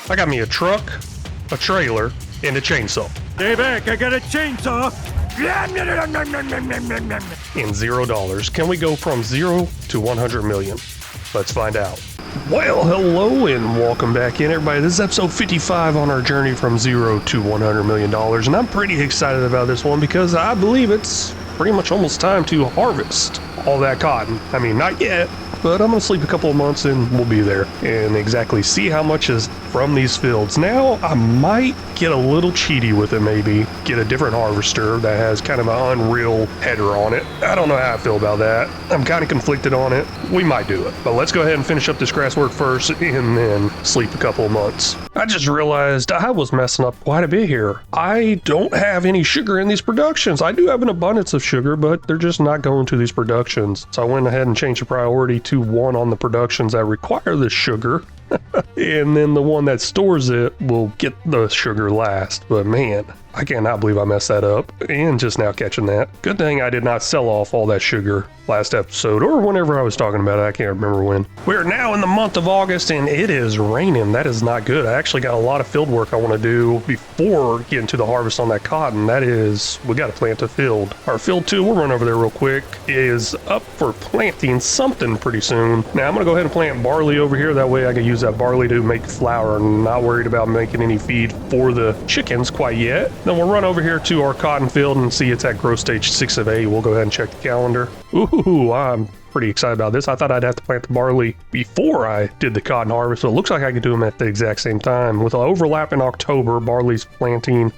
I got me a truck, a trailer, and a chainsaw. Stay back, I got a chainsaw. And $0. Can we go from 0 to 100 million? Let's find out. Well, hello and welcome back in, everybody. This is episode 55 on our journey from 0 to $100 million. And I'm pretty excited about this one because I believe it's pretty much almost time to harvest all that cotton. I mean, not yet, but I'm gonna sleep a couple of months and we'll be there and exactly see how much is from these fields. Now, I might get a little cheaty with it, maybe get a different harvester that has kind of an Unreal header on it. I don't know how I feel about that. I'm kind of conflicted on it. We might do it, but let's go ahead and finish up this grass work first and then sleep a couple of months. I just realized I was messing up quite a bit here. I don't have any sugar in these productions. I do have an abundance of sugar, but they're just not going to these productions. So I went ahead and changed the priority to 1 on the productions that require the sugar. And then the one that stores it will get the sugar last. But man, I cannot believe I messed that up. And just now catching that. Good thing I did not sell off all that sugar last episode or whenever I was talking about it. I can't remember when. We're now in the month of August and it is raining. That is not good. I actually got a lot of field work I want to do before getting to the harvest on that cotton. That is, we got to plant a field. Our field 2, we'll run over there real quick, is up for planting something pretty soon. Now I'm going to go ahead and plant barley over here. That way I can use that barley to make flour. I'm not worried about making any feed for the chickens quite yet. Then we'll run over here to our cotton field and see it's at growth stage 6 of 8. We'll go ahead and check the calendar. Ooh, I'm pretty excited about this. I thought I'd have to plant the barley before I did the cotton harvest, so it looks like I could do them at the exact same time. With an overlap in October, barley's planting,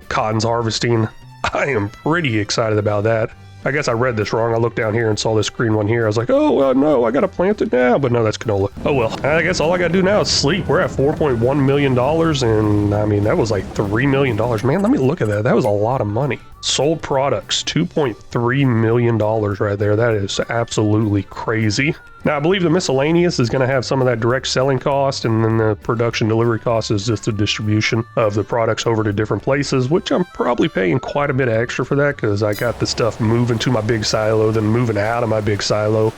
cotton's harvesting. I am pretty excited about that. I guess I read this wrong. I looked down here and saw this green one here. I was like, oh, well, no, I got to plant it now. But no, that's canola. Oh, well, I guess all I got to do now is sleep. We're at $4.1 million. And I mean, that was like $3 million. Man, let me look at that. That was a lot of money. Sold products, $2.3 million right there. That is absolutely crazy. Now, I believe the miscellaneous is going to have some of that direct selling cost, and then the production delivery cost is just the distribution of the products over to different places, which I'm probably paying quite a bit extra for that because I got the stuff moving to my big silo, then moving out of my big silo.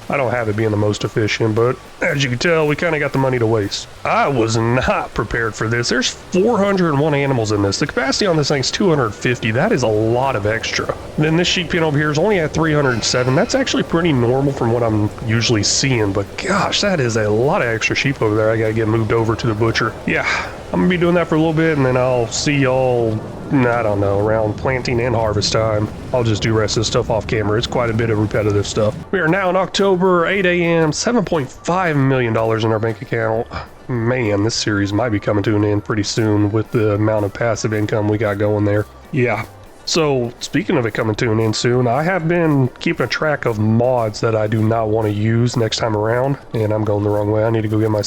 I don't have it being the most efficient, but as you can tell, we kind of got the money to waste. I was not prepared for this. There's 401 animals in this. The capacity on this thing's 250. That is a lot of extra. Then this sheep pen over here is only at 307. That's actually pretty normal from what I'm usually seeing, but gosh, that is a lot of extra sheep over there. I gotta get moved over to the butcher. Yeah, I'm gonna be doing that for a little bit, and then I'll see y'all, I don't know, around planting and harvest time. I'll just do the rest of the stuff off camera. It's quite a bit of repetitive stuff. We are now in October, 8 a.m., $7.5 million in our bank account. Man, this series might be coming to an end pretty soon with the amount of passive income we got going there. Yeah. So, speaking of it coming to an end soon, I have been keeping a track of mods that I do not want to use next time around, and I'm going the wrong way. I need to go get my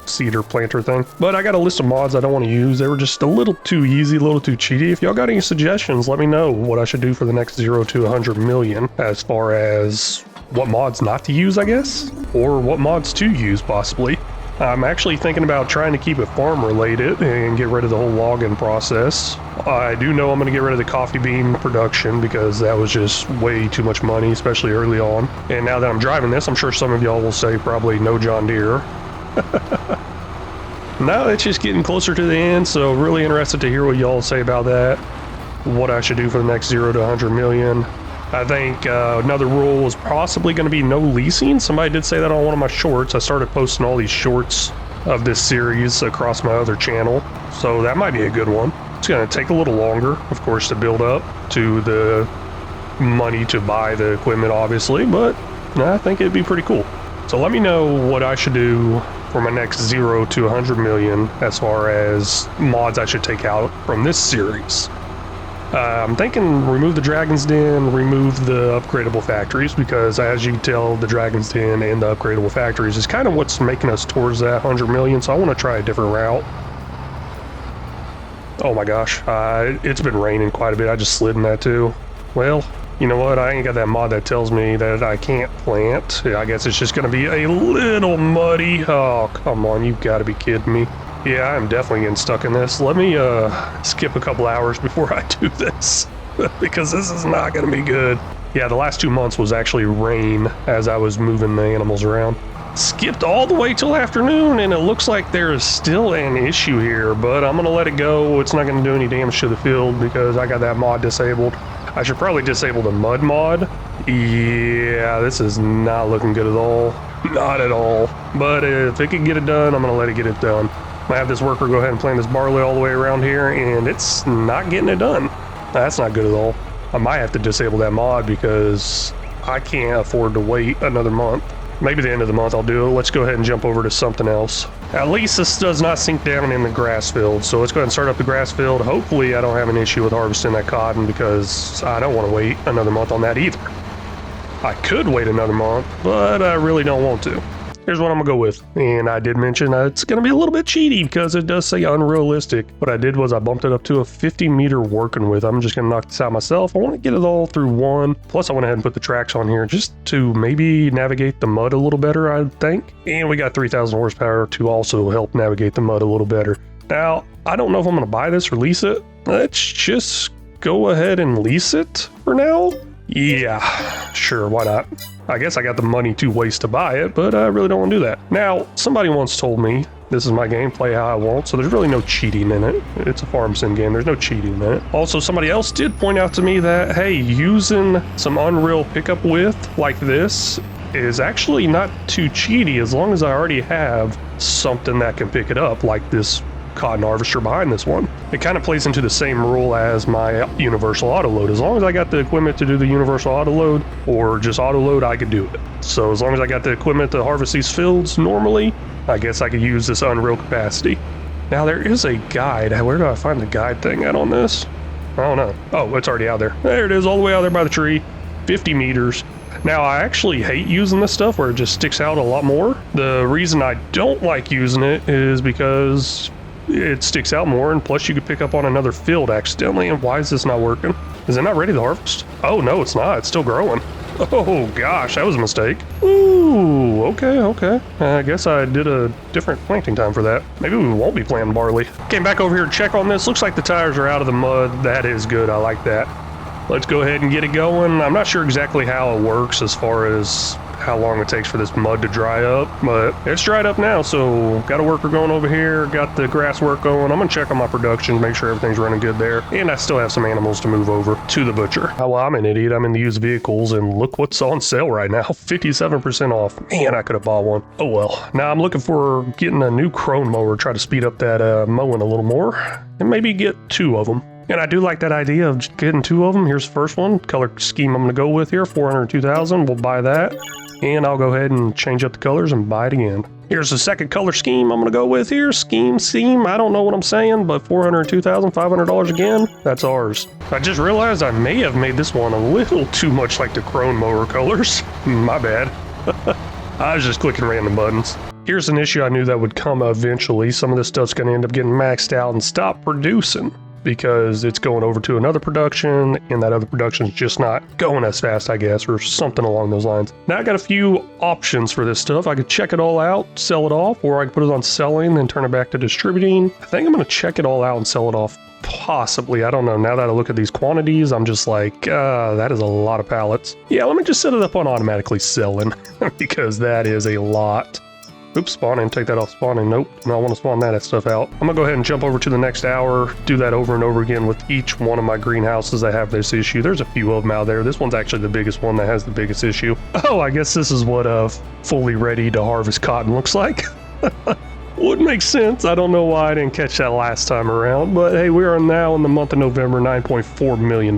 cedar planter thing. But I got a list of mods I don't want to use. They were just a little too easy, a little too cheaty. If y'all got any suggestions, let me know what I should do for the next 0 to 100 million as far as what mods not to use, I guess, or what mods to use possibly. I'm actually thinking about trying to keep it farm related and get rid of the whole logging process. I do know I'm going to get rid of the coffee bean production because that was just way too much money, especially early on. And now that I'm driving this, I'm sure some of y'all will say probably no John Deere. Now it's just getting closer to the end, so really interested to hear what y'all say about that. What I should do for the next 0 to 100 million. I think another rule is possibly going to be no leasing. Somebody did say that on one of my shorts. I started posting all these shorts of this series across my other channel, so that might be a good one. It's going to take a little longer, of course, to build up to the money to buy the equipment, obviously, but I think it'd be pretty cool. So let me know what I should do for my next 0 to 100 million as far as mods I should take out from this series. I'm thinking remove the Dragon's Den, remove the upgradable factories, because as you can tell, the Dragon's Den and the upgradable factories is kind of what's making us towards that 100 million, so I want to try a different route. Oh my gosh, it's been raining quite a bit. I just slid in that too. Well, you know what? I ain't got that mod that tells me that I can't plant. I guess it's just going to be a little muddy. Oh, come on. You've got to be kidding me. Yeah, I'm definitely getting stuck in this. Let me skip a couple hours before I do this because this is not going to be good. Yeah, the last 2 months was actually rain as I was moving the animals around. skipped all the way till afternoon, and it looks like there is still an issue here, but I'm gonna let it go. It's not gonna do any damage to the field because I got that mod disabled. I should probably disable the mud mod. Yeah, this is not looking good at all. Not at all. But if it can get it done, I'm gonna let it get it done. I'm gonna have this worker go ahead and plant this barley all the way around here, and it's not getting it done. That's not good at all. I might have to disable that mod because I can't afford to wait another month. Maybe the end of the month I'll do it. Let's go ahead and jump over to something else. At least this does not sink down in the grass field. So let's go ahead and start up the grass field. Hopefully I don't have an issue with harvesting that cotton because I don't want to wait another month on that either. I could wait another month, but I really don't want to. Here's what I'm gonna go with. And I did mention it's gonna be a little bit cheaty because it does say unrealistic. What I did was I bumped it up to a 50-meter working width. I'm just gonna knock this out myself. I want to get it all through one. Plus I went ahead and put the tracks on here just to maybe navigate the mud a little better, I think. And we got 3,000 horsepower to also help navigate the mud a little better. Now, I don't know if I'm gonna buy this or lease it. Let's just go ahead and lease it for now. Yeah, sure, why not? I guess I got the money to waste to buy it, but I really don't want to do that. Now, somebody once told me, this is my game, play how I want, so there's really no cheating in it. It's a farm sim game, there's no cheating in it. Also, somebody else did point out to me that, hey, using some Unreal pickup width like this is actually not too cheaty as long as I already have something that can pick it up, like this cotton harvester behind this one. It kind of plays into the same rule as my universal auto load. As long as I got the equipment to do the universal auto load or just auto load, I could do it. So as long as I got the equipment to harvest these fields normally, I guess I could use this Unreal capacity. Now there is a guide. Where do I find the guide thing at on this? I don't know. Oh, it's already out there. There it is, all the way out there by the tree. 50 meters. Now, I actually hate using this stuff where it just sticks out a lot more. The reason I don't like using it is because it sticks out more, and plus you could pick up on another field accidentally. And why is this not working? Is it not ready to harvest? Oh no, it's not. It's still growing. Oh gosh, that was a mistake. Ooh, okay. I guess I did a different planting time for that. Maybe we won't be planting barley. Came back over here to check on this. Looks like the tires are out of the mud. That is good. I like that. Let's go ahead and get it going. I'm not sure exactly how it works as far as how long it takes for this mud to dry up, but it's dried up now, so got a worker going over here, got the grass work going. I'm gonna check on my production, make sure everything's running good there, and I still have some animals to move over to the butcher. Oh, well, I'm an idiot. I'm in the used vehicles, and look what's on sale right now, 57% off. Man, I could have bought one. Oh well. Now I'm looking for getting a new crone mower, try to speed up that mowing a little more, and maybe get 2 of them. And I do like that idea of getting 2 of them. Here's the first one. Color scheme I'm going to go with here, 402,000. We'll buy that. And I'll go ahead and change up the colors and buy it again. Here's the second color scheme I'm going to go with here. Scheme. I don't know what I'm saying, but $402,500 again. That's ours. I just realized I may have made this one a little too much like the crone mower colors. My bad. I was just clicking random buttons. Here's an issue I knew that would come eventually. Some of this stuff's going to end up getting maxed out and stop producing, because it's going over to another production, and that other production's just not going as fast, I guess, or something along those lines. Now I got a few options for this stuff. I could check it all out, sell it off, or I could put it on selling and turn it back to distributing. I think I'm going to check it all out and sell it off. Possibly, I don't know. Now that I look at these quantities, I'm just like, that is a lot of pallets. Yeah, let me just set it up on automatically selling, because that is a lot. Oops, spawning, take that off spawning. Nope, no, I want to spawn that stuff out. I'm gonna go ahead and jump over to the next hour, do that over and over again with each one of my greenhouses that have this issue. There's a few of them out there. This one's actually the biggest one that has the biggest issue. Oh, I guess this is what fully ready to harvest cotton looks like. Would make sense. I don't know why I didn't catch that last time around, but hey, we are now in the month of November, $9.4 million.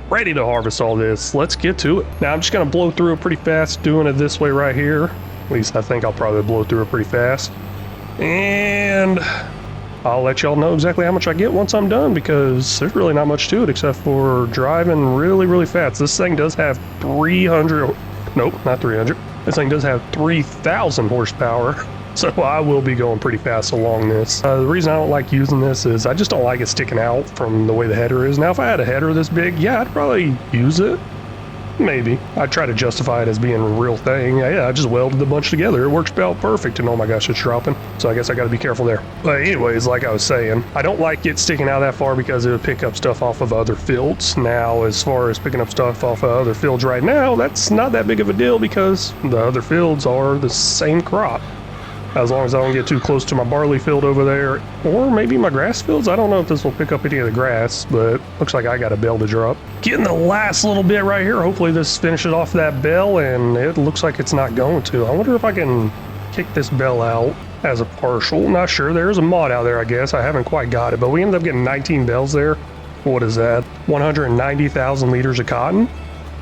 Ready to harvest all this. Let's get to it. Now I'm just gonna blow through it pretty fast, doing it this way right here. At least I think I'll probably blow through it pretty fast. And I'll let y'all know exactly how much I get once I'm done, because there's really not much to it except for driving really, really fast. This thing does have 300, nope, not 300. This thing does have 3,000 horsepower. So I will be going pretty fast along this. The reason I don't like using this is I just don't like it sticking out from the way the header is. Now, if I had a header this big, yeah, I'd probably use it. maybe. I try to justify it as being a real thing. Yeah, I just welded the bunch together. It works out perfect, and oh my gosh, it's dropping. So I guess I got to be careful there. But anyways, like I was saying, I don't like it sticking out that far because it would pick up stuff off of other fields. Now, as far as picking up stuff off of other fields right now, that's not that big of a deal because the other fields are the same crop. As long as I don't get too close to my barley field over there, or maybe my grass fields. I don't know if this will pick up any of the grass, but looks like I got a bell to drop. Getting the last little bit right here. Hopefully this finishes off that bell, and it looks like it's not going to. I wonder if I can kick this bell out as a partial. Not sure. There's a mod out there, I guess. I haven't quite got it, but we ended up getting 19 bells there. What is that? 190,000 liters of cotton.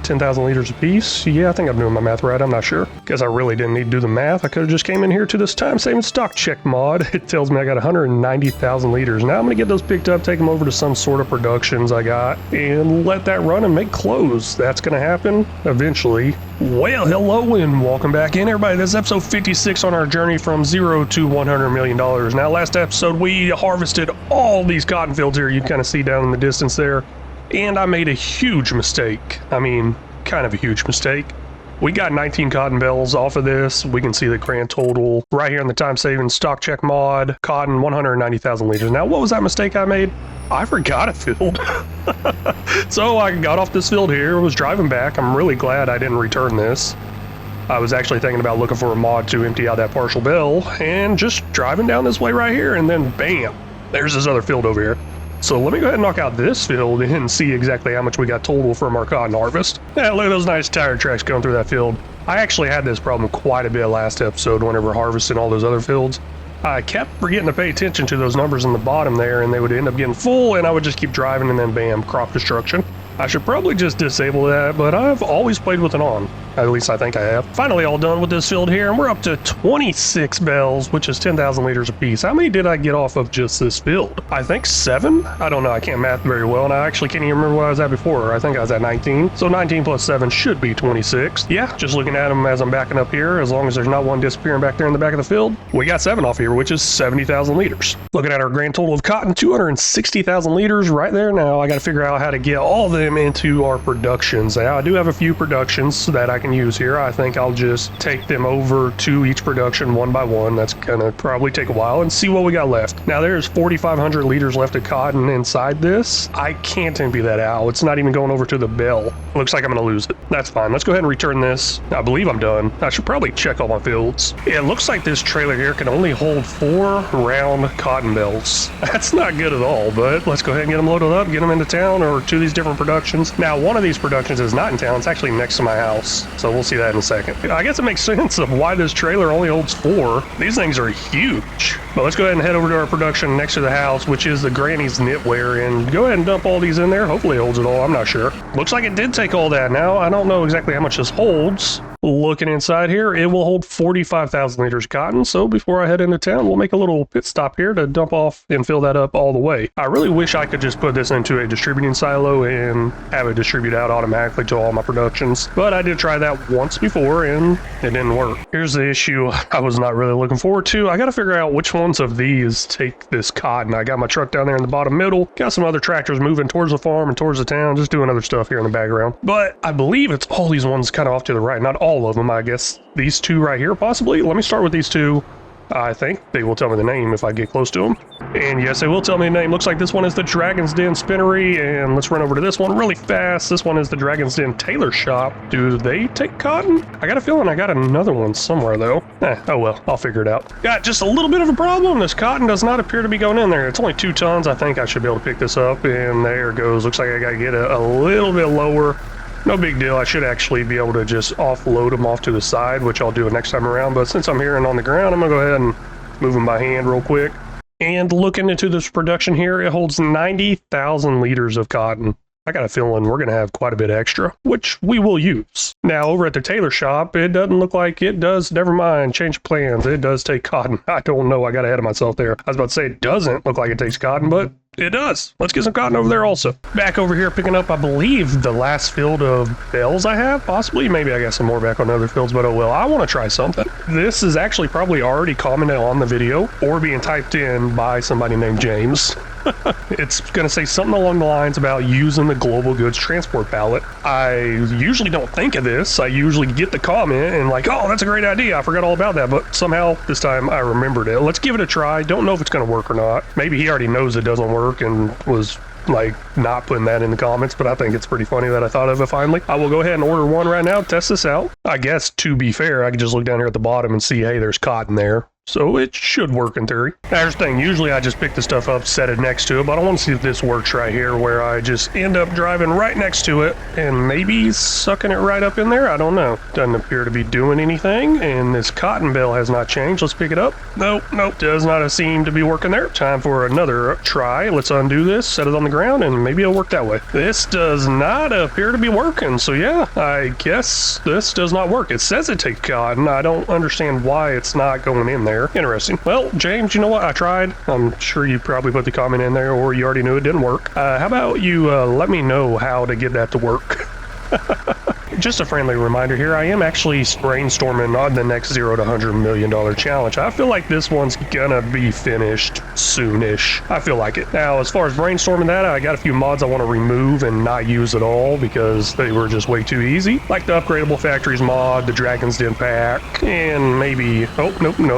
10,000 liters apiece. Yeah, I think I'm doing my math right. I'm not sure. Guess I really didn't need to do the math. I could have just came in here to this time-saving stock check mod. It tells me I got 190,000 liters. Now I'm going to get those picked up, take them over to some sort of productions I got, and let that run and make clothes. That's going to happen eventually. Well, hello and welcome back in, everybody. This is episode 56 on our journey from $0 to $100 million. Now, last episode, we harvested all these cotton fields here. You kind of see down in the distance there. And I made a huge mistake. I mean, kind of a huge mistake. We got 19 cotton bells off of this. We can see the grand total right here in the time-saving stock check mod. Cotton, 190,000 liters. Now, what was that mistake I made? I forgot a field. So I got off this field here, was driving back. I'm really glad I didn't return this. I was actually thinking about looking for a mod to empty out that partial bell and just driving down this way right here, and then bam, there's this other field over here. So let me go ahead and knock out this field and see exactly how much we got total from our cotton harvest. Yeah, look at those nice tire tracks going through that field. I actually had this problem quite a bit last episode whenever harvesting all those other fields. I kept forgetting to pay attention to those numbers in the bottom there, and they would end up getting full, and I would just keep driving, and then bam, crop destruction. I should probably just disable that, but I've always played with it on. At least I think I have. Finally all done with this field here, and we're up to 26 bells, which is 10,000 liters apiece. How many did I get off of just this field? I think 7? I don't know, I can't math very well, and I actually can't even remember what I was at before. I think I was at 19. So 19 plus 7 should be 26. Yeah, just looking at them as I'm backing up here, as long as there's not one disappearing back there in the back of the field, we got 7 off here, which is 70,000 liters. Looking at our grand total of cotton, 260,000 liters right there now. I got to figure out how to get all of them into our productions. Now, I do have a few productions that I can use here. I think I'll just take them over to each production one by one. That's gonna probably take a while, and see what we got left. Now there's 4,500 liters left of cotton inside this. I can't empty that out. It's not even going over to the bell. Looks like I'm gonna lose it. That's fine. Let's go ahead and return this. I believe I'm done. I should probably check all my fields. It looks like this trailer here can only hold 4 round cotton bells. That's not good at all, but let's go ahead and get them loaded up, get them into town or to these different productions. Now, one of these productions is not in town. It's actually next to my house, so we'll see that in a second. I guess it makes sense of why this trailer only holds 4. These things are huge. But let's go ahead and head over to our production next to the house, which is the Granny's Knitwear, and go ahead and dump all these in there. Hopefully it holds it all. I'm not sure. Looks like it did take all that. Now, I don't know exactly how much this holds. Looking inside here, it will hold 45,000 liters of cotton. So before I head into town, we'll make a little pit stop here to dump off and fill that up all the way. I really wish I could just put this into a distributing silo and have it distribute out automatically to all my productions. But I did try that once before and it didn't work. Here's the issue I was not really looking forward to. I got to figure out which ones of these take this cotton. I got my truck down there in the bottom middle. Got some other tractors moving towards the farm and towards the town, just doing other stuff here in the background. But I believe it's all these ones kind of off to the right. Not all of them, I guess. These 2 right here, possibly. Let me start with these 2. I think they will tell me the name if I get close to them. And yes, they will tell me the name. Looks like this one is the Dragon's Den Spinnery, and let's run over to this one really fast. This one is the Dragon's Den Tailor Shop. Do they take cotton? I got a feeling I got another one somewhere, though. Oh well, I'll figure it out. Got just a little bit of a problem. This cotton does not appear to be going in there. It's only 2 tons. I think I should be able to pick this up, and there it goes. Looks like I got to get a little bit lower. No big deal. I should actually be able to just offload them off to the side, which I'll do next time around. But since I'm here and on the ground, I'm going to go ahead and move them by hand real quick. And looking into this production here, it holds 90,000 liters of cotton. I got a feeling we're going to have quite a bit extra, which we will use. Now, over at the tailor shop, it doesn't look like it does. Never mind, change plans. It does take cotton. I don't know. I got ahead of myself there. I was about to say it doesn't look like it takes cotton, but it does. Let's get some cotton over there also. Back over here picking up, I believe, the last field of bells I have, possibly. Maybe I got some more back on other fields, but oh well. I want to try something. This is actually probably already commented on the video or being typed in by somebody named James. It's going to say something along the lines about using the global goods transport pallet. I usually don't think of this. I usually get the comment and like, oh, that's a great idea. I forgot all about that. But somehow this time I remembered it. Let's give it a try. Don't know if it's going to work or not. Maybe he already knows it doesn't work and was like not putting that in the comments, but I think it's pretty funny that I thought of it finally. I will go ahead and order one right now, test this out. I guess to be fair, I can just look down here at the bottom and see, hey, there's cotton there. So it should work in theory. Now, here's the thing. Usually I just pick the stuff up, set it next to it, but I want to see if this works right here where I just end up driving right next to it and maybe sucking it right up in there. I don't know. Doesn't appear to be doing anything, and this cotton bale has not changed. Let's pick it up. Nope, does not seem to be working there. Time for another try. Let's undo this, set it on the ground, and maybe it'll work that way. This does not appear to be working, so yeah, I guess this does not work. It says it takes cotton. I don't understand why it's not going in there. Interesting. Well, James, you know what? I tried. I'm sure you probably put the comment in there, or you already knew it didn't work. How about you let me know how to get that to work? Just a friendly reminder here, I am actually brainstorming on the next $0 to $100 million challenge. I feel like this one's gonna be finished soonish. I feel like it. Now, as far as brainstorming that, I got a few mods I want to remove and not use at all because they were just way too easy. Like the Upgradable Factories mod, the Dragon's Den pack, and maybe,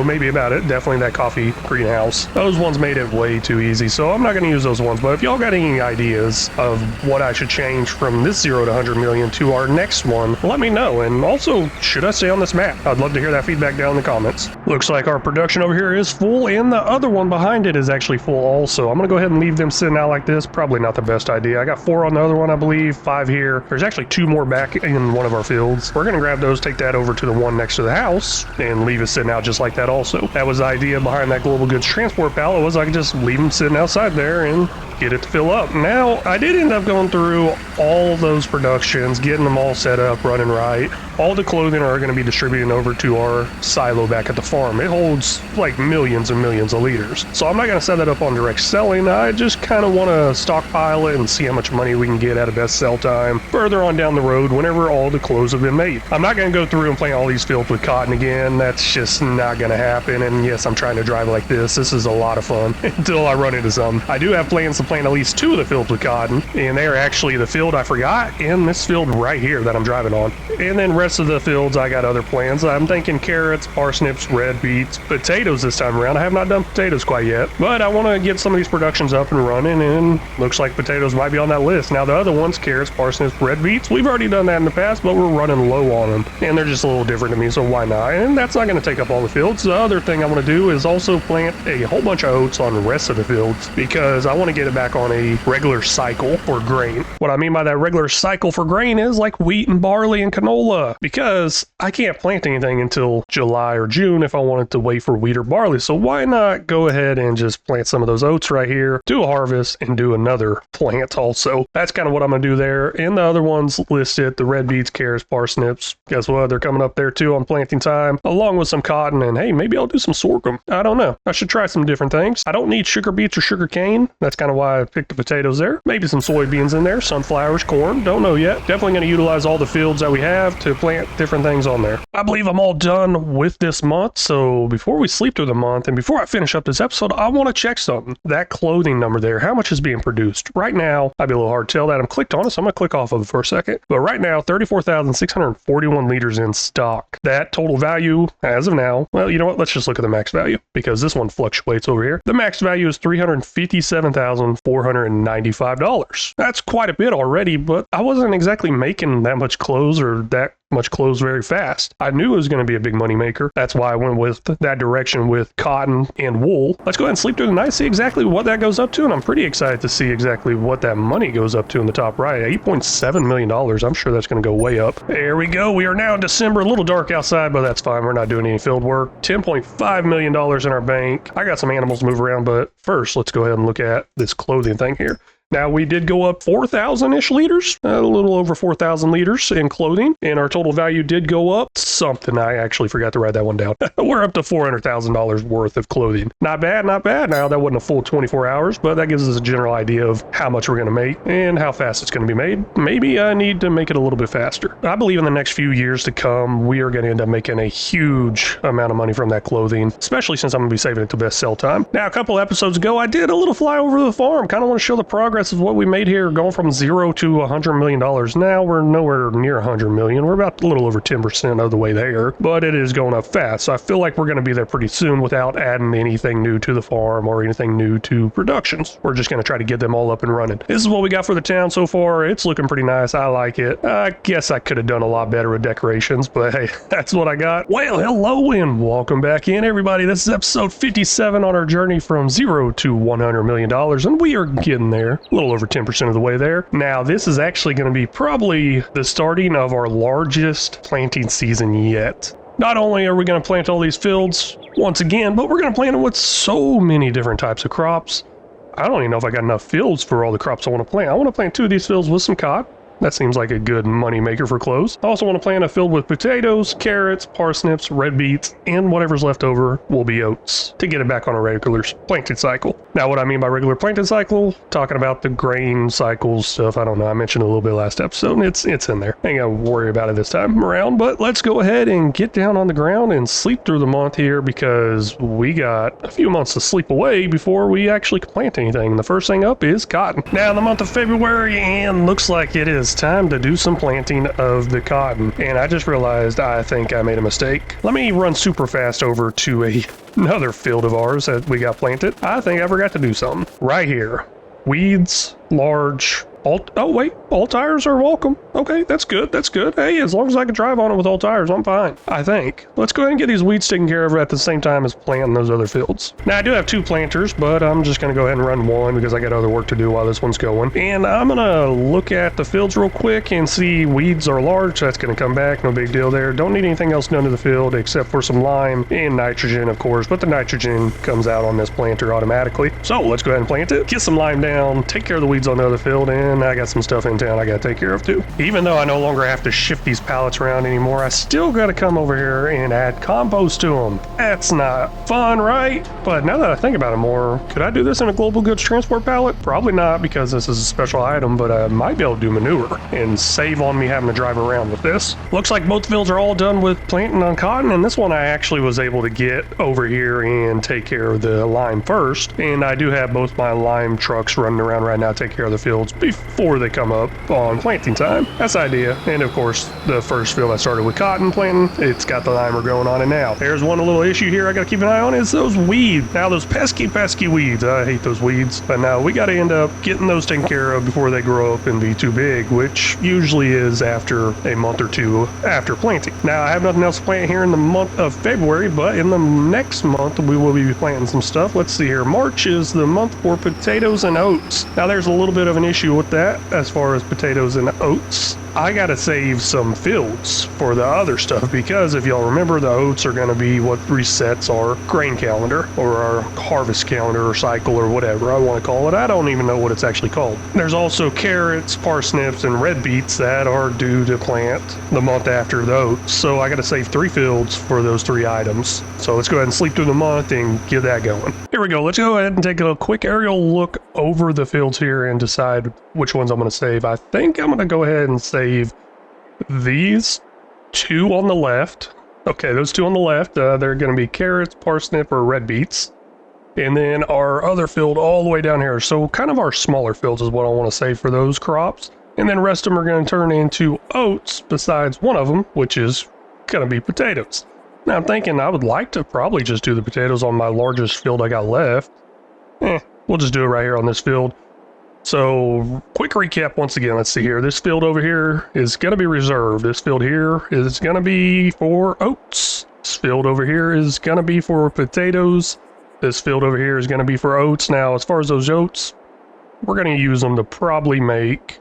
maybe about it. Definitely that coffee greenhouse. Those ones made it way too easy, so I'm not gonna use those ones. But if y'all got any ideas of what I should change from this $0 to $100 million to our next one, let me know. And also, should I stay on this map? I'd love to hear that feedback down in the comments. Looks like our production over here is full, and the other one behind it is actually full also. I'm gonna go ahead and leave them sitting out like this. Probably not the best idea. I got 4 on the other one, I believe, 5 here. There's actually 2 more back in one of our fields. We're gonna grab those, take that over to the one next to the house, and leave it sitting out just like that also. That was the idea behind that global goods transport pallet, was I could just leave them sitting outside there and get it to fill up. Now, I did end up going through all those productions, getting them all set up, running right. All the clothing are going to be distributing over to our silo back at the farm. It holds like millions and millions of liters. So I'm not going to set that up on direct selling. I just kind of want to stockpile it and see how much money we can get at a best sell time further on down the road whenever all the clothes have been made. I'm not going to go through and plant all these fields with cotton again. That's just not going to happen. And yes, I'm trying to drive like this. This is a lot of fun until I run into something. I do have plans to plant at least 2 of the fields with cotton, and they are actually the field I forgot and this field right here that I'm driving on. And then rest of the fields, I got other plans. I'm thinking carrots, parsnips, red beets, potatoes this time around. I have not done potatoes quite yet, but I want to get some of these productions up and running, and looks like potatoes might be on that list. Now the other ones, carrots, parsnips, red beets, we've already done that in the past, but we're running low on them, and they're just a little different to me, so why not? And that's not going to take up all the fields. The other thing I want to do is also plant a whole bunch of oats on the rest of the fields, because I want to get it back on a regular cycle for grain. What I mean by that regular cycle for grain is like wheat and barley and canola, because I can't plant anything until July or June if I wanted to wait for wheat or barley. So why not go ahead and just plant some of those oats right here, do a harvest, and do another plant also. That's kind of what I'm going to do there. And the other ones listed, the red beets, carrots, parsnips, guess what? They're coming up there too on planting time, along with some cotton, and hey, maybe I'll do some sorghum. I don't know. I should try some different things. I don't need sugar beets or sugar cane. That's kind of why I picked the potatoes there. Maybe some soybeans in there, sunflowers, corn, don't know yet. Definitely going to utilize all the fields that we have to plant different things on there. I believe I'm all done with this month, so before we sleep through the month and before I finish up this episode, I want to check something. That clothing number there, how much is being produced? Right now, might be a little hard to tell that I'm clicked on it, so I'm going to click off of it for a second. But right now, 34,641 liters in stock. That total value, as of now, well, you know what? Let's just look at the max value, because this one fluctuates over here. The max value is $357,495. That's quite a bit already, but I wasn't exactly making that much clothes or that much clothes very fast. I knew it was going to be a big money maker. That's why I went with that direction with cotton and wool. Let's go ahead and sleep through the night, see exactly what that goes up to, and I'm pretty excited to see exactly what that money goes up to in the top right. $8.7 million. I'm sure that's going to go way up. There we go. We are now in December. A little dark outside, but that's fine. We're not doing any field work. $10.5 million in our bank. I got some animals to move around, but first, let's go ahead and look at this clothing thing here. Now, we did go up 4,000-ish liters, a little over 4,000 liters in clothing, and our total value did go up something. I actually forgot to write that one down. We're up to $400,000 worth of clothing. Not bad, not bad. Now, that wasn't a full 24 hours, but that gives us a general idea of how much we're going to make and how fast it's going to be made. Maybe I need to make it a little bit faster. I believe in the next few years to come, we are going to end up making a huge amount of money from that clothing, especially since I'm going to be saving it to best sell time. Now, a couple episodes ago, I did a little flyover of the farm. Kind of want to show the progress of what we made here, going from 0 to $100 million. Now we're nowhere near 100 million. We're about a little over 10% of the way there, but it is going up fast. So I feel like we're going to be there pretty soon without adding anything new to the farm or anything new to productions. We're just going to try to get them all up and running. This is what we got for the town so far. It's looking pretty nice. I like it. I guess I could have done a lot better with decorations, but hey, that's what I got. Well, hello and welcome back in, everybody. This is episode 57 on our journey from 0 to $100 million, and we are getting there. A little over 10% of the way there. Now, this is actually going to be probably the starting of our largest planting season yet. Not only are we going to plant all these fields once again, but we're going to plant them with so many different types of crops. I don't even know if I got enough fields for all the crops I want to plant. I want to plant 2 of these fields with some cotton. That seems like a good money maker for clothes. I also want to plant a field with potatoes, carrots, parsnips, red beets, and whatever's left over will be oats to get it back on a regular planting cycle. Now, what I mean by regular planting cycle, talking about the grain cycles stuff, I don't know. I mentioned a little bit last episode, and it's in there. Ain't gonna worry about it this time around, but let's go ahead and get down on the ground and sleep through the month here because we got a few months to sleep away before we actually can plant anything. The first thing up is cotton. Now, the month of February, and looks like it is time to do some planting of the cotton, and I just realized I think I made a mistake. Let me run super fast over to another field of ours that we got planted. I think I forgot to do something right here. Weeds, large. Oh wait, all tires are welcome. Okay, that's good, that's good. Hey, as long as I can drive on it with all tires, I'm fine, I think. Let's go ahead and get these weeds taken care of at the same time as planting those other fields. Now, I do have 2 planters, but I'm just gonna go ahead and run one because I got other work to do while this one's going. And I'm gonna look at the fields real quick and see weeds are large. That's gonna come back, no big deal there. Don't need anything else done to the field except for some lime and nitrogen, of course, but the nitrogen comes out on this planter automatically. So let's go ahead and plant it, get some lime down, take care of the weeds on the other field, and I got some stuff in town I gotta take care of too. Even though I no longer have to shift these pallets around anymore, I still gotta come over here and add compost to them. That's not fun, right? But now that I think about it more, could I do this in a global goods transport pallet? Probably not, because this is a special item, but I might be able to do manure and save on me having to drive around with this. Looks like both fields are all done with planting on cotton, and this one I actually was able to get over here and take care of the lime first. And I do have both my lime trucks running around right now to take care of the fields before they come up on planting time. That's the idea. And of course, the first field I started with cotton planting, it's got the limer going on it now. There's one little issue here I gotta keep an eye on, is those weeds. Now, those pesky weeds. I hate those weeds. But now we gotta end up getting those taken care of before they grow up and be too big, which usually is after a month or 2 after planting. Now, I have nothing else to plant here in the month of February, but in the next month, we will be planting some stuff. Let's see here. March is the month for potatoes and oats. Now, there's a little bit of an issue with that as far as potatoes and oats. I gotta save some fields for the other stuff, because if y'all remember, the oats are gonna be what resets our grain calendar or our harvest calendar or cycle or whatever I want to call it. I don't even know what it's actually called. There's also carrots, parsnips, and red beets that are due to plant the month after the oats, so I gotta save 3 fields for those 3 items. So let's go ahead and sleep through the month and get that going. Here we go. Let's go ahead and take a quick aerial look over the fields here and decide which ones I'm going to save. I think I'm going to go ahead and save these 2 on the left. Okay, those 2 on the left, they're going to be carrots, parsnip, or red beets. And then our other field all the way down here. So kind of our smaller fields is what I want to save for those crops. And then the rest of them are going to turn into oats besides one of them, which is going to be potatoes. Now I'm thinking I would like to probably just do the potatoes on my largest field I got left. We'll just do it right here on this field. So, quick recap once again. Let's see here. This field over here is going to be reserved. This field here is going to be for oats. This field over here is going to be for potatoes. This field over here is going to be for oats. Now, as far as those oats, we're going to use them to probably make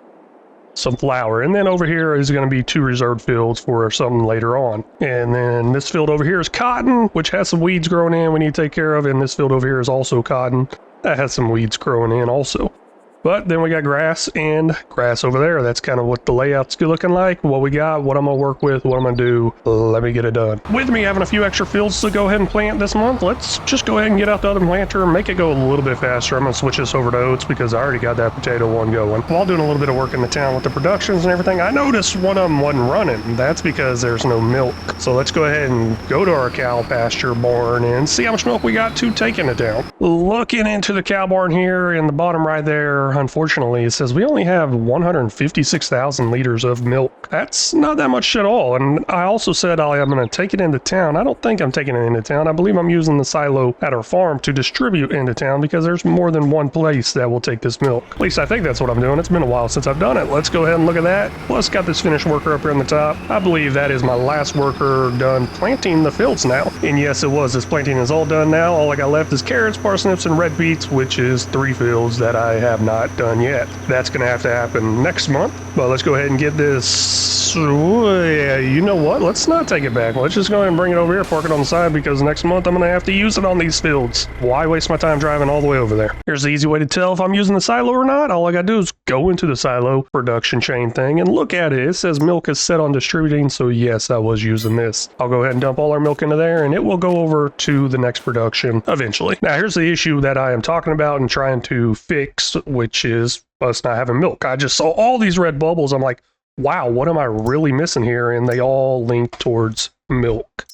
some flour. And then over here is going to be 2 reserved fields for something later on. And then this field over here is cotton, which has some weeds growing in we need to take care of. And this field over here is also cotton. That has some weeds growing in also. But then we got grass and grass over there. That's kind of what the layout's looking like, what we got, what I'm gonna work with, what I'm gonna do. Let me get it done. With me having a few extra fields to go ahead and plant this month, let's just go ahead and get out the other planter and make it go a little bit faster. I'm gonna switch this over to oats because I already got that potato one going. While doing a little bit of work in the town with the productions and everything, I noticed one of them wasn't running. That's because there's no milk. So let's go ahead and go to our cow pasture barn and see how much milk we got to take into town. Looking into the cow barn here in the bottom right there, unfortunately, it says we only have 156,000 liters of milk. That's not that much at all. And I also said I'm going to take it into town. I don't think I'm taking it into town. I believe I'm using the silo at our farm to distribute into town because there's more than one place that will take this milk. At least I think that's what I'm doing. It's been a while since I've done it. Let's go ahead and look at that. Plus, got this finished worker up here on the top. I believe that is my last worker done planting the fields now. And yes, it was. This planting is all done now. All I got left is carrots, parsnips, and red beets, which is 3 fields that I have not done yet. That's going to have to happen next month. But let's go ahead and get this. Yeah, you know what? Let's not take it back. Let's just go ahead and bring it over here, park it on the side, because next month I'm going to have to use it on these fields. Why waste my time driving all the way over there? Here's the easy way to tell if I'm using the silo or not. All I got to do is go into the silo production chain thing and look at it. It says milk is set on distributing, so yes, I was using this. I'll go ahead and dump all our milk into there, and it will go over to the next production eventually. Now, here's the issue that I am talking about and trying to fix, which is us not having milk. I just saw all these red bubbles. I'm like, wow, what am I really missing here? And they all link towards milk.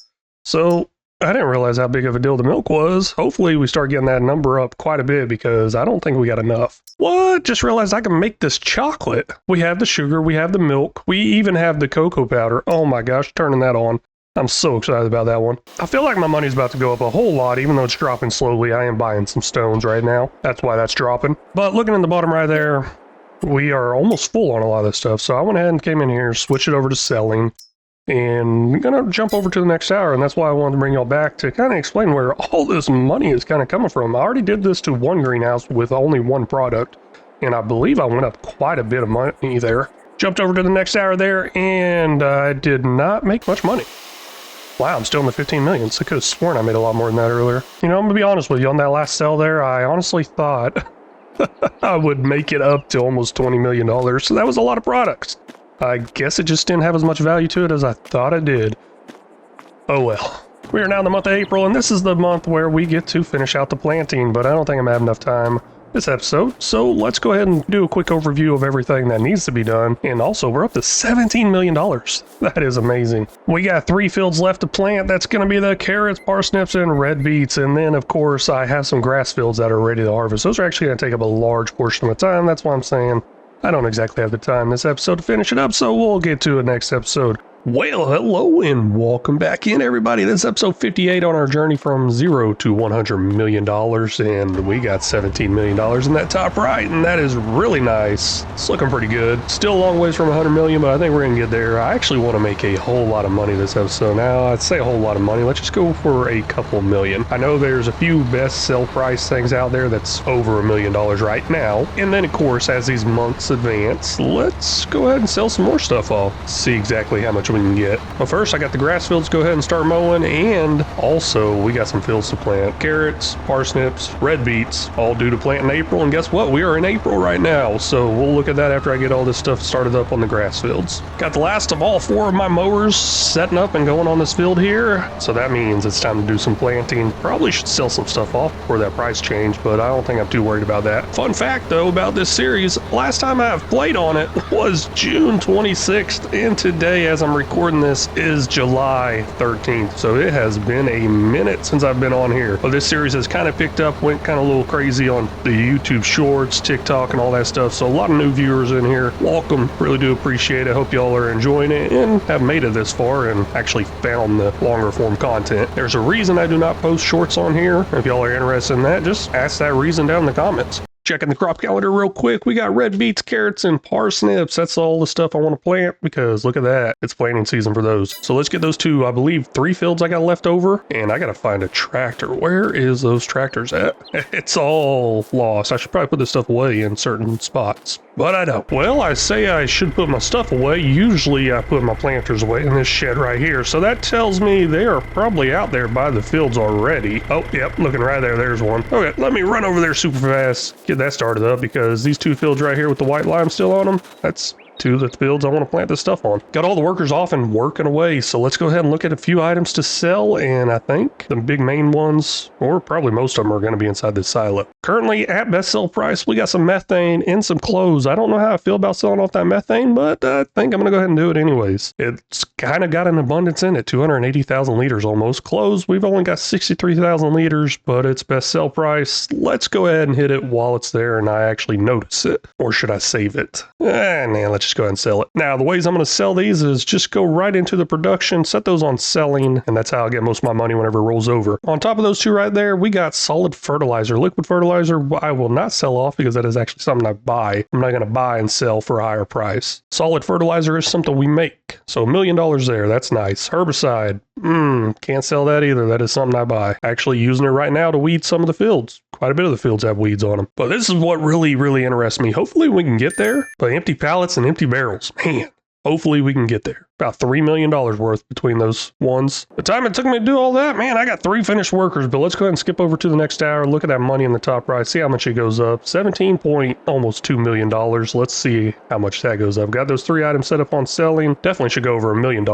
So I didn't realize how big of a deal the milk was. Hopefully we start getting that number up quite a bit because I don't think we got enough. What? Just realized I can make this chocolate. We have the sugar, we have the milk, we even have the cocoa powder. Oh my gosh, turning that on. I'm so excited about that one. I feel like my money's about to go up a whole lot, even though it's dropping slowly. I am buying some stones right now. That's why that's dropping. But looking in the bottom right there, we are almost full on a lot of this stuff. So I went ahead and came in here, switched it over to selling, and I'm gonna jump over to the next hour. And that's why I wanted to bring y'all back to kind of explain where all this money is kind of coming from. I already did this to one greenhouse with only one product, and I believe I went up quite a bit of money there. Jumped over to the next hour there, and I did not make much money. Wow, I'm still in the 15 million. So I could have sworn I made a lot more than that earlier. You know, I'm gonna be honest with you, on that last sell there, I honestly thought I would make it up to almost $20 million. So that was a lot of products. I guess it just didn't have as much value to it as I thought it did. Oh well. We are now in the month of April, and this is the month where we get to finish out the planting, but I don't think I'm gonna have enough time this episode, so let's go ahead and do a quick overview of everything that needs to be done. And also, we're up to $17 million. That is amazing. We got 3 fields left to plant. That's going to be the carrots, parsnips, and red beets. And then, of course, I have some grass fields that are ready to harvest. Those are actually going to take up a large portion of my time. That's why I'm saying I don't exactly have the time this episode to finish it up, so we'll get to it next episode. Well, hello and welcome back in, everybody. This is episode 58 on our journey from 0 to $100 million, and we got $17 million in that top right, and that is really nice. It's looking pretty good. Still a long ways from 100 million, but I think we're gonna get there. I actually want to make a whole lot of money this episode. Now, I'd say a whole lot of money. Let's just go for a couple million. I know there's a few best sell price things out there that's over $1 million right now, and then of course, as these months advance, let's go ahead and sell some more stuff off. See exactly how much we can get. But first, I got the grass fields to go ahead and start mowing, and also we got some fields to plant. Carrots, parsnips, red beets, all due to plant in April, and guess what? We are in April right now, so we'll look at that after I get all this stuff started up on the grass fields. Got the last of all 4 of my mowers setting up and going on this field here, so that means it's time to do some planting. Probably should sell some stuff off before that price change, but I don't think I'm too worried about that. Fun fact though about this series, last time I have played on it was June 26th, and today as I'm recording this is July 13th, so it has been a minute since I've been on here. But this series has kind of picked up, went kind of a little crazy on the YouTube shorts, TikTok, and all that stuff, so a lot of new viewers in here. Welcome, really do appreciate it. Hope y'all are enjoying it and have made it this far and actually found the longer form content. There's a reason I do not post shorts on here. If y'all are interested in that, just ask that reason down in the comments. Checking the crop calendar real quick, we got red beets, carrots, and parsnips. That's all the stuff I want to plant because look at that. It's planting season for those. So let's get those 2, I believe, 3 fields I got left over. And I got to find a tractor. Where is those tractors at? It's all lost. I should probably put this stuff away in certain spots, but I don't. Well, I say I should put my stuff away. Usually I put my planters away in this shed right here. So that tells me they are probably out there by the fields already. Oh, yep, looking right there. There's one. Okay, let me run over there super fast. Get get that started up because these two fields right here with the white lime still on them, that's two of the fields I want to plant this stuff on. Got all the workers off and working away, so let's go ahead and look at a few items to sell, and I think the big main ones, or probably most of them, are going to be inside this silo. Currently at best sell price, we got some methane and some clothes. I don't know how I feel about selling off that methane, but I think I'm going to go ahead and do it anyways. It's kind of got an abundance in it, 280,000 liters almost. Clothes, we've only got 63,000 liters, but it's best sell price. Let's go ahead and hit it while it's there and I actually notice it. Or should I save it? Nah, let's just go ahead and sell it. Now, the ways I'm going to sell these is just go right into the production, set those on selling, and that's how I get most of my money whenever it rolls over. On top of those two right there, we got solid fertilizer. Liquid fertilizer, I will not sell off because that is actually something I buy. I'm not going to buy and sell for a higher price. Solid fertilizer is something we make. So $1 million there, that's nice. Herbicide, can't sell that either. That is something I buy. Actually using it right now to weed some of the fields. Quite a bit of the fields have weeds on them. But this is what really interests me. Hopefully we can get there. But empty pallets and empty barrels, man, hopefully we can get there. About $3 million worth between those ones. The time it took me to do all that, man, I got 3 finished workers, but let's go ahead and skip over to the next hour. Look at that money in the top right. See how much it goes up. Almost $2 million. Let's see how much that goes up. Got those 3 items set up on selling. Definitely should go over $1 million.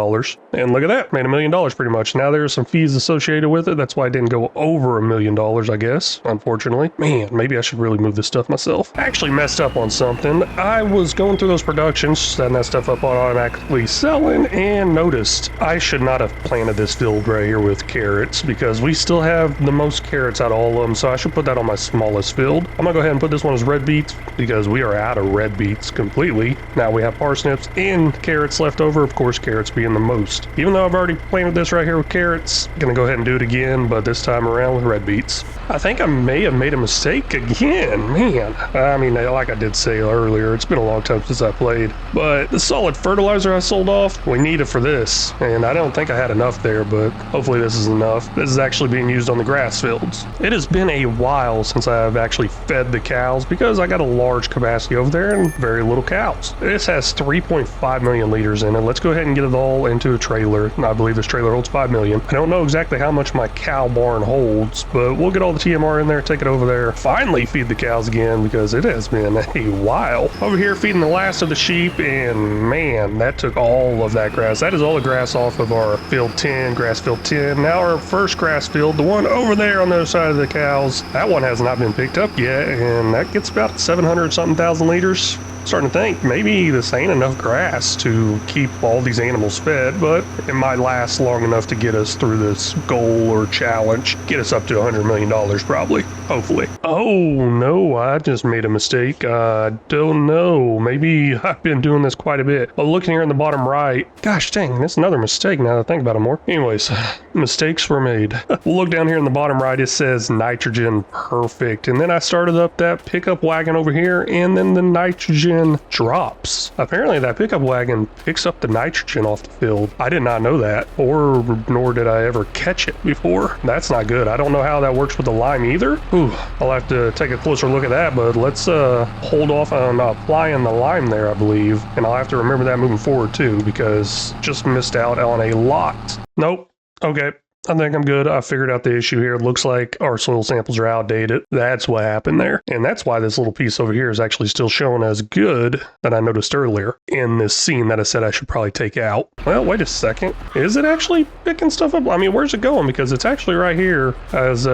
And look at that, made $1 million pretty much. Now there's some fees associated with it. That's why I didn't go over $1 million, I guess, unfortunately. Man, maybe I should really move this stuff myself. I actually messed up on something. I was going through those productions, setting that stuff up on automatically selling, and noticed I should not have planted this field right here with carrots because we still have the most carrots out of all of them, so I should put that on my smallest field. I'm gonna go ahead and put this one as red beets because we are out of red beets completely. Now we have parsnips and carrots left over, of course carrots being the most. Even though I've already planted this right here with carrots, I'm gonna go ahead and do it again, but this time around with red beets. I think I may have made a mistake again, man. I mean, like I did say earlier, it's been a long time since I played, but the solid fertilizer I sold off, we need it for this, and I don't think I had enough there, but hopefully this is enough. This is actually being used on the grass fields. It has been a while since I've actually fed the cows because I got a large capacity over there and very little cows. This has 3.5 million liters in it. Let's go ahead and get it all into a trailer. I believe this trailer holds 5 million. I don't know exactly how much my cow barn holds, but we'll get all the TMR in there, take it over there, finally feed the cows again because it has been a while. Over here feeding the last of the sheep, and man, that took all of that grass. That is all the grass off of our field 10, grass field 10. Now our first grass field, the one over there on the other side of the cows, that one has not been picked up yet, and that gets about 700 something thousand liters. Starting to think maybe this ain't enough grass to keep all these animals fed, but it might last long enough to get us through this goal or challenge, get us up to $100 million probably, hopefully. Oh no, I just made a mistake. I don't know, maybe I've been doing this quite a bit. But looking here in the bottom right, gosh dang, that's another mistake now that I think about it more. Anyways, mistakes were made. We'll look down here in the bottom right, it says nitrogen perfect, and then I started up that pickup wagon over here, and then the nitrogen drops. Apparently that pickup wagon picks up the nitrogen off the field. I did not know that, or nor did I ever catch it before. That's not good. I don't know how that works with the lime either. Ooh, I'll have to take a closer look at that, but let's hold off on applying the lime there, I believe, and I'll have to remember that moving forward too, because just missed out on a lot. Nope. Okay. I think I'm good. I figured out the issue here. It looks like our soil samples are outdated. That's what happened there. And that's why this little piece over here is actually still showing as good that I noticed earlier in this scene that I said I should probably take out. Well, wait a second. Is it actually picking stuff up? I mean, where's it going? Because it's actually right here as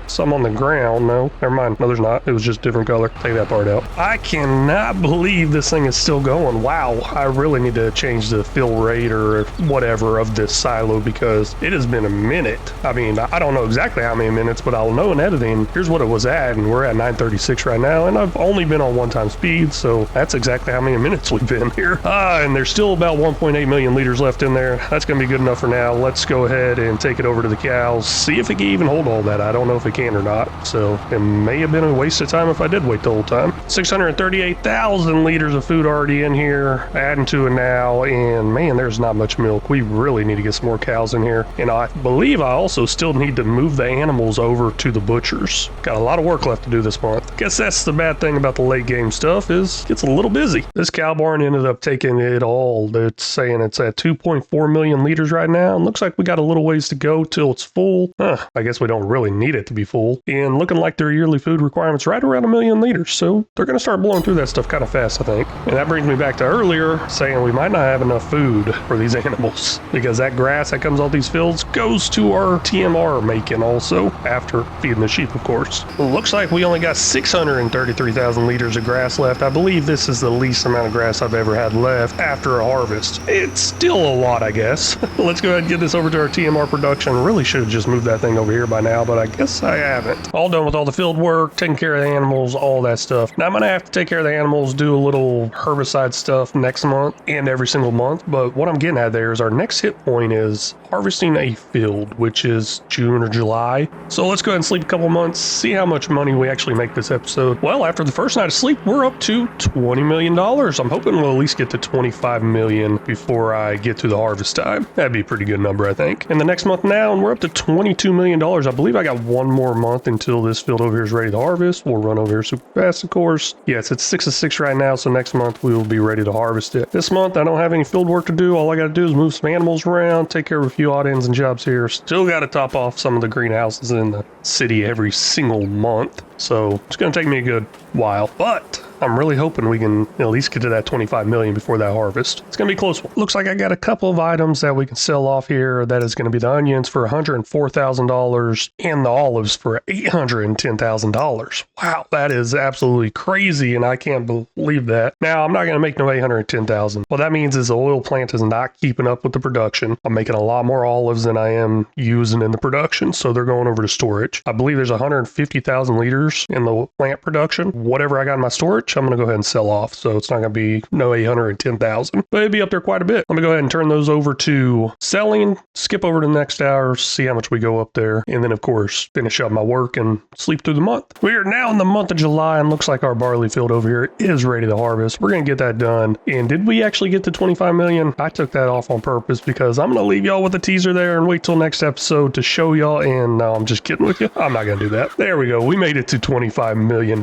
some on the ground. No, never mind. No, there's not. It was just different color. Take that part out. I cannot believe this thing is still going. Wow. I really need to change the fill rate or whatever of this silo because it has been a minute. I mean, I don't know exactly how many minutes, but I'll know in editing. Here's what it was at, and we're at 9:36 right now, and I've only been on 1x speed, so that's exactly how many minutes we've been here. And there's still about 1.8 million liters left in there. That's gonna be good enough for now. Let's go ahead and take it over to the cows, see if it can even hold all that. I don't know if it can or not, so it may have been a waste of time if I did wait the whole time. 638,000 liters of food already in here, adding to it now, and man, there's not much milk. We really need to get some more cows in here, and I believe believe I also still need to move the animals over to the butchers. Got a lot of work left to do this month. Guess that's the bad thing about the late game stuff is it gets a little busy. This cow barn ended up taking it all. It's saying it's at 2.4 million liters right now. And looks like we got a little ways to go till it's full. I guess we don't really need it to be full. And looking like their yearly food requirements right around 1 million liters. So they're going to start blowing through that stuff kind of fast, I think. And that brings me back to earlier saying we might not have enough food for these animals because that grass that comes off these fields goes to our TMR making also after feeding the sheep, of course. Looks like we only got 633,000 liters of grass left. I believe this is the least amount of grass I've ever had left after a harvest. It's still a lot, I guess. Let's go ahead and get this over to our TMR production. Really should have just moved that thing over here by now, but I guess I haven't. All done with all the field work, taking care of the animals, all that stuff. Now I'm going to have to take care of the animals, do a little herbicide stuff next month and every single month, but what I'm getting at there is our next hit point is harvesting a field, which is June or July. So let's go ahead and sleep a couple months, see how much money we actually make this episode. Well, after the first night of sleep, we're up to $20 million. I'm hoping we'll at least get to 25 million before I get to the harvest time. That'd be a pretty good number, I think. And the next month now, and we're up to $22 million. I believe I got one more month until this field over here is ready to harvest. We'll run over here super fast, of course. Yes, it's 6 of 6 right now, so next month we will be ready to harvest it. This month, I don't have any field work to do. All I got to do is move some animals around, take care of a few odd ends and jobs here. Still got to top off some of the greenhouses in the city every single month. So it's going to take me a good while, but I'm really hoping we can at least get to that 25 million before that harvest. It's going to be a close one. Looks like I got a couple of items that we can sell off here. That is going to be the onions for $104,000 and the olives for $810,000. Wow, that is absolutely crazy, and I can't believe that. Now, I'm not going to make no $810,000. What that means is the oil plant is not keeping up with the production. I'm making a lot more olives than I am using in the production, so they're going over to storage. I believe there's 150,000 liters in the plant production. Whatever I got in my storage, I'm going to go ahead and sell off. So it's not going to be no 810,000, but it'd be up there quite a bit. Let me go ahead and turn those over to selling, skip over to the next hour, see how much we go up there. And then of course, finish up my work and sleep through the month. We are now in the month of July and looks like our barley field over here is ready to harvest. We're going to get that done. And did we actually get to 25 million? I took that off on purpose because I'm going to leave y'all with a teaser there and wait till next episode to show y'all. And no, I'm just kidding with you. I'm not going to do that. There we go. We made it to $25 million.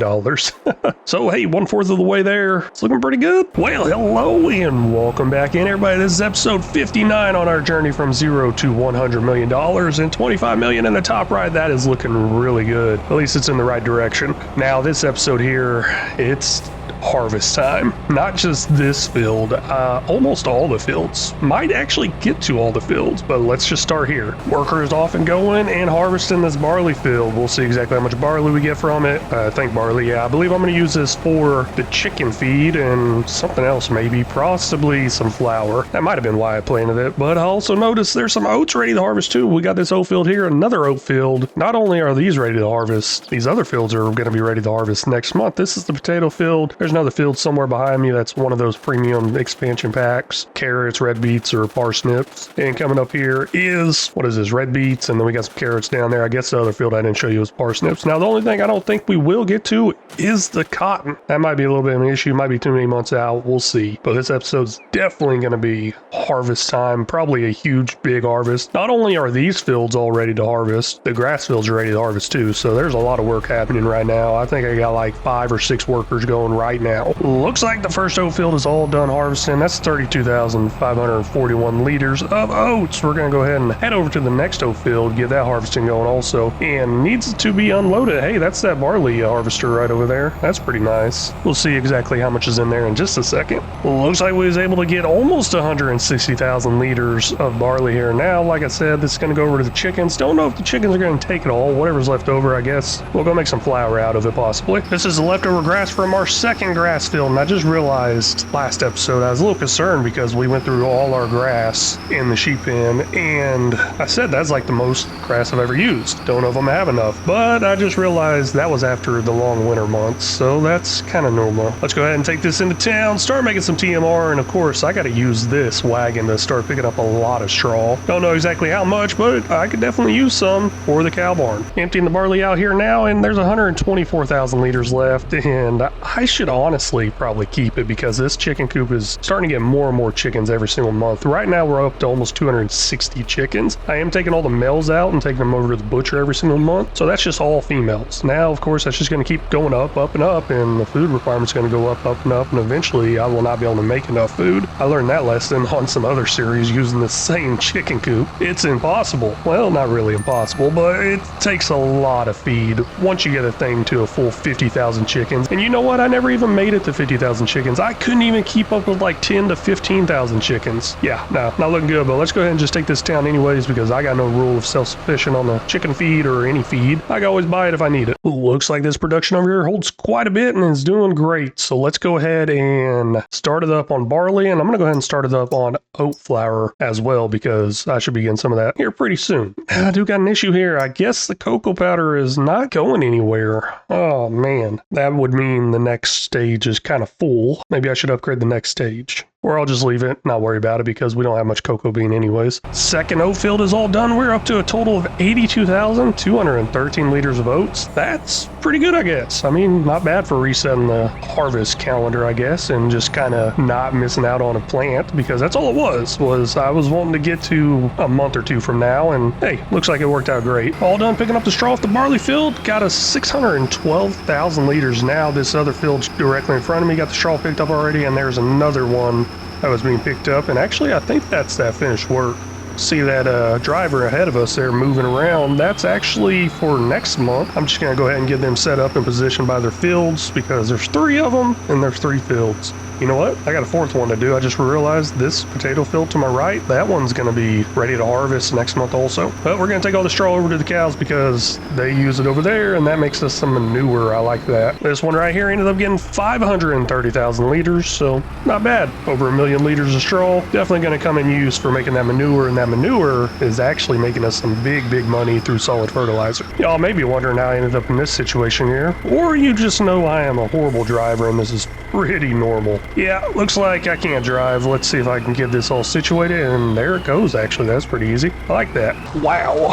So hey, 1/4 of the way there. It's looking pretty good. Well, hello and welcome back in, everybody. This is episode 59 on our journey from 0 to $100 million and 25 million in the top right. That is looking really good. At least it's in the right direction. Now this episode here, it's harvest time. Not just this field, almost all the fields. Might actually get to all the fields, but let's just start here. Workers off and going and harvesting this barley field. We'll see exactly how much barley we get from it. I think barley, yeah. I believe I'm going to use this for the chicken feed and something else maybe, possibly some flour. That might have been why I planted it, but I also noticed there's some oats ready to harvest too. We got this oat field here, another oat field. Not only are these ready to harvest, these other fields are going to be ready to harvest next month. This is the potato field. There's another field somewhere behind me that's one of those premium expansion packs, carrots, red beets, or parsnips. And coming up here is, what is this, red beets, and then we got some carrots down there. I guess the other field I didn't show you was parsnips. Now the only thing I don't think we will get to is the cotton. That might be a little bit of an issue, might be too many months out, we'll see. But this episode's definitely going to be harvest time, probably a huge big harvest. Not only are these fields all ready to harvest, the grass fields are ready to harvest too, so there's a lot of work happening right now. I think I got like 5 or 6 workers going right now. Looks like the first oat field is all done harvesting. That's 32,541 liters of oats. We're going to go ahead and head over to the next oat field, get that harvesting going also, and needs to be unloaded. Hey, that's that barley harvester right over there. That's pretty nice. We'll see exactly how much is in there in just a second. Looks like we was able to get almost 160,000 liters of barley here. Now, like I said, this is going to go over to the chickens. Don't know if the chickens are going to take it all. Whatever's left over, I guess we'll go make some flour out of it possibly. This is the leftover grass from our second grass field, and I just realized last episode I was a little concerned because we went through all our grass in the sheep pen, and I said that's like the most grass I've ever used. Don't know if I'm gonna have enough, but I just realized that was after the long winter months, so that's kind of normal. Let's go ahead and take this into town, start making some TMR, and of course I got to use this wagon to start picking up a lot of straw. Don't know exactly how much, but I could definitely use some for the cow barn. Emptying the barley out here now, and there's 124,000 liters left, and I should honestly probably keep it because this chicken coop is starting to get more and more chickens every single month. Right now we're up to almost 260 chickens. I am taking all the males out and taking them over to the butcher every single month, so that's just all females. Now, of course, that's just going to keep going up, and up, and the food requirement's going to go up, and eventually I will not be able to make enough food. I learned that lesson on some other series using the same chicken coop. It's impossible. Well, not really impossible, but it takes a lot of feed once you get a thing to a full 50,000 chickens. And you know what? I never even made it to 50,000 chickens. I couldn't even keep up with like 10 to 15,000 chickens. Yeah, no, not looking good, but let's go ahead and just take this down anyways because I got no rule of self-sufficient on the chicken feed or any feed. I can always buy it if I need it. Looks like this production over here holds quite a bit and is doing great. So let's go ahead and start it up on barley, and I'm going to go ahead and start it up on oat flour as well because I should be getting some of that here pretty soon. I do got an issue here. I guess the cocoa powder is not going anywhere. Oh man, that would mean the next stage is kind of full. Maybe I should upgrade the next stage. Or I'll just leave it, not worry about it because we don't have much cocoa bean anyways. Second oat field is all done. We're up to a total of 82,213 liters of oats. That's pretty good, I guess. I mean, not bad for resetting the harvest calendar, I guess, and just kind of not missing out on a plant because that's all it was I was wanting to get to a month or two from now, and hey, looks like it worked out great. All done picking up the straw off the barley field. Got us 612,000 liters now. This other field's directly in front of me. Got the straw picked up already, and there's another one that was being picked up, and actually I think that's that finished work. See that driver ahead of us there moving around? That's actually for next month. I'm just gonna go ahead and get them set up and positioned by their fields because there's 3 of them and there's 3 fields. You know what? I got a 4th one to do. I just realized this potato field to my right, that one's going to be ready to harvest next month also. But we're going to take all the straw over to the cows because they use it over there, and that makes us some manure. I like that. This one right here ended up getting 530,000 liters, so not bad. Over 1 million liters of straw. Definitely going to come in use for making that manure, and that manure is actually making us some big money through solid fertilizer. Y'all may be wondering how I ended up in this situation here, or you just know I am a horrible driver and this is pretty normal. Yeah, looks like I can't drive. Let's see if I can get this all situated, and there it goes. Actually, that's pretty easy. I like that. Wow.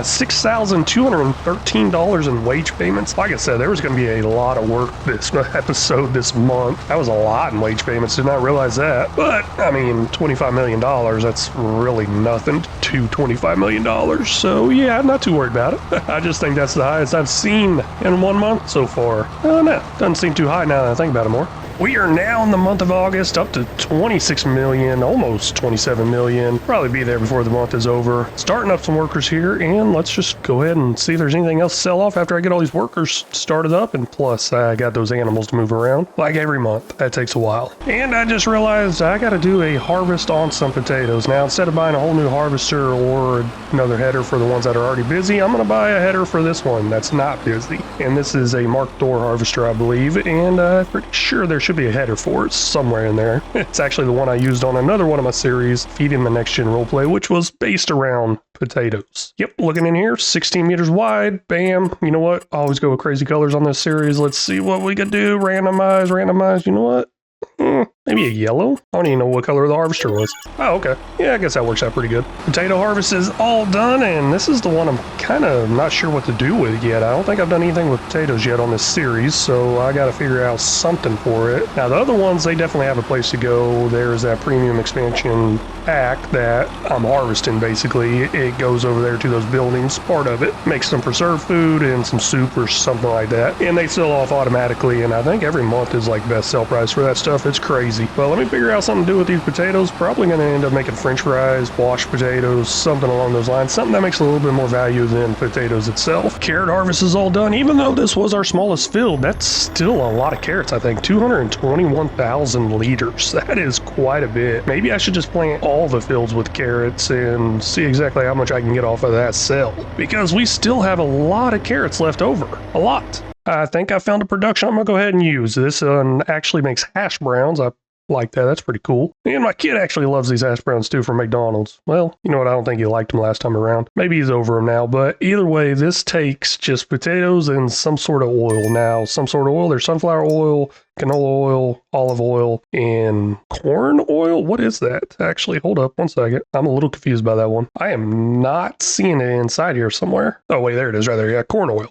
$6,213 in wage payments. Like I said, there was going to be a lot of work this episode this month. That was a lot in wage payments. Did not realize that. But, I mean, $25 million, that's really nothing to $25 million. So, yeah, not too worried about it. I just think that's the highest I've seen in 1 month so far. No, doesn't seem too high now that I think about it more. We are now in the month of August, up to 26 million, almost 27 million. Probably be there before the month is over. Starting up some workers here, and let's just go ahead and see if there's anything else to sell off after I get all these workers started up, and plus I got those animals to move around. Like every month, that takes a while. And I just realized I gotta do a harvest on some potatoes. Now, instead of buying a whole new harvester or another header for the ones that are already busy, I'm gonna buy a header for this one that's not busy. And this is a Mark Thor harvester, I believe, and I'm pretty sure there should be a header for it somewhere in there. It's actually the one I used on another one of my series, Feeding the Next Gen Roleplay, which was based around potatoes. Yep, looking in here, 16 meters wide. Bam. You know what? I always go with crazy colors on this series. Let's see what we could do. Randomize. You know what? Maybe a yellow? I don't even know what color the harvester was. Oh, okay. Yeah, I guess that works out pretty good. Potato harvest is all done, and this is the one I'm kind of not sure what to do with yet. I don't think I've done anything with potatoes yet on this series, so I got to figure out something for it. Now, the other ones, they definitely have a place to go. There's that premium expansion pack that I'm harvesting, basically. It goes over there to those buildings, part of it. Makes some preserved food and some soup or something like that, and they sell off automatically, and I think every month is like best sell price for that stuff. It's crazy. Well, let me figure out something to do with these potatoes. Probably going to end up making french fries, washed potatoes, something along those lines. Something that makes a little bit more value than potatoes itself. Carrot harvest is all done. Even though this was our smallest field, that's still a lot of carrots, I think. 221,000 liters. That is quite a bit. Maybe I should just plant all the fields with carrots and see exactly how much I can get off of that sell. Because we still have a lot of carrots left over. A lot. I think I found a production I'm going to go ahead and use. This actually makes hash browns. I like that. That's pretty cool. And my kid actually loves these hash browns too from McDonald's. Well, you know what? I don't think he liked them last time around. Maybe he's over them now. But either way, this takes just potatoes and some sort of oil. Now, some sort of oil. There's sunflower oil, canola oil, olive oil, and corn oil? What is that? Actually, hold up 1 second. I'm a little confused by that one. I am not seeing it inside here somewhere. Oh, wait, there it is right there. Yeah, corn oil.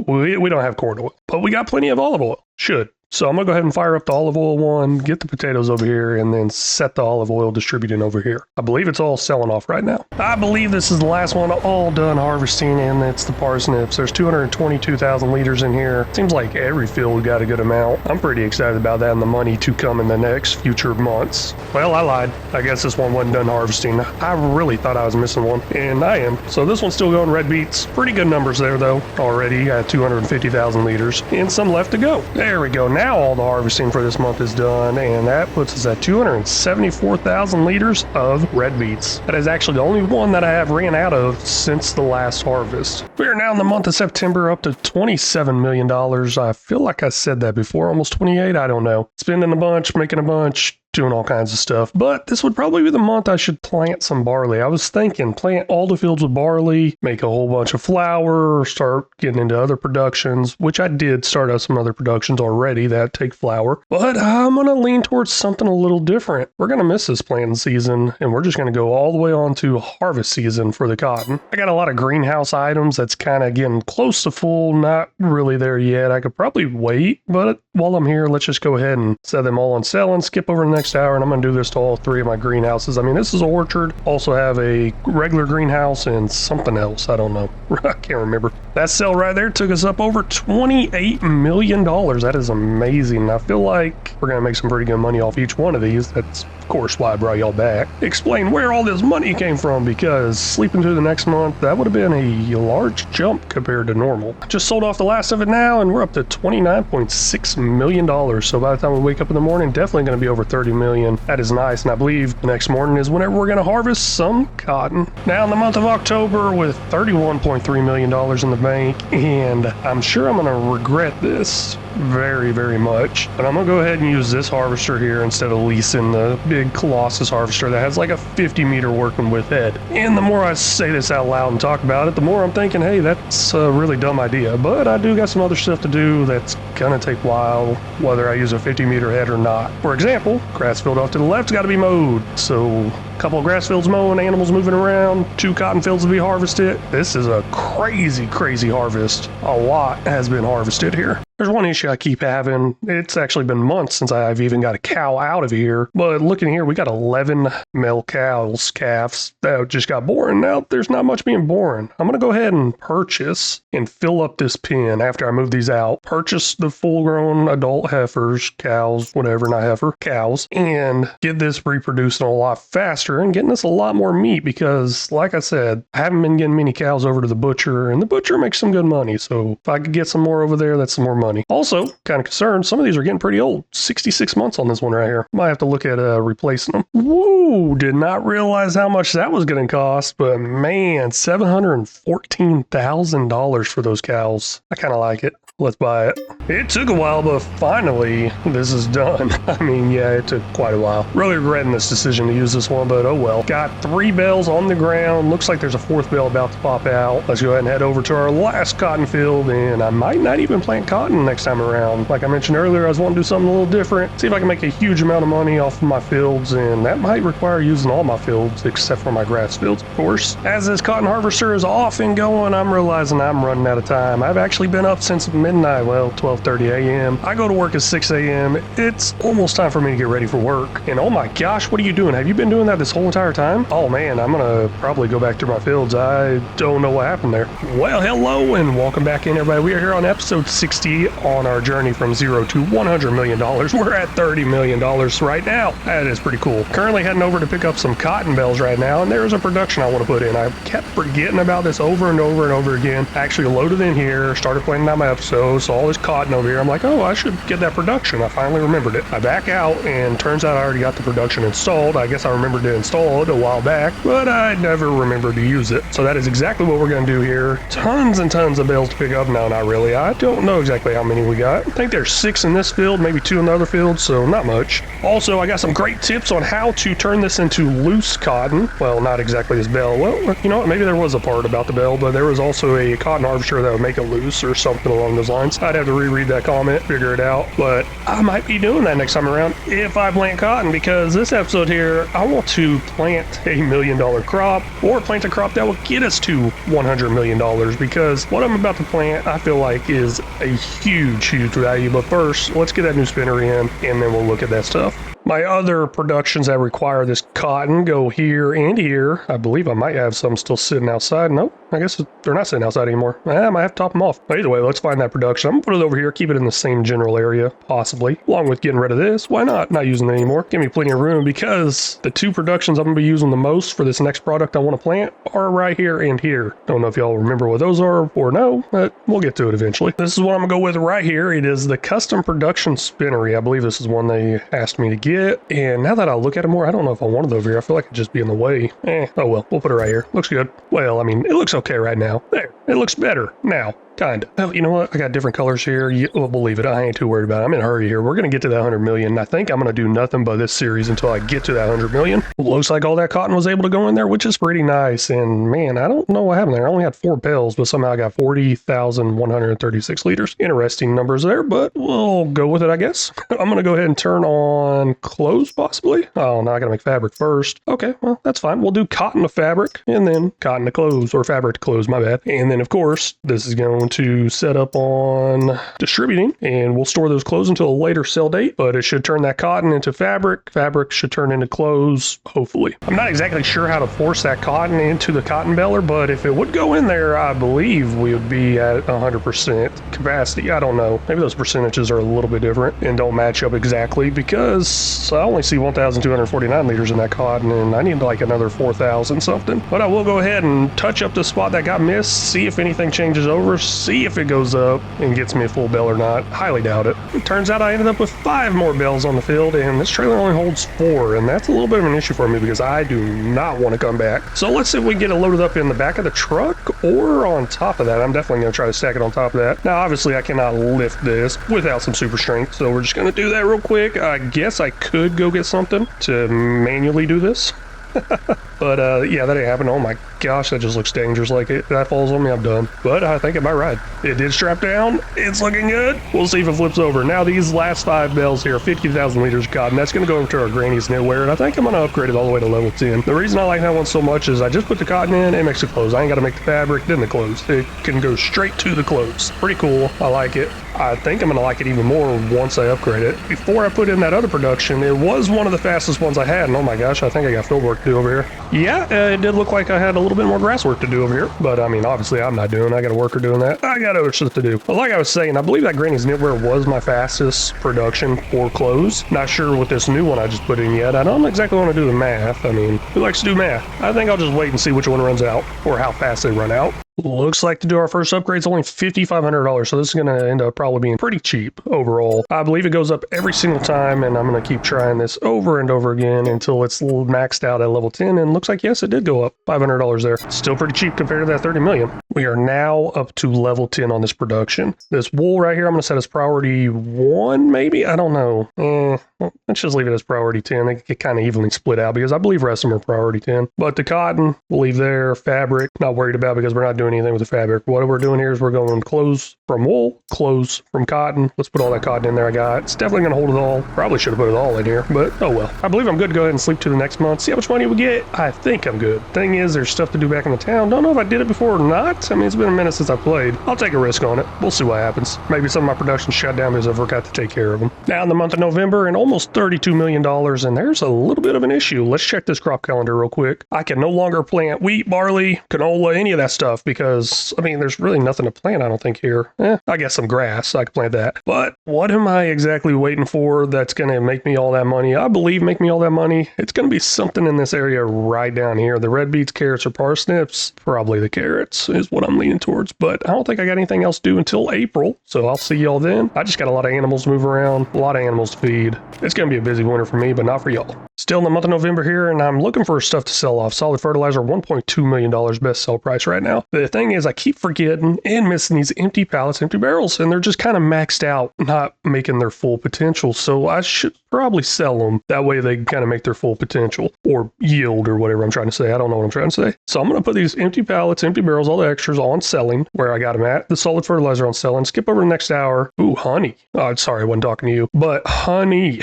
We don't have corn oil, but we got plenty of olive oil. Should. So I'm gonna go ahead and fire up the olive oil one, get the potatoes over here, and then set the olive oil distributing over here. I believe it's all selling off right now. I believe this is the last one all done harvesting, and it's the parsnips. There's 222,000 liters in here. Seems like every field got a good amount. I'm pretty excited about that and the money to come in the next future months. Well, I lied. I guess this one wasn't done harvesting. I really thought I was missing one, and I am. So this one's still going red beets. Pretty good numbers there though. Already got 250,000 liters and some left to go. There we go. Now all the harvesting for this month is done, and that puts us at 274,000 liters of red beets. That is actually the only one that I have ran out of since the last harvest. We are now in the month of September, up to $27 million. I feel like I said that before, almost 28, I don't know. Spending a bunch, making a bunch, doing all kinds of stuff, but this would probably be the month I should plant some barley. I was thinking plant all the fields with barley, make a whole bunch of flour, start getting into other productions, which I did start out some other productions already that take flour, but I'm going to lean towards something a little different. We're going to miss this planting season, and we're just going to go all the way on to harvest season for the cotton. I got a lot of greenhouse items that's kind of getting close to full, not really there yet. I could probably wait, but while I'm here, let's just go ahead and set them all on sale and skip over the next hour, and I'm going to do this to all three of my greenhouses. I mean, this is an orchard. Also have a regular greenhouse and something else. I don't know. I can't remember. That sale right there took us up over $28 million. That is amazing. I feel like we're going to make some pretty good money off each one of these. That's, of course, why I brought y'all back. Explain where all this money came from, because sleeping through the next month, that would have been a large jump compared to normal. Just sold off the last of it now, and we're up to $29.6 million. So by the time we wake up in the morning, definitely going to be over $30 million. That is nice, and I believe the next morning is whenever we're going to harvest some cotton. Now in the month of October with $31.3 million in the bank, and I'm sure I'm going to regret this very, very much, but I'm going to go ahead and use this harvester here instead of leasing the big Colossus harvester that has like a 50 meter working width head. And the more I say this out loud and talk about it, the more I'm thinking, hey, that's a really dumb idea, but I do got some other stuff to do that's going to take a while, whether I use a 50 meter head or not. For example, grass field off to the left's got to be mowed, so a couple of grass fields mowing, animals moving around, 2 cotton fields to be harvested. This is a crazy, crazy harvest. A lot has been harvested here. There's one issue I keep having. It's actually been months since I've even got a cow out of here. But looking here, we got 11 male calves that just got born. Now there's not much being born. I'm going to go ahead and purchase and fill up this pen after I move these out. Purchase the full-grown adult heifers, cows, whatever, not heifer, cows, and get this reproducing a lot faster and getting us a lot more meat because, like I said, I haven't been getting many cows over to the butcher, and the butcher makes some good money. So if I could get some more over there, that's some more money. Also, kind of concerned, some of these are getting pretty old. 66 months on this one right here. Might have to look at replacing them. Woo! Did not realize how much that was going to cost, but man, $714,000 for those cows. I kind of like it. Let's buy it. It took a while, but finally, this is done. I mean, yeah, it took quite a while. Really regretting this decision to use this one, but oh well. Got 3 bales on the ground. Looks like there's a 4th bale about to pop out. Let's go ahead and head over to our last cotton field, and I might not even plant cotton next time around. Like I mentioned earlier, I was wanting to do something a little different, see if I can make a huge amount of money off of my fields, and that might require using all my fields, except for my grass fields, of course. As this cotton harvester is off and going, I'm realizing I'm running out of time. I've actually been up since midnight, well, 12:30 a.m. I go to work at 6 a.m. It's almost time for me to get ready for work. And oh my gosh, what are you doing? Have you been doing that this whole entire time? Oh man, I'm gonna probably go back to my fields. I don't know what happened there. Well, hello and welcome back in, everybody. We are here on episode 60 on our journey from 0 to $100 million. We're at $30 million right now. That is pretty cool. Currently heading over to pick up some cotton bales right now, and there's a production I want to put in. I kept forgetting about this over and over and over again. I actually loaded in here, started planning out my episodes, so all this cotton over here. I'm like, oh, I should get that production. I finally remembered it. I back out, and turns out I already got the production installed. I guess I remembered to install it a while back, but I never remembered to use it. So that is exactly what we're going to do here. Tons and tons of bales to pick up. No, not really. I don't know exactly how many we got. I think there's 6 in this field, maybe 2 in the other field, so not much. Also, I got some great tips on how to turn this into loose cotton. Well, not exactly this bale. Well, you know what? Maybe there was a part about the bale, but there was also a cotton harvester that would make it loose or something along those those lines. I'd have to reread that comment, figure it out, but I might be doing that next time around if I plant cotton, because this episode here, I want to plant $1 million crop, or plant a crop that will get us to $100 million, because what I'm about to plant, I feel like is a huge value. But first, let's get that new spinner in, and then we'll look at that stuff. My other productions that require this cotton go here and here. I believe I might have some still sitting outside. Nope, I guess they're not sitting outside anymore. I might have to top them off. But either way, let's find that production. I'm gonna put it over here, keep it in the same general area, possibly. Along with getting rid of this, why not? Not using it anymore. Give me plenty of room, because the two productions I'm gonna be using the most for this next product I want to plant are right here and here. Don't know if y'all remember what those are or no, but we'll get to it eventually. This is what I'm gonna go with right here. It is the custom production spinnery. I believe this is one they asked me to get. And now that I look at it more, I don't know if I want it over here. I feel like it'd just be in the way. Oh well, we'll put it right here. Looks good. Well, I mean, it looks okay right now. There, it looks better now. Kinda. Well, you know what? I got different colors here. Well, believe it, I ain't too worried about it. I'm in a hurry here. We're going to get to that 100 million. I think I'm going to do nothing but this series until I get to that 100 million. Looks like all that cotton was able to go in there, which is pretty nice. And man, I don't know what happened there. I only had 4 bales, but somehow I got 40,136 liters. Interesting numbers there, but we'll go with it, I guess. I'm going to go ahead and turn on clothes, possibly. Oh, no, I got to make fabric first. Okay, well, that's fine. We'll do cotton to fabric, and then cotton to clothes, or fabric to clothes, my bad. And then, of course, this is going to set up on distributing, and we'll store those clothes until a later sell date, but it should turn that cotton into fabric. Fabric should turn into clothes, hopefully. I'm not exactly sure how to force that cotton into the cotton baler, but if it would go in there, I believe we would be at 100% capacity. I don't know. Maybe those percentages are a little bit different and don't match up exactly, because I only see 1,249 liters in that cotton, and I need like another 4,000 something. But I will go ahead and touch up the spot that got missed, see if anything changes over, see if it goes up and gets me a full bale or not. Highly doubt it. It turns out I ended up with 5 more bales on the field, and this trailer only holds 4, and that's a little bit of an issue for me because I do not want to come back. So let's see if we can get it loaded up in the back of the truck or on top of that. I'm definitely going to try to stack it on top of that. Now, obviously, I cannot lift this without some super strength, so we're just going to do that real quick. I guess I could go get something to manually do this. But yeah, that ain't happening. Oh my gosh, that just looks dangerous. Like, if that falls on me, I'm done. But I think it might ride. It did strap down. It's looking good. We'll see if it flips over. Now, these last 5 bales here, 50,000 liters of cotton. That's going to go into our granny's knitwear, and I think I'm going to upgrade it all the way to level 10. The reason I like that one so much is I just put the cotton in, it makes the clothes. I ain't got to make the fabric, then the clothes. It can go straight to the clothes. Pretty cool. I like it. I think I'm going to like it even more once I upgrade it. Before I put in that other production, it was one of the fastest ones I had, and oh my gosh, I think I got field work to do over here. Yeah, it did look like I had a little bit more grass work to do over here, but I mean, obviously I'm not doing it. I got a worker doing that. I got other stuff to do. But like I was saying, I believe that Granny's Knitwear was my fastest production for clothes. Not sure what this new one I just put in yet. I don't exactly want to do the math. I mean, who likes to do math? I think I'll just wait and see which one runs out or how fast they run out. Looks like to do our first upgrade is only $5,500, so this is going to end up probably being pretty cheap overall. I believe it goes up every single time, and I'm going to keep trying this over and over again until it's maxed out at level 10, and looks like, yes, it did go up $500 there. Still pretty cheap compared to that 30 million. We are now up to level 10 on this production. This wool right here, I'm going to set as priority 1, maybe? I don't know. Well, let's just leave it as priority 10. They get kind of evenly split out because I believe the rest of them are priority 10. But the cotton, we'll leave there. Fabric, not worried about because we're not doing anything with the fabric. What we're doing here is we're going clothes from wool, clothes from cotton. Let's put all that cotton in there I got. It's definitely going to hold it all. Probably should have put it all in here, but oh well. I believe I'm good to go ahead and sleep to the next month. See how much money we get. I think I'm good. Thing is, there's stuff to do back in the town. Don't know if I did it before or not. I mean, it's been a minute since I played. I'll take a risk on it. We'll see what happens. Maybe some of my production shut down because I forgot to take care of them. Now in the month of November and almost $32 million, and there's a little bit of an issue. Let's check this crop calendar real quick. I can no longer plant wheat, barley, canola, any of that stuff because, I mean, there's really nothing to plant, I don't think, here. I guess some grass. I could plant that. But what am I exactly waiting for that's going to make me all that money? I believe make me all that money. It's going to be something in this area right down here. The red beets, carrots, or parsnips. Probably the carrots is what I'm leaning towards. But I don't think I got anything else due until April. So I'll see y'all then. I just got a lot of animals to move around. A lot of animals to feed. It's going to be a busy winter for me, but not for y'all. Still in the month of November here, and I'm looking for stuff to sell off. Solid fertilizer, $1.2 million best sell price right now. The thing is, I keep forgetting and missing these empty pallets, empty barrels, and they're just kind of maxed out, not making their full potential. So I should probably sell them. That way they kind of make their full potential or yield or whatever I'm trying to say. I don't know what I'm trying to say. So I'm going to put these empty pallets, empty barrels, all the extras on selling where I got them at. The solid fertilizer on selling. Skip over the next hour. Ooh, honey. Oh, sorry, I wasn't talking to you, but honey.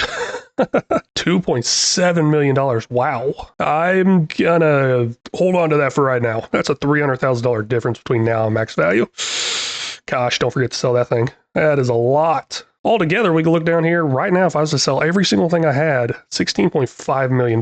$2.7 million. Wow. I'm gonna hold on to that for right now. That's a $300,000 difference between now and max value. Gosh, don't forget to sell that thing. That is a lot. Altogether, we can look down here right now. If I was to sell every single thing I had, $16.5 million.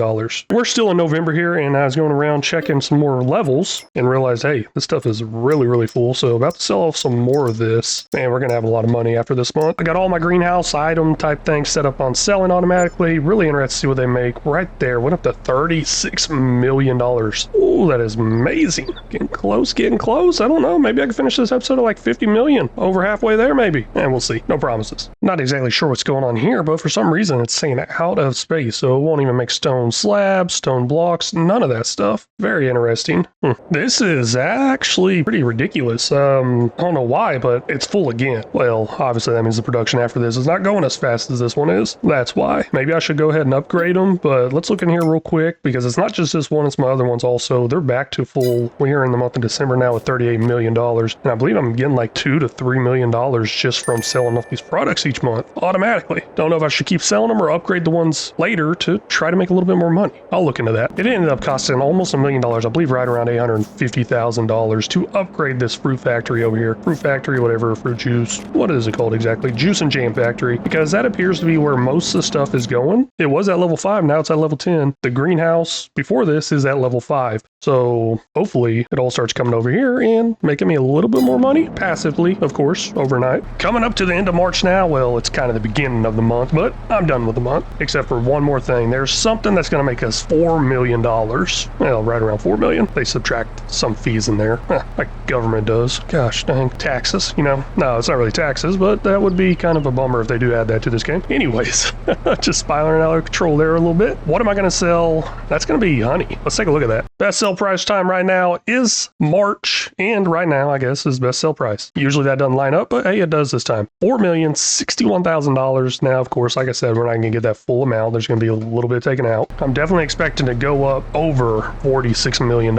We're still in November here, and I was going around checking some more levels and realized, hey, this stuff is really, really full. So about to sell off some more of this, and we're going to have a lot of money after this month. I got all my greenhouse item type things set up on selling automatically. Really interested to see what they make. Right there, went up to $36 million. Ooh, that is amazing. Getting close, getting close. I don't know. Maybe I can finish this episode at like 50 million. Over halfway there, maybe. And we'll see. No promises. Not exactly sure what's going on here, but for some reason it's saying out of space, so it won't even make stone slabs, stone blocks, none of that stuff. Very interesting. This is actually pretty ridiculous. I don't know why, but it's full again. Well, obviously that means the production after this is not going as fast as this one is. That's why. Maybe I should go ahead and upgrade them, but let's look in here real quick, because it's not just this one, it's my other ones also. They're back to full. We're in the month of December now with $38 million, and I believe I'm getting like $2 to $3 million just from selling off these products each month automatically. Don't know if I should keep selling them or upgrade the ones later to try to make a little bit more money. I'll look into that. It ended up costing almost $1 million, I believe right around $850,000 to upgrade this fruit factory over here. Fruit factory, whatever, fruit juice. What is it called exactly? Juice and jam factory, because that appears to be where most of the stuff is going. It was at level 5, now it's at level 10. The greenhouse before this is at level 5. So hopefully it all starts coming over here and making me a little bit more money, passively, of course, overnight. Coming up to the end of March now, well, it's kind of the beginning of the month, but I'm done with the month, except for one more thing. There's something that's going to make us $4 million. Well, right around $4 million. They subtract some fees in there, like government does. Gosh dang, taxes, you know? No, it's not really taxes, but that would be kind of a bummer if they do add that to this game. Anyways, just spiraling out of control there a little bit. What am I going to sell? That's going to be honey. Let's take a look at that. Best sell price time right now is March, and right now, I guess, is best sell price. Usually that doesn't line up, but hey, it does this time. $4,061,000. Now, of course, like I said, we're not going to get that full amount. There's going to be a little bit taken out. I'm definitely expecting to go up over $46 million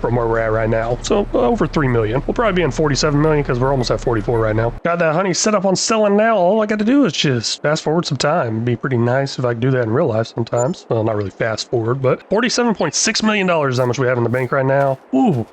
from where we're at right now. So over $3 million. We'll probably be in $47 million because we're almost at 44 right now. Got that honey set up on selling now. All I got to do is just fast forward some time. It'd be pretty nice if I could do that in real life sometimes. Well, not really fast forward, but $47.6 million is how much we have in the bank right now. Ooh.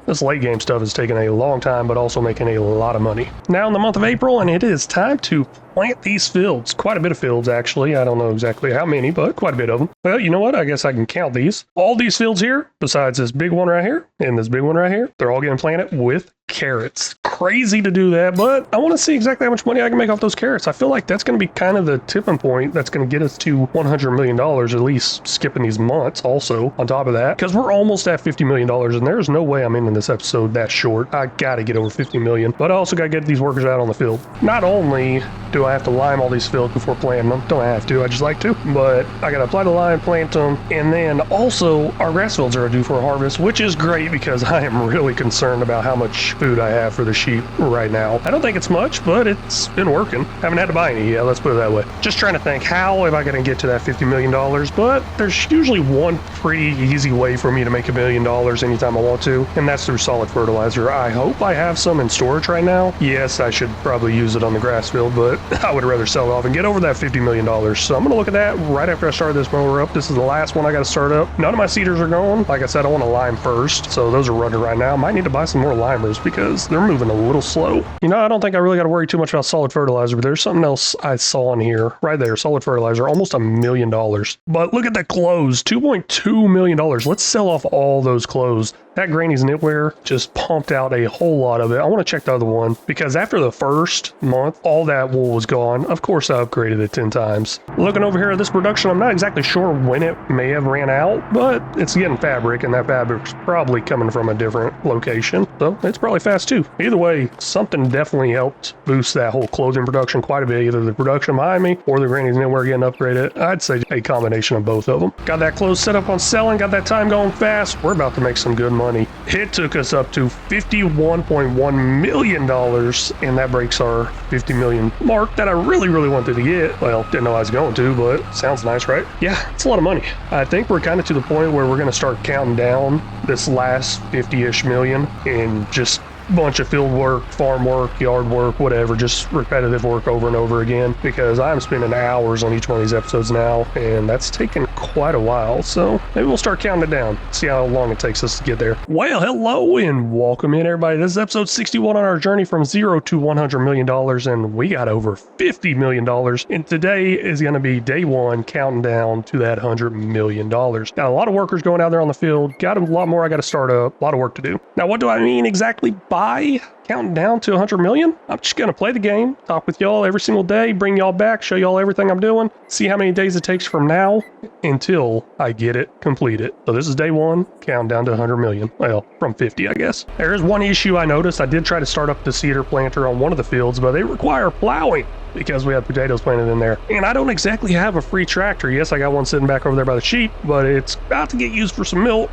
This late game stuff is taking a long time, but also making a lot of money. Now in the month of April, and it is time to plant these fields. Quite a bit of fields, actually. I don't know exactly how many, but quite a bit of them. Well, you know what? I guess I can count these. All these fields here, besides this big one right here, and this big one right here, they're all getting planted with carrots. Crazy to do that, but I want to see exactly how much money I can make off those carrots. I feel like that's going to be kind of the tipping point that's going to get us to $100 million, at least skipping these months also on top of that, because we're almost at $50 million, and there's no way I'm ending this episode that short. I got to get over 50 million, but I also got to get these workers out on the field. Not only do I have to lime all these fields before planting them, don't have to, I just like to, but I got to apply the lime, plant them, and then also our grass fields are due for a harvest, which is great because I am really concerned about how much food I have for the sheep right now. I don't think it's much, but it's been working. Haven't had to buy any yet, let's put it that way. Just trying to think, how am I going to get to that $50 million? But there's usually one pretty easy way for me to make $1 million anytime I want to, and that's through solid fertilizer. I hope I have some in storage right now. Yes, I should probably use it on the grass field, but I would rather sell it off and get over that $50 million. So I'm going to look at that right after I start this mower up. This is the last one I got to start up. None of my seeders are going. Like I said, I want to lime first, so those are running right now. Might need to buy some more limers because they're moving a little slow. You know, I don't think I really got to worry too much about solid fertilizer, but there's something else I saw in here. Right there, solid fertilizer, almost $1 million. But look at the clothes, $2.2 million. Let's sell off all those clothes. That Granny's knitwear just pumped out a whole lot of it. I want to check the other one because after the first month, all that wool was gone. Of course, I upgraded it 10 times. Looking over here at this production, I'm not exactly sure when it may have ran out, but it's getting fabric, and that fabric's probably coming from a different location, so it's probably fast too. Either way, something definitely helped boost that whole clothing production quite a bit, either the production behind me or the Granny's Knitwear getting upgraded. I'd say a combination of both of them. Got that clothes set up on selling, got that time going fast. We're about to make some good money. It took us up to $51.1 million, and that breaks our 50 million mark that I really wanted to get. Well, didn't know I was going to, but sounds nice, right? Yeah, it's a lot of money. I think we're kind of to the point where we're going to start counting down this last 50-ish million and just bunch of field work, farm work, yard work, whatever, just repetitive work over and over again, because I'm spending hours on each one of these episodes now, and that's taken quite a while. So maybe we'll start counting it down, see how long it takes us to get there. Well, hello and welcome in, everybody. This is episode 61 on our journey from $0 to $100 million, and we got over $50 million. And today is going to be day one, counting down to that $100 million. Got a lot of workers going out there on the field, got a lot more I got to start up, a lot of work to do. Now, what do I mean exactly by counting down to 100 million? I'm just gonna play the game, talk with y'all every single day, bring y'all back, show y'all everything I'm doing, see how many days it takes from now until I get it completed. So this is day one, count down to 100 million. Well, from 50, I guess. There is one issue I noticed. I did try to start up the cedar planter on one of the fields, but they require plowing because we have potatoes planted in there. And I don't exactly have a free tractor. Yes, I got one sitting back over there by the sheep, but it's about to get used for some milk,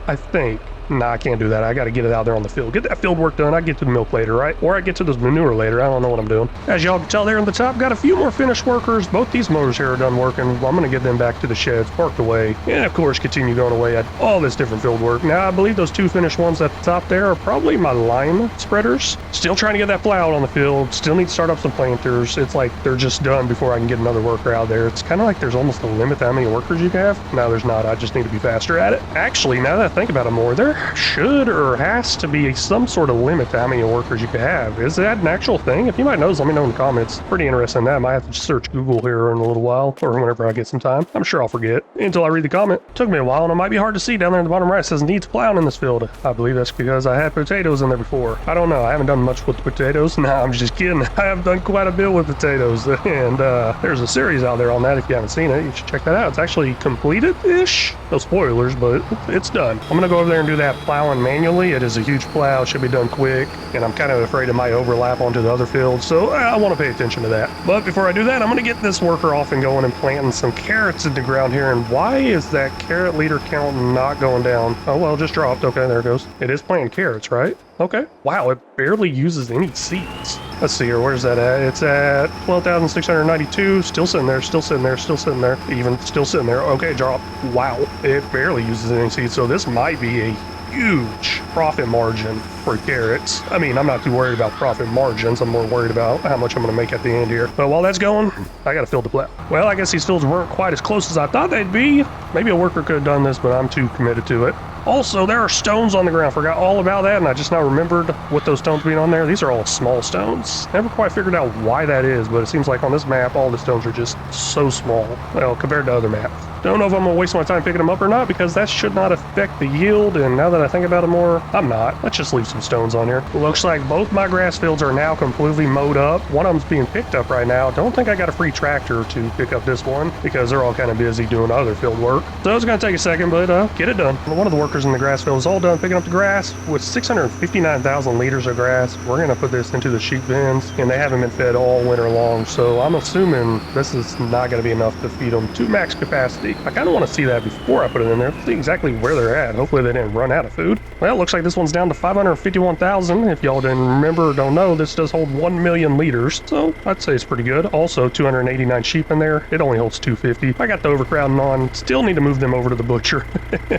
I think. Nah, I can't do that. I got to get it out there on the field. Get that field work done. I get to the milk later, right? Or I get to this manure later. I don't know what I'm doing. As y'all can tell there on the top, got a few more finished workers. Both these motors here are done working. I'm going to get them back to the sheds, parked away, and of course continue going away at all this different field work. Now, I believe those two finished ones at the top there are probably my lime spreaders. Still trying to get that plow out on the field. Still need to start up some planters. It's like they're just done before I can get another worker out there. It's kind of like there's almost a limit to how many workers you can have. No, there's not. I just need to be faster at it. Actually, now that I think about it more, there should or has to be some sort of limit to how many workers you can have. Is that an actual thing? If you might know, let me know in the comments. Pretty interesting in that. I might have to search Google here in a little while, or whenever I get some time. I'm sure I'll forget until I read the comment. Took me a while, and it might be hard to see down there in the bottom right. It says needs plowing in this field. I believe that's because I had potatoes in there before. I don't know. I haven't done much with the potatoes. Nah, I'm just kidding. I have done quite a bit with potatoes, and there's a series out there on that. If you haven't seen it, you should check that out. It's actually completed-ish. No spoilers, but it's done. I'm gonna go over there and do that plowing manually. It is a huge plow, should be done quick, and I'm kind of afraid it might overlap onto the other field, so I want to pay attention to that. But before I do that, I'm going to get this worker off and going and planting some carrots in the ground here. And why is that carrot leader count not going down? Oh, well, it just dropped. Okay, there it goes. It is planting carrots, right? Okay. Wow, it barely uses any seeds. Let's see here. Where's that at? It's at 12,692. Still sitting there, still sitting there, still sitting there. Even still sitting there. Okay, drop. Wow. It barely uses any seeds. So this might be a huge profit margin for carrots. I mean, I'm not too worried about profit margins. I'm more worried about how much I'm going to make at the end here. But while that's going, I got to fill the plow. Well, I guess these fields weren't quite as close as I thought they'd be. Maybe a worker could have done this, but I'm too committed to it. Also, there are stones on the ground. Forgot all about that, and I just now remembered what those stones being on there. These are all small stones. Never quite figured out why that is, but it seems like on this map, all the stones are just so small. Well, compared to other maps. Don't know if I'm going to waste my time picking them up or not, because that should not affect the yield, and now that I think about it more, I'm not. Let's just leave some stones on here. Looks like both my grass fields are now completely mowed up. One of them's being picked up right now. Don't think I got a free tractor to pick up this one, because they're all kind of busy doing other field work. So it's going to take a second, but get it done. One of the workers in the grass field is all done picking up the grass. With 659,000 liters of grass, we're going to put this into the sheep bins, and they haven't been fed all winter long, so I'm assuming this is not going to be enough to feed them to max capacity. I kind of want to see that before I put it in there, see exactly where they're at. Hopefully they didn't run out of food. Well, it looks like this one's down to 551,000. If y'all didn't remember or don't know, this does hold 1 million liters, so I'd say it's pretty good. Also, 289 sheep in there. It only holds 250. I got the overcrowding on. Still need to move them over to the butcher.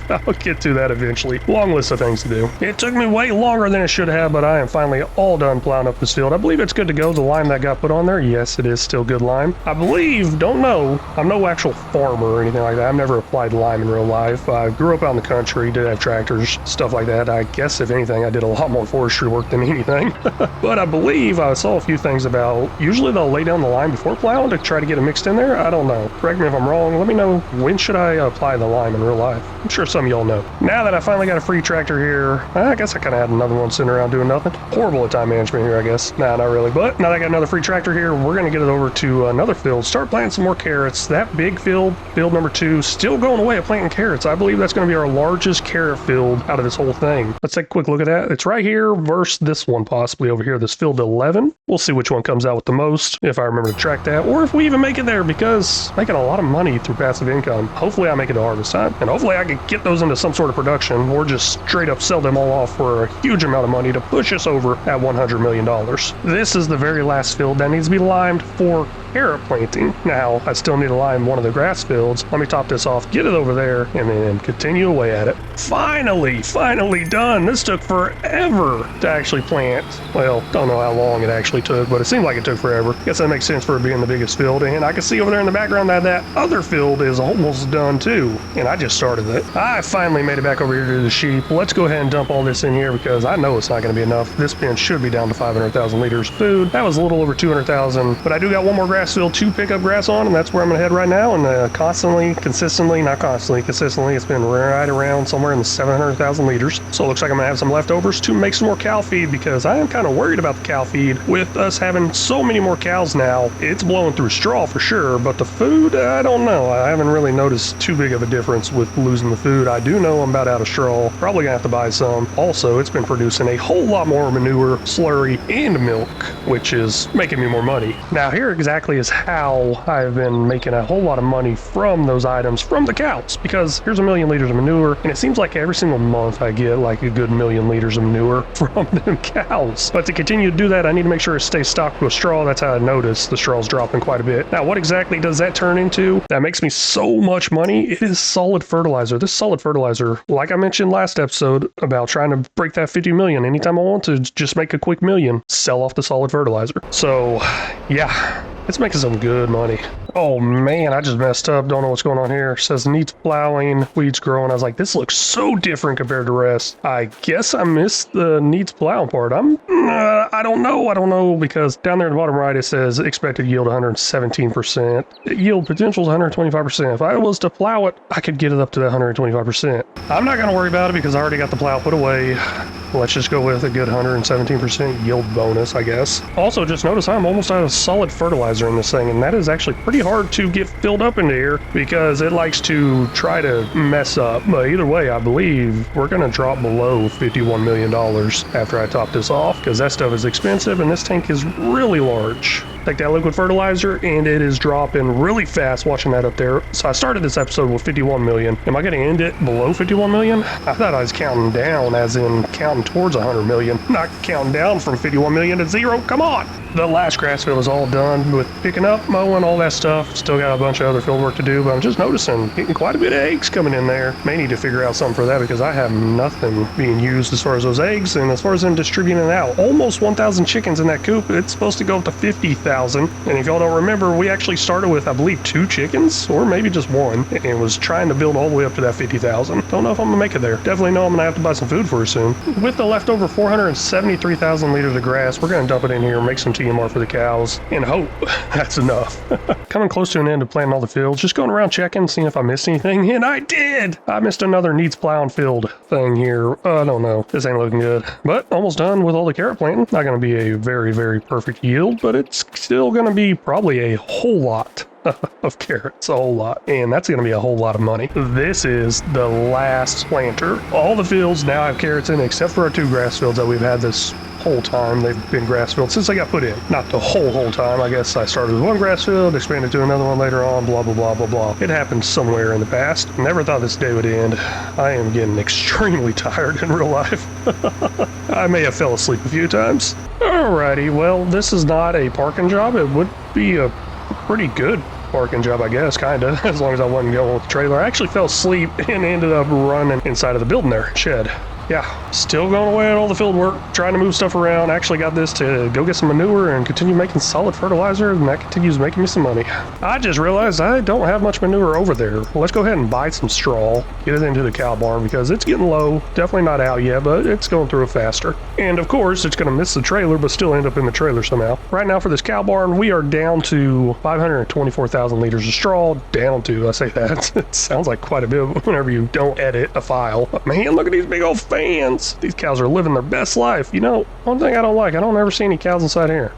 I'll get to that eventually. Long list of things to do. It took me way longer than it should have, but I am finally all done plowing up this field. I believe it's good to go. The lime that got put on there, yes, it is still good lime. I believe, don't know, I'm no actual farmer or anything like that. I've never applied lime in real life. I grew up out in the country, did have tractors, stuff like that. I guess if anything, I did a lot more forestry work than anything. But I believe I saw a few things about, usually they'll lay down the lime before plowing to try to get it mixed in there. I don't know. Correct me if I'm wrong. Let me know, when should I apply the lime in real life? I'm sure some of y'all know. Now now that I finally got a free tractor here, I guess I kind of had another one sitting around doing nothing. Horrible at time management here, I guess. Nah, not really. But now that I got another free tractor here, we're going to get it over to another field, start planting some more carrots. That big field, field number 2, still going away at planting carrots. I believe that's going to be our largest carrot field out of this whole thing. Let's take a quick look at that. It's right here versus this one possibly over here, this field 11. We'll see which one comes out with the most, if I remember to track that, or if we even make it there, because making a lot of money through passive income. Hopefully I make it to harvest time, and hopefully I can get those into some sort of production, or just straight up sell them all off for a huge amount of money to push us over at $100 million. This is the very last field that needs to be limed for carrot planting. Now, I still need to lime one of the grass fields. Let me top this off, get it over there, and then continue away at it. Finally done. This took forever to actually plant. Well, don't know how long it actually took, but it seemed like it took forever. Guess that makes sense for it being the biggest field, and I can see over there in the background that that other field is almost done too, and I just started it. I finally made it back over here to the sheep. Let's go ahead and dump all this in here because I know it's not going to be enough. This bin should be down to 500,000 liters of food. That was a little over 200,000, but I do got one more grass field to pick up grass on, and that's where I'm going to head right now. And consistently, it's been right around somewhere in the 700,000 liters. So it looks like I'm going to have some leftovers to make some more cow feed, because I am kind of worried about the cow feed. With us having so many more cows now, it's blowing through straw for sure, but the food, I don't know. I haven't really noticed too big of a difference with losing the food. I do know I'm about out of straw. Probably going to have to buy some. Also, it's been producing a whole lot more manure, slurry, and milk, which is making me more money. Now, here exactly is how I've been making a whole lot of money from those items from the cows, because here's 1 million liters of manure, and it seems like every single month I get like a good 1 million liters of manure from them cows. But to continue to do that, I need to make sure it stays stocked with straw. That's how I notice the straw's dropping quite a bit. Now, what exactly does that turn into? That makes me so much money. It is solid fertilizer. This solid fertilizer, like I mentioned last episode about trying to break that 50 million, anytime I want to just make a quick million, sell off the solid fertilizer. So yeah, it's making some good money. Oh man, I just messed up. Don't know what's going on here. It says needs plowing, weeds growing. I was like, this looks so different compared to rest. I guess I missed the needs plowing part. I don't know, because down there at the bottom right, it says expected yield 117%. Yield potential is 125%. If I was to plow it, I could get it up to that 125%. I'm not going to worry about it because I already got the plow put away. Let's just go with a good 117% yield bonus, I guess. Also, just notice I'm almost out of solid fertilizer in this thing, and that is actually pretty hard to get filled up into here because it likes to try to mess up. But either way, I believe we're going to drop below $51 million after I top this off, because that stuff is expensive and this tank is really large. Take that liquid fertilizer and it is dropping really fast, watching that up there. So I started this episode with 51 million. Am I going to end it below 51 million? I thought I was counting down, as in counting towards 100 million, not counting down from 51 million to 0. Come on! The last grass field is all done with picking up, mowing, all that stuff. Still got a bunch of other field work to do, but I'm just noticing getting quite a bit of eggs coming in there. May need to figure out something for that because I have nothing being used as far as those eggs and as far as them distributing it out. Almost 1,000 chickens in that coop. It's supposed to go up to 50,000. And if y'all don't remember, we actually started with, I believe, 2 chickens or maybe just 1 and was trying to build all the way up to that 50,000. Don't know if I'm gonna make it there. Definitely know I'm gonna have to buy some food for it soon. With the leftover 473,000 liters of grass, we're gonna dump it in here, make some TMR for the cows, and hope that's enough. Coming close to an end of planting all the fields, just going around checking, seeing if I missed anything, and I did! I missed another needs plowing field thing here. I don't know. This ain't looking good. But almost done with all the carrot planting. Not gonna be a very, very perfect yield, but it's still gonna be probably a whole lot of carrots, a whole lot, and that's going to be a whole lot of money. This is the last planter. All the fields now have carrots in except for our 2 grass fields that we've had this whole time. They've been grass fields since they got put in. Not the whole time. I guess I started with 1 grass field, expanded to another one later on, blah, blah, blah, blah, blah. It happened somewhere in the past. Never thought this day would end. I am getting extremely tired in real life. I may have fell asleep a few times. Alrighty, well, this is not a parking job. It would be a pretty good parking job, I guess, kinda, as long as I wasn't going with the trailer. I actually fell asleep and ended up running inside of the building there, shed. yeah, still going away at all the field work, trying to move stuff around. Actually got this to go get some manure and continue making solid fertilizer, and that continues making me some money. I just realized I don't have much manure over there. Let's go ahead and buy some straw, get it into the cow barn because it's getting low. Definitely not out yet, but it's going through it faster. And of course, it's going to miss the trailer, but still end up in the trailer somehow. Right now for this cow barn, we are down to 524,000 liters of straw. Down to, I say that, it sounds like quite a bit whenever you don't edit a file. But man, look at these big old fans. These cows are living their best life. You know, one thing I don't like, I don't ever see any cows inside here.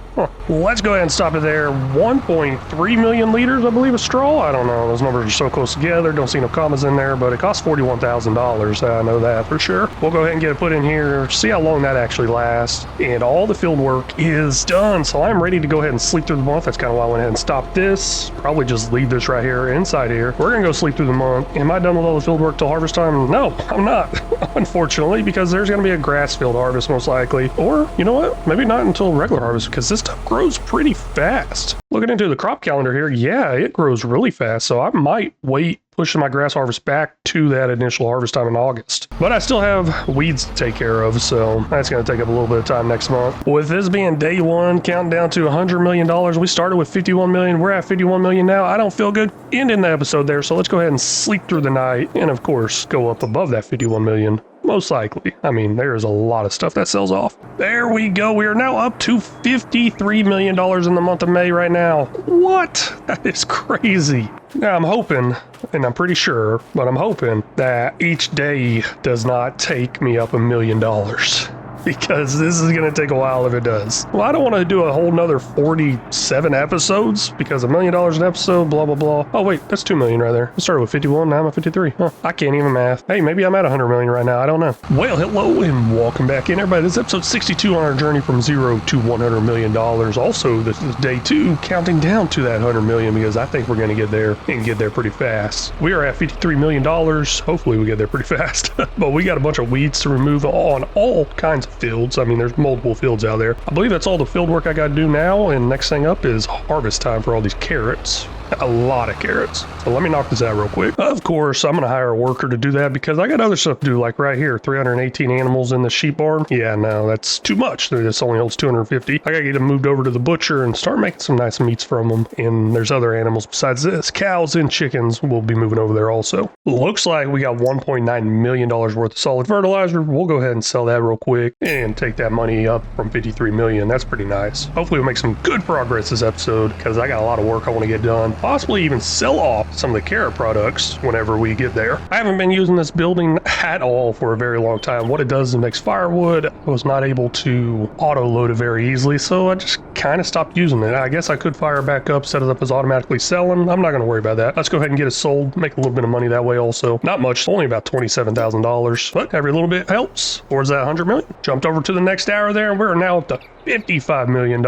Let's go ahead and stop it there. 1.3 million liters, I believe, of straw. I don't know. Those numbers are so close together. Don't see no commas in there, but it costs $41,000. I know that for sure. We'll go ahead and get it put in here, see how long that actually lasts. And all the field work is done. So I'm ready to go ahead and sleep through the month. That's kind of why I went ahead and stopped this. Probably just leave this right here inside here. We're going to go sleep through the month. Am I done with all the field work till harvest time? No, I'm not. Unfortunately, because there's going to be a grass field harvest most likely. Or, you know what? Maybe not until regular harvest because this stuff grows pretty fast. Looking into the crop calendar here, yeah, it grows really fast. So I might wait pushing my grass harvest back to that initial harvest time in August. But I still have weeds to take care of, so that's going to take up a little bit of time next month. With this being day one, counting down to $100 million, we started with 51 million. We're at 51 million now. I don't feel good ending the episode there, so let's go ahead and sleep through the night and, of course, go up above that 51 million. Most likely. I mean, there's a lot of stuff that sells off. There we go. We are now up to $53 million in the month of May right now. What? That is crazy. Now, I'm hoping, and I'm pretty sure, but I'm hoping that each day does not take me up $1 million. Because this is going to take a while if it does. Well, I don't want to do a whole nother 47 episodes because $1 million an episode, blah, blah, blah. Oh, wait, that's 2 million right there. I started with 51, now I'm at 53. Huh, I can't even math. Hey, maybe I'm at 100 million right now. I don't know. Well, hello and welcome back in, everybody. This is episode 62 on our journey from 0 to $100 million. Also, this is day 2, counting down to that 100 million because I think we're going to get there and get there pretty fast. We are at $53 million. Hopefully, we get there pretty fast. But we got a bunch of weeds to remove on all kinds of fields. I mean, there's multiple fields out there. I believe that's all the field work I got to do now, and next thing up is harvest time for all these carrots. A lot of carrots. So let me knock this out real quick. Of course, I'm going to hire a worker to do that because I got other stuff to do, like right here, 318 animals in the sheep barn. Yeah, no, that's too much. This only holds 250. I got to get them moved over to the butcher and start making some nice meats from them. And there's other animals besides this. Cows and chickens will be moving over there also. Looks like we got $1.9 million worth of solid fertilizer. We'll go ahead and sell that real quick and take that money up from 53 million. That's pretty nice. Hopefully we'll make some good progress this episode because I got a lot of work I want to get done. Possibly even sell off some of the carrot products whenever we get there. I haven't been using this building at all for a very long time. What it does is it makes firewood. I was not able to auto load it very easily, so I just kind of stopped using it. I guess I could fire back up, set it up as automatically selling. I'm not going to worry about that. Let's go ahead and get it sold, make a little bit of money that way also. Not much, only about $27,000, but every little bit helps towards that 100 million. Jumped over to the next hour there, and we're now up to $55 million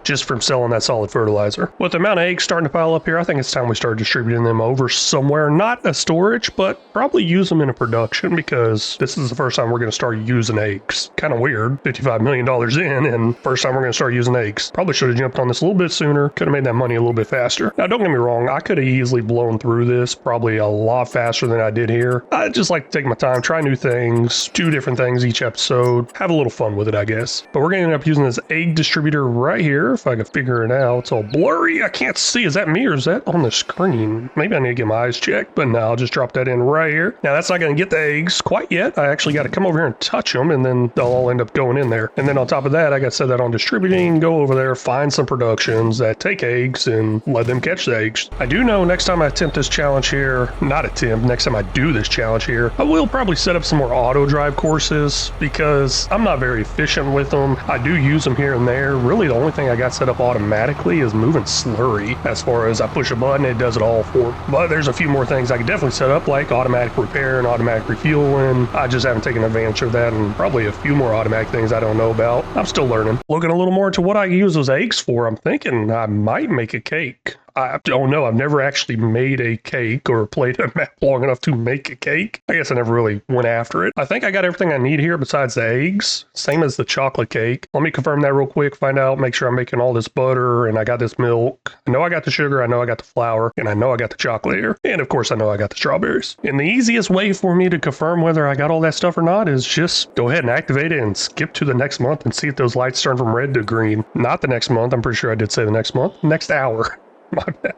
just from selling that solid fertilizer. With the amount of eggs starting to pile up here, I think it's time we start distributing them over somewhere, not a storage, but probably use them in a production because this is the first time we're going to start using eggs. Kind of weird, $55 million in, and first time we're going to start using eggs. Probably should have jumped on this a little bit sooner, could have made that money a little bit faster. Now, don't get me wrong, I could have easily blown through this probably a lot faster than I did here. I just like to take my time, try new things, do different things each episode, have a little fun with it, I guess. But we're going to end up using this egg distributor right here, if I can figure it out. It's all blurry, I can't see. Is that me or is that on the screen? Maybe I need to get my eyes checked, but no, I'll just drop that in right here. Now that's not going to get the eggs quite yet. I actually got to come over here and touch them, and then they'll all end up going in there. And then on top of that, I got to set that on distributing, go over there, find some productions that take eggs and let them catch the eggs. I do know next time I attempt this challenge here, next time I do this challenge here, I will probably set up some more auto drive courses because I'm not very efficient with them. I do use them here and there. Really, the only thing I got set up automatically is moving slurry. As far as I push a button, it does it all for me. But there's a few more things I could definitely set up, like automatic repair and automatic refueling. I just haven't taken advantage of that, and probably a few more automatic things I don't know about. I'm still learning. Looking a little more into what I use those eggs for, I'm thinking I might make a cake. I don't know. I've never actually made a cake or played a map long enough to make a cake. I guess I never really went after it. I think I got everything I need here besides the eggs. Same as the chocolate cake. Let me confirm that real quick, find out, make sure I'm making all this butter and I got this milk. I know I got the sugar, I know I got the flour, and I know I got the chocolate here. And of course I know I got the strawberries. And the easiest way for me to confirm whether I got all that stuff or not is just go ahead and activate it and skip to the next month and see if those lights turn from red to green. Not the next month, I'm pretty sure I did say the next month. Next hour.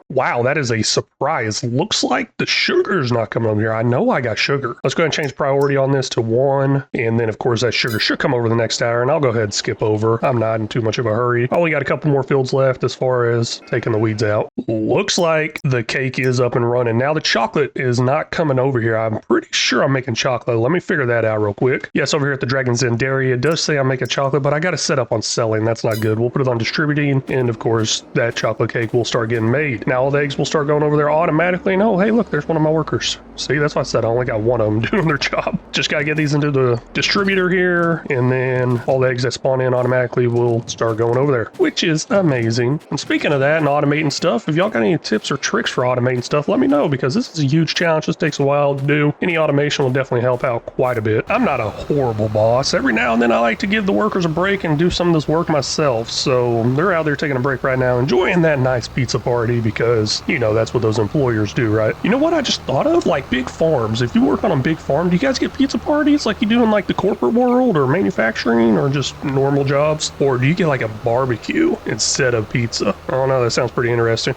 Wow, that is a surprise. Looks like the sugar's not coming over here. I know I got sugar. Let's go ahead and change priority on this to 1. And then, of course, that sugar should come over the next hour. And I'll go ahead and skip over. I'm not in too much of a hurry. I only got a couple more fields left as far as taking the weeds out. Looks like the cake is up and running. Now, the chocolate is not coming over here. I'm pretty sure I'm making chocolate. Let me figure that out real quick. Yes, over here at the Dragon's Den Dairy, it does say I'm making chocolate, but I got to set up on selling. That's not good. We'll put it on distributing. And, of course, that chocolate cake will start getting made. Now all the eggs will start going over there automatically. And oh, hey, look, there's one of my workers. See, that's why I said I only got one of them doing their job. Just got to get these into the distributor here, and then all the eggs that spawn in automatically will start going over there, which is amazing. And speaking of that and automating stuff, if y'all got any tips or tricks for automating stuff, let me know, because this is a huge challenge. This takes a while to do. Any automation will definitely help out quite a bit. I'm not a horrible boss. Every now and then I like to give the workers a break and do some of this work myself. So they're out there taking a break right now, enjoying that nice pizza party, because, you know, that's what those employers do, right? You know what I just thought of? Like big farms. If you work on a big farm, do you guys get pizza parties like you do in like the corporate world or manufacturing or just normal jobs? Or do you get like a barbecue instead of pizza? I don't know. That sounds pretty interesting.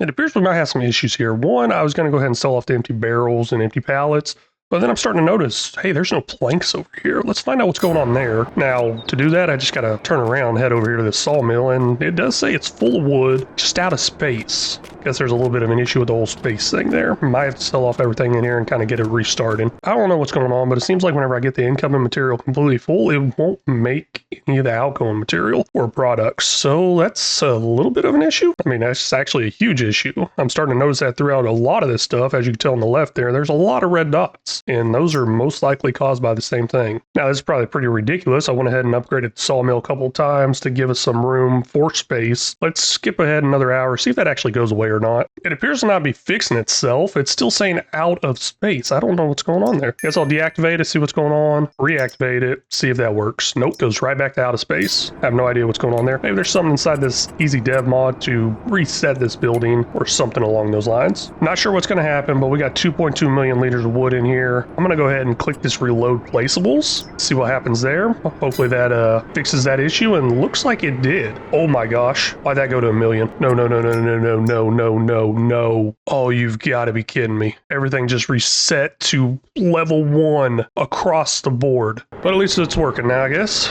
It appears we might have some issues here. One, I was going to go ahead and sell off the empty barrels and empty pallets. But then I'm starting to notice, hey, there's no planks over here. Let's find out what's going on there. Now, to do that, I just got to turn around, head over here to this sawmill, and it does say it's full of wood, just out of space. Guess there's a little bit of an issue with the whole space thing there. Might have to sell off everything in here and kind of get it restarted. I don't know what's going on, but it seems like whenever I get the incoming material completely full, it won't make any of the outgoing material or products. So that's a little bit of an issue. I mean, that's actually a huge issue. I'm starting to notice that throughout a lot of this stuff. As you can tell on the left there, there's a lot of red dots, and those are most likely caused by the same thing. Now, this is probably pretty ridiculous. I went ahead and upgraded the sawmill a couple of times to give us some room for space. Let's skip ahead another hour, see if that actually goes away or not. It appears to not be fixing itself. It's still saying out of space. I don't know what's going on there. Guess I'll deactivate it, see what's going on, reactivate it, see if that works. Nope, goes right back to out of space. I have no idea what's going on there. Maybe there's something inside this easy dev mod to reset this building or something along those lines. Not sure what's going to happen, but we got 2.2 million liters of wood in here. I'm going to go ahead and click this reload placeables, see what happens there. Hopefully that fixes that issue, and looks like it did. Oh my gosh, why'd that go to 1 million? No, no, no, no, no, no, no, no, no, no. Oh, you've got to be kidding me. Everything just reset to level 1 across the board. But at least it's working now, I guess.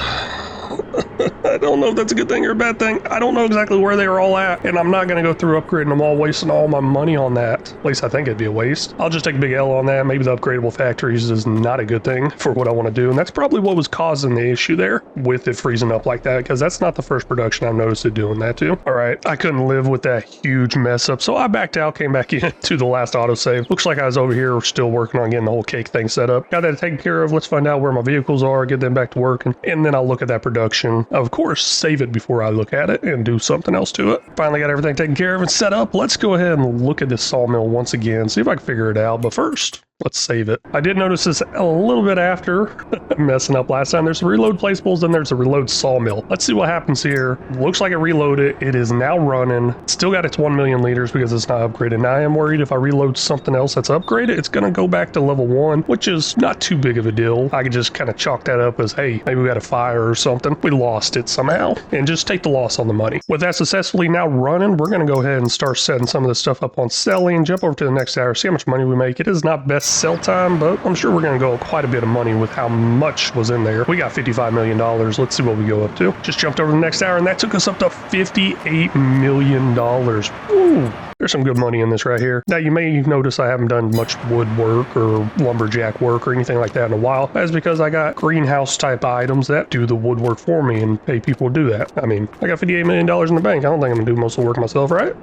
I don't know if that's a good thing or a bad thing. I don't know exactly where they are all at, and I'm not going to go through upgrading them all, wasting all my money on that. At least I think it'd be a waste. I'll just take a big L on that. Maybe the upgradable factories is not a good thing for what I want to do, and that's probably what was causing the issue there with it freezing up like that, because that's not the first production I've noticed it doing that to. All right, I couldn't live with that huge mess up, so I backed out, came back in to the last autosave. Looks like I was over here still working on getting the whole cake thing set up. Got that taken care of. Let's find out where my vehicles are, get them back to working, and then I'll look at that production. Of course, save it before I look at it and do something else to it. Finally got everything taken care of and set up. Let's go ahead and look at this sawmill once again, see if I can figure it out. But first, let's save it. I did notice this a little bit after messing up last time. There's a reload placeables, then there's a reload sawmill. Let's see what happens here. Looks like it reloaded. It is now running. Still got its 1 million liters because it's not upgraded. Now I am worried if I reload something else that's upgraded, it's going to go back to level 1, which is not too big of a deal. I could just kind of chalk that up as, hey, maybe we got a fire or something. We lost it somehow, and just take the loss on the money. With that successfully now running, we're going to go ahead and start setting some of this stuff up on selling, jump over to the next hour, see how much money we make. It is not best sell time, but I'm sure we're going to go quite a bit of money with how much was in there. We got $55 million. Let's see what we go up to. Just jumped over the next hour, and that took us up to $58 million. Ooh. There's some good money in this right here. Now, you may notice I haven't done much woodwork or lumberjack work or anything like that in a while. That's because I got greenhouse type items that do the woodwork for me and pay people to do that. I mean, I got $58 million in the bank. I don't think I'm gonna do most of the work myself, right?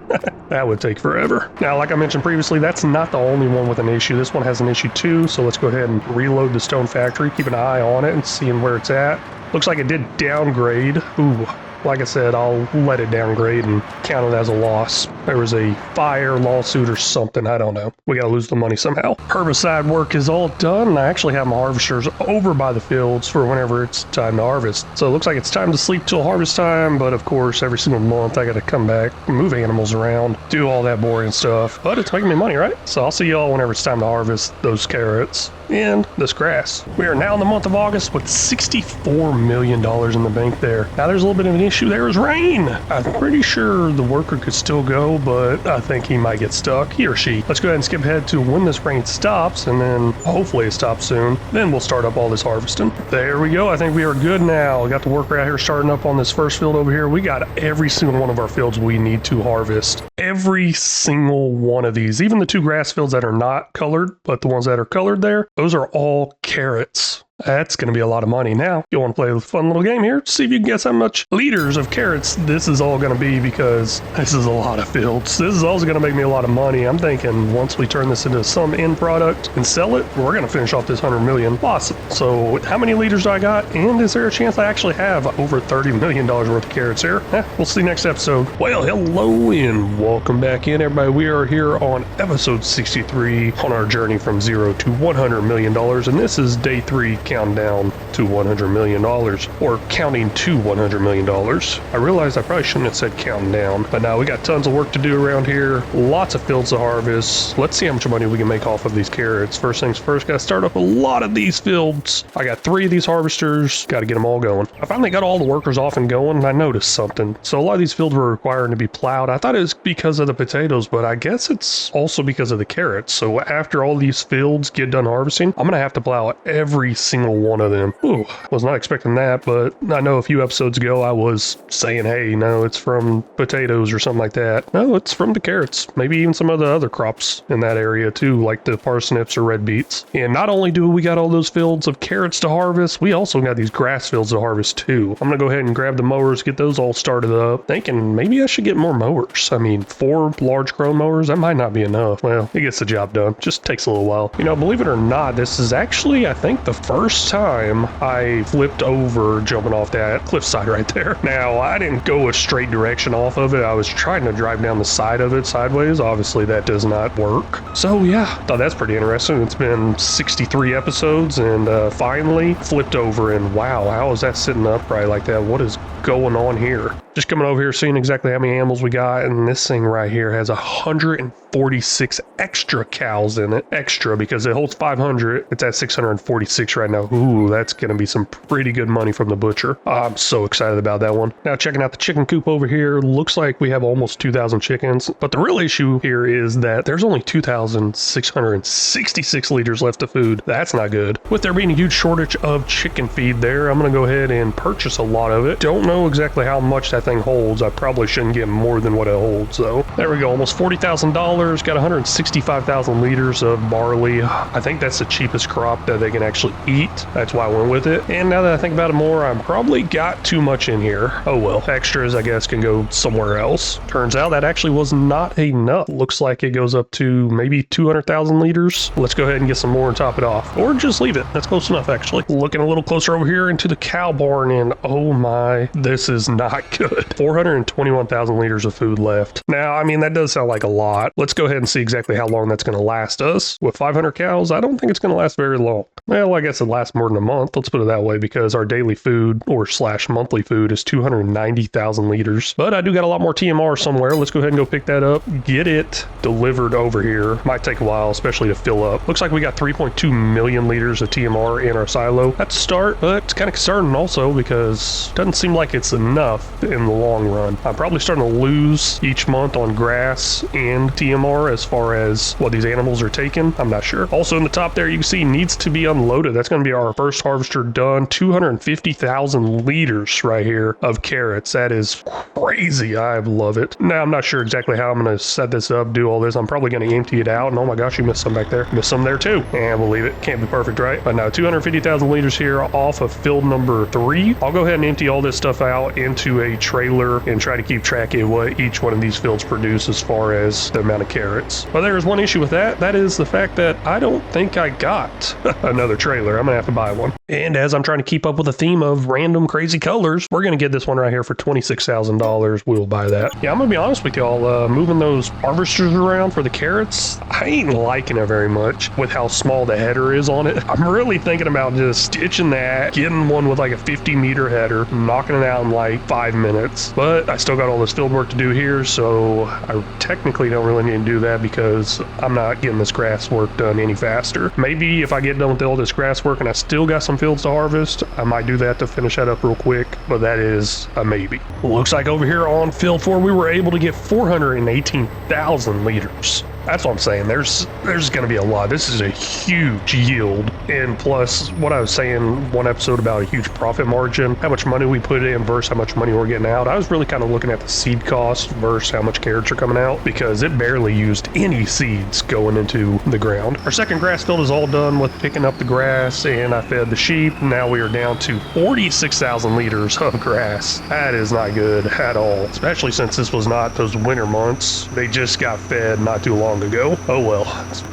That would take forever. Now, like I mentioned previously, that's not the only one with an issue. This one has an issue too. So let's go ahead and reload the stone factory, keep an eye on it and seeing where it's at. Looks like it did downgrade. Ooh. like I said, I'll let it downgrade and count it as a loss. There was a fire, lawsuit, or something. I don't know. We gotta lose the money somehow. Herbicide work is all done, and I actually have my harvesters over by the fields for whenever it's time to harvest. So it looks like it's time to sleep till harvest time, but of course, every single month I gotta come back, move animals around, do all that boring stuff. But it's making me money, right? So I'll see y'all whenever it's time to harvest those carrots and this grass. We are now in the month of August with $64 million in the bank there. Now there's a little bit of an issue there is rain. I'm pretty sure the worker could still go, but I think he might get stuck, he or she. Let's go ahead and skip ahead to when this rain stops, and then hopefully it stops soon. Then we'll start up all this harvesting. There we go. I think we are good now. We got the worker out here starting up on this first field over here. We got every single one of our fields we need to harvest. Every single one of these, even the 2 grass fields that are not colored, but the ones that are colored there, those are all carrots. That's going to be a lot of money. Now, you want to play a fun little game here? See if you can guess how much liters of carrots this is all going to be, because this is a lot of fields. This is also going to make me a lot of money. I'm thinking once we turn this into some end product and sell it, we're going to finish off this 100 million. Awesome. So how many liters do I got? And is there a chance I actually have over $30 million worth of carrots here? We'll see next episode. Well, hello and welcome back in, everybody. We are here on episode 63 on our journey from 0 to $100 million. And this is day 3. Countdown to $100 million, or counting to $100 million. I realized I probably shouldn't have said counting down, but now we got tons of work to do around here. Lots of fields to harvest. Let's see how much money we can make off of these carrots. First things first, gotta start up a lot of these fields. I got 3 of these harvesters, gotta get them all going. I finally got all the workers off and going, and I noticed something. So a lot of these fields were requiring to be plowed. I thought it was because of the potatoes, but I guess it's also because of the carrots. So after all these fields get done harvesting, I'm gonna have to plow every single one of them. Ooh, was not expecting that, but I know a few episodes ago I was saying, hey, no, it's from potatoes or something like that. No, it's from the carrots. Maybe even some of the other crops in that area too, like the parsnips or red beets. And not only do we got all those fields of carrots to harvest, we also got these grass fields to harvest too. I'm gonna go ahead and grab the mowers, get those all started up, thinking maybe I should get more mowers. I mean, 4 large chrome mowers, that might not be enough. Well, it gets the job done. Just takes a little while. You know, believe it or not, this is actually, I think, the first time I flipped over jumping off that cliffside right there. Now, I didn't go a straight direction off of it. I was trying to drive down the side of it sideways. Obviously, that does not work. So yeah, thought that's pretty interesting. It's been 63 episodes and finally flipped over, and wow, how is that sitting upright like that? What is going on here? Just coming over here, seeing exactly how many animals we got, and this thing right here has 146 extra cows in it. Extra because it holds 500. It's at 646 right now. Ooh, that's gonna be some pretty good money from the butcher. I'm so excited about that one. Now checking out the chicken coop over here, looks like we have almost 2,000 chickens, but the real issue here is that there's only 2,666 liters left of food. That's not good. With there being a huge shortage of chicken feed there, I'm gonna go ahead and purchase a lot of it. Don't know exactly how much that thing holds. I probably shouldn't get more than what it holds, though. There we go, almost $40,000. Got 165,000 liters of barley. I think that's the cheapest crop that they can actually eat. That's why I went with it. And now that I think about it more, I've probably got too much in here. Oh well, extras I guess can go somewhere else. Turns out that actually was not enough. Looks like it goes up to maybe 200,000 liters. Let's go ahead and get some more and top it off, or just leave it. That's close enough actually. Looking a little closer over here into the cow barn, and oh my, this is not good. 421,000 liters of food left. Now, I mean, that does sound like a lot. Let's go ahead and see exactly how long that's going to last us. With 500 cows, I don't think it's going to last very long. Well, I guess it lasts more than a month. Let's put it that way, because our daily food or / monthly food is 290,000 liters. But I do got a lot more TMR somewhere. Let's go ahead and go pick that up. Get it delivered over here. Might take a while, especially to fill up. Looks like we got 3.2 million liters of TMR in our silo. That's a start, but it's kind of concerning also because it doesn't seem like it's enough in the long run. I'm probably starting to lose each month on grass and TMR as far as what these animals are taking. I'm not sure. Also in the top there, you can see needs to be unloaded. That's going to be our first harvester done. 250,000 liters right here of carrots. That is crazy. I love it. Now, I'm not sure exactly how I'm going to set this up, do all this. I'm probably going to empty it out. And oh my gosh, you missed some back there. Missed some there too. And we'll leave it. Can't be perfect, right? But now 250,000 liters here off of field number 3. I'll go ahead and empty all this stuff out into a trailer and try to keep track of what each one of these fields produce as far as the amount of carrots. But there is one issue with that. That is the fact that I don't think I got another trailer. I'm gonna have to buy one. And as I'm trying to keep up with the theme of random crazy colors, we're going to get this one right here for $26,000. We'll buy that. Yeah, I'm going to be honest with y'all, moving those harvesters around for the carrots, I ain't liking it very much with how small the header is on it. I'm really thinking about just stitching that, getting one with like a 50-meter header, knocking it out in like 5 minutes. But I still got all this field work to do here, so I technically don't really need to do that because I'm not getting this grass work done any faster. Maybe if I get done with all this grass work and I still got some fields to harvest, I might do that to finish that up real quick, but that is a maybe. Looks like over here on field 4 we were able to get 418,000 liters. That's what I'm saying. There's going to be a lot. This is a huge yield. And plus, what I was saying one episode about a huge profit margin, how much money we put in versus how much money we're getting out. I was really kind of looking at the seed cost versus how much carrots are coming out because it barely used any seeds going into the ground. Our second grass field is all done with picking up the grass, and I fed the sheep. Now we are down to 46,000 liters of grass. That is not good at all, especially since this was not those winter months. They just got fed not too long ago. Oh well.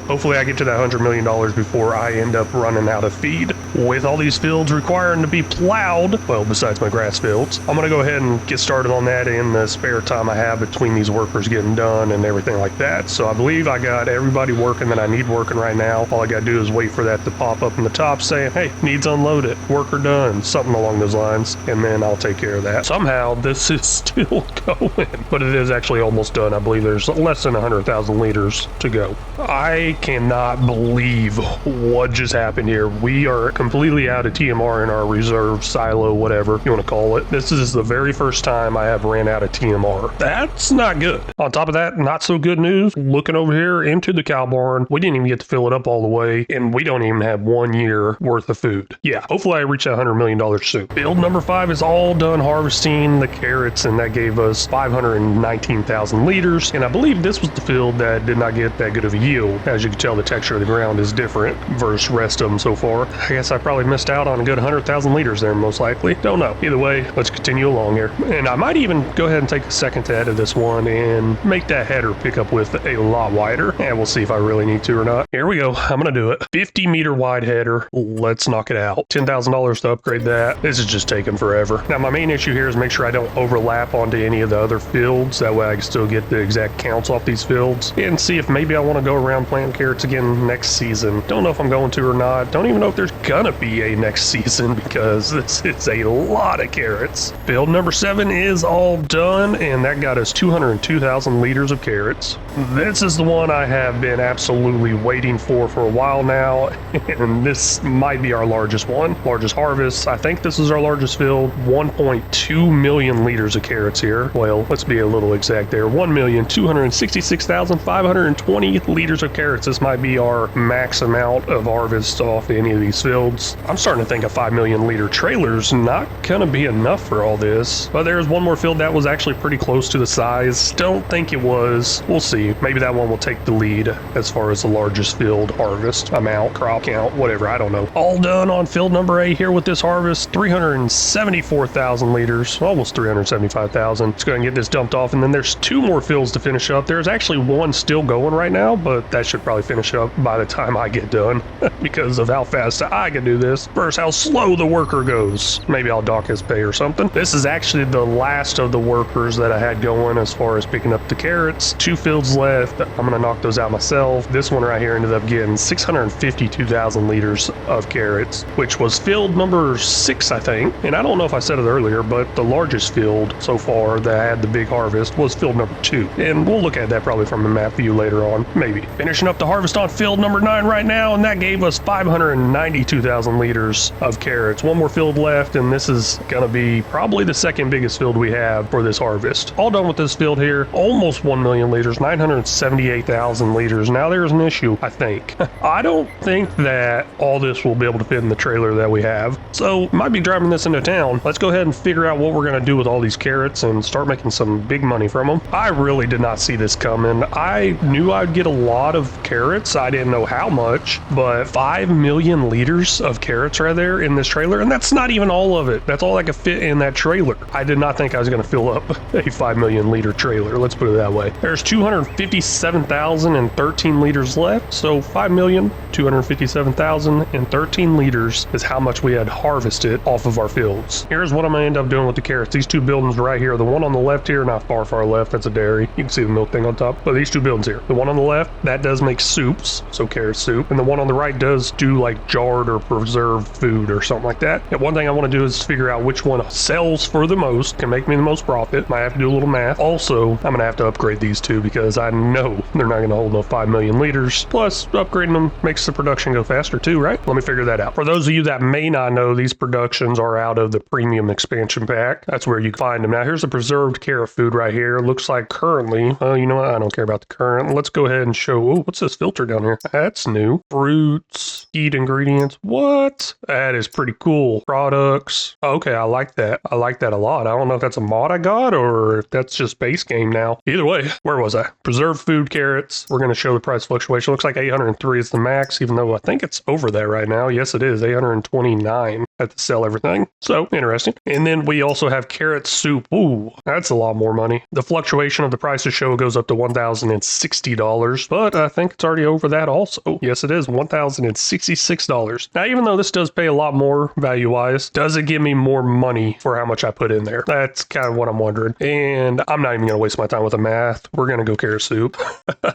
Hopefully I get to that $100 million before I end up running out of feed. With all these fields requiring to be plowed, well, besides my grass fields, I'm going to go ahead and get started on that in the spare time I have between these workers getting done and everything like that. So I believe I got everybody working that I need working right now. All I got to do is wait for that to pop up in the top saying, hey, needs unloaded, worker done, something along those lines, and then I'll take care of that. Somehow this is still going, but it is actually almost done. I believe there's less than 100,000 liters to go. I cannot believe what just happened here. We are completely out of TMR in our reserve silo, whatever you want to call it. This is the very first time I have ran out of TMR. That's not good. On top of that, not so good news. Looking over here into the cow barn, we didn't even get to fill it up all the way, and we don't even have 1 year worth of food. Yeah, hopefully I reach that $100 million soon. Field number 5 is all done harvesting the carrots, and that gave us 519,000 liters, and I believe this was the field that did not get that good of a yield. As you can tell, the texture of the ground is different versus rest of them so far. I guess I probably missed out on a good 100,000 liters there, most likely. Don't know. Either way, let's continue along here. And I might even go ahead and take a second to edit this one and make that header pick up with a lot wider. And we'll see if I really need to or not. Here we go. I'm going to do it. 50-meter wide header. Let's knock it out. $10,000 to upgrade that. This is just taking forever. Now, my main issue here is make sure I don't overlap onto any of the other fields. That way I can still get the exact counts off these fields and see if maybe I want to go around planting carrots again next season. Don't know if I'm going to or not. Don't even know if there's gonna be a next season because this is a lot of carrots. Field number 7 is all done, and that got us 202,000 liters of carrots. This is the one I have been absolutely waiting for a while now, and this might be our largest one. Largest harvest. I think this is our largest field. 1.2 million liters of carrots here. Well, let's be a little exact there. 1,266,520 liters of carrots. This might be our max amount of harvest off any of these fields. I'm starting to think a 5 million liter trailer's not gonna be enough for all this. But there's one more field that was actually pretty close to the size. Don't think it was. We'll see. Maybe that one will take the lead as far as the largest field harvest amount, crop count, whatever. I don't know. All done on field number 8 here with this harvest. 374,000 liters, almost 375,000. Let's go ahead and get this dumped off, and then there's 2 more fields to finish up. There's actually one still going right now, but that should probably finish up by the time I get done because of how fast I can do this versus how slow the worker goes. Maybe I'll dock his pay or something. This is actually the last of the workers that I had going as far as picking up the carrots. 2 fields left. I'm gonna knock those out myself. This one right here ended up getting 652,000 liters of carrots, which was field number 6, I think. And I don't know if I said it earlier, but the largest field so far that had the big harvest was field number 2. And we'll look at that probably from a map view later on, maybe. Finishing up the harvest on field number 9 right now, and that gave us 592,000 liters of carrots. One more field left, and this is gonna be probably the second biggest field we have for this harvest. All done with this field here, almost 1 million liters, 978,000 liters. Now there's an issue, I think. I don't think that all this will be able to fit in the trailer that we have, so might be driving this into town. Let's go ahead and figure out what we're gonna do with all these carrots and start making some big money from them. I really did not see this coming. I knew I'd get a lot of carrots. I didn't know how much, but 5 million liters liters of carrots right there in this trailer, and that's not even all of it. That's all I could fit in that trailer. I did not think I was going to fill up a 5 million liter trailer. Let's put it that way. There's 257,013 liters left, so 5,257,013 liters is how much we had harvested off of our fields. Here's what I'm going to end up doing with the carrots. These two buildings right here, the one on the left here, not far left, that's a dairy. You can see the milk thing on top, but these two buildings here. The one on the left, that does make soups, so carrot soup, and the one on the right does do like jarred or preserved food or something like that. And one thing I want to do is figure out which one sells for the most, can make me the most profit. Might have to do a little math. Also, I'm going to have to upgrade these two because I know they're not going to hold no 5 million liters. Plus, upgrading them makes the production go faster too, right? Let me figure that out. For those of you that may not know, these productions are out of the premium expansion pack. That's where you find them. Now, here's the preserved carrot food right here. Looks like currently, oh, you know what? I don't care about the current. Let's go ahead and show, oh, what's this filter down here? That's new. Fruits, heat ingredients. What? That is pretty cool. Products. Okay, I like that. I like that a lot. I don't know if that's a mod I got or if that's just base game now. Either way, where was I? Preserved food carrots. We're going to show the price fluctuation. Looks like 803 is the max, even though I think it's over that right now. Yes, it is. 829. I have to sell everything. So interesting. And then we also have carrot soup. Ooh, that's a lot more money. The fluctuation of the price of show goes up to $1,060, but I think it's already over that also. Yes, it is. $1,066. Now, even though this does pay a lot more value-wise, does it give me more money for how much I put in there? That's kind of what I'm wondering. And I'm not even going to waste my time with the math. We're going to go carrot soup.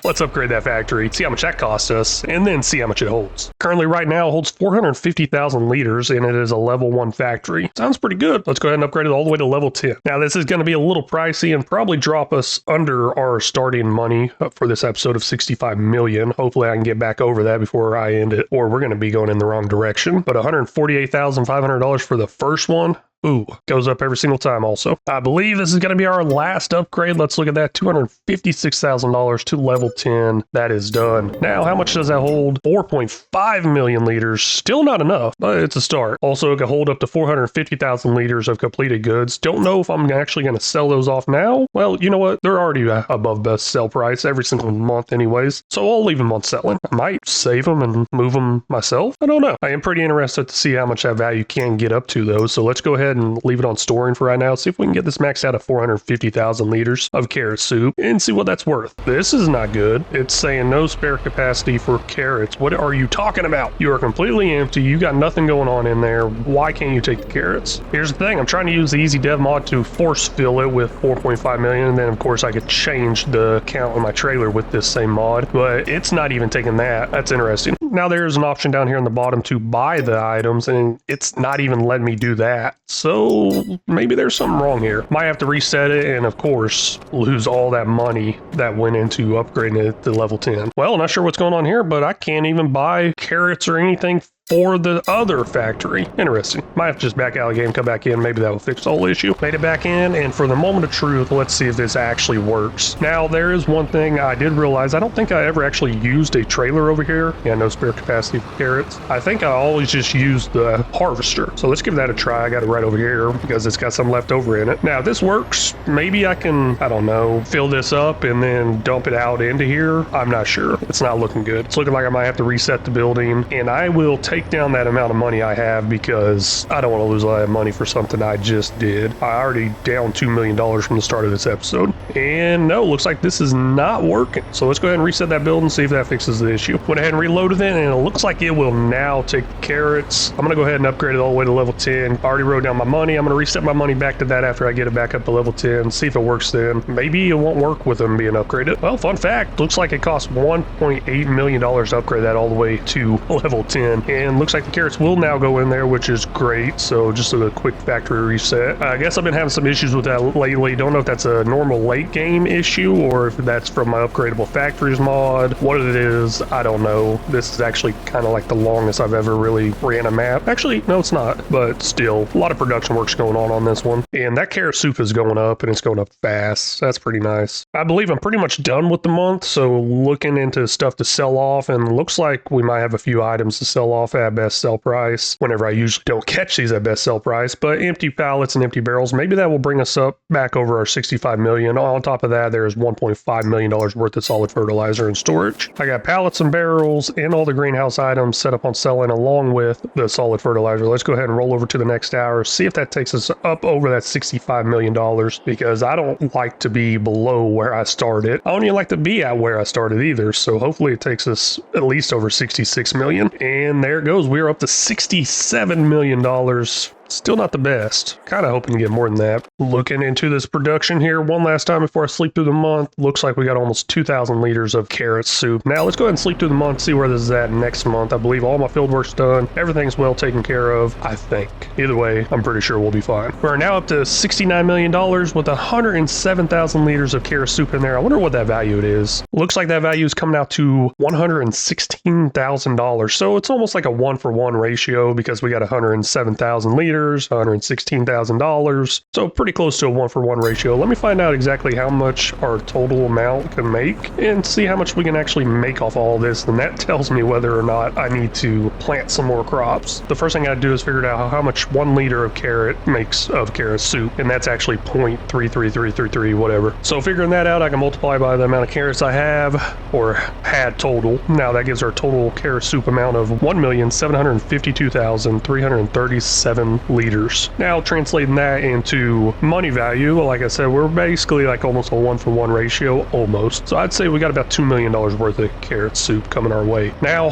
Let's upgrade that factory, see how much that costs us, and then see how much it holds. Currently, right now, it holds 450,000 liters, and it is a level 1 factory. Sounds pretty good. Let's go ahead and upgrade it all the way to level 10. Now, this is going to be a little pricey and probably drop us under our starting money for this episode of 65 million. Hopefully, I can get back over that before I end it, or we're going to be going in the wrong direction. But $148,500 for the first one. Ooh, goes up every single time also. I believe this is going to be our last upgrade. Let's look at that. $256,000 to level 10. That is done. Now, how much does that hold? 4.5 million liters. Still not enough, but it's a start. Also, it can hold up to 450,000 liters of completed goods. Don't know if I'm actually going to sell those off now. Well, you know what? They're already above best sell price every single month anyways, so I'll leave them on selling. I might save them and move them myself. I don't know. I am pretty interested to see how much that value can get up to though, so let's go ahead and leave it on storing for right now. See if we can get this maxed out at 450,000 liters of carrot soup and see what that's worth. This is not good. It's saying no spare capacity for carrots. What are you talking about? You are completely empty. You got nothing going on in there. Why can't you take the carrots? Here's the thing. I'm trying to use the easy dev mod to force fill it with 4.5 million. And then of course I could change the count on my trailer with this same mod, but it's not even taking that. That's interesting. Now there's an option down here on the bottom to buy the items and it's not even letting me do that. So maybe there's something wrong here. Might have to reset it and of course lose all that money that went into upgrading it to level 10. Well, not sure what's going on here, but I can't even buy carrots or anything for the other factory. Interesting. Might have to just back out of the game, come back in. Maybe that will fix the whole issue. Made it back in, and for the moment of truth, let's see if this actually works. Now, there is one thing I did realize. I don't think I ever actually used a trailer over here. Yeah, no spare capacity for carrots. I think I always just used the harvester. So let's give that a try. I got it right over here because it's got some left over in it. Now, if this works, maybe I can, I don't know, fill this up and then dump it out into here. I'm not sure. It's not looking good. It's looking like I might have to reset the building, and I will take down that amount of money I have because I don't want to lose a lot of money for something I just did. I already downed $2 million from the start of this episode. And no, looks like this is not working. So let's go ahead and reset that build and see if that fixes the issue. Went ahead and reloaded it, and it looks like it will now take the carrots. I'm going to go ahead and upgrade it all the way to level 10. I already wrote down my money. I'm going to reset my money back to that after I get it back up to level 10. See if it works then. Maybe it won't work with them being upgraded. Well, fun fact, looks like it cost $1.8 million to upgrade that all the way to level 10. And looks like the carrots will now go in there, which is great. So just a quick factory reset. I guess I've been having some issues with that lately. Don't know if that's a normal late game issue or if that's from my upgradable factories mod. What it is, I don't know. This is actually kind of like the longest I've ever really ran a map. Actually, no, it's not, but still a lot of production work's going on this one. And that carrot soup is going up and it's going up fast. That's pretty nice. I believe I'm pretty much done with the month. So looking into stuff to sell off, and looks like we might have a few items to sell off at best sell price whenever I usually don't catch these at best sell price, but empty pallets and empty barrels, maybe that will bring us up back over our 65 million. On top of that, there's $1.5 million worth of solid fertilizer and storage. I got pallets and barrels and all the greenhouse items set up on selling along with the solid fertilizer. Let's go ahead and roll over to the next hour, see if that takes us up over that $65 million, because I don't like to be below where I started. I don't even like to be at where I started either, so hopefully it takes us at least over 66 million. And there it goes. We're up to $67 million. Still not the best. Kind of hoping to get more than that. Looking into this production here one last time before I sleep through the month. Looks like we got almost 2,000 liters of carrot soup. Now let's go ahead and sleep through the month, see where this is at next month. I believe all my field work's done. Everything's well taken care of, I think. Either way, I'm pretty sure we'll be fine. We're now up to $69 million with 107,000 liters of carrot soup in there. I wonder what that value it is. Looks like that value is coming out to $116,000. So it's almost like a 1-for-1 ratio because we got 107,000 liters. $116,000. So pretty close to a 1-for-1 ratio. Let me find out exactly how much our total amount can make and see how much we can actually make off all this. And that tells me whether or not I need to plant some more crops. The first thing I do is figure out how much 1 liter of carrot makes of carrot soup. And that's actually 0.33333, whatever. So figuring that out, I can multiply by the amount of carrots I have or had total. Now that gives our total carrot soup amount of 1,752,337 liters. Now translating that into money value, like I said, we're basically like almost a 1-for-1 ratio, almost. So I'd say we got about $2 million worth of carrot soup coming our way. Now,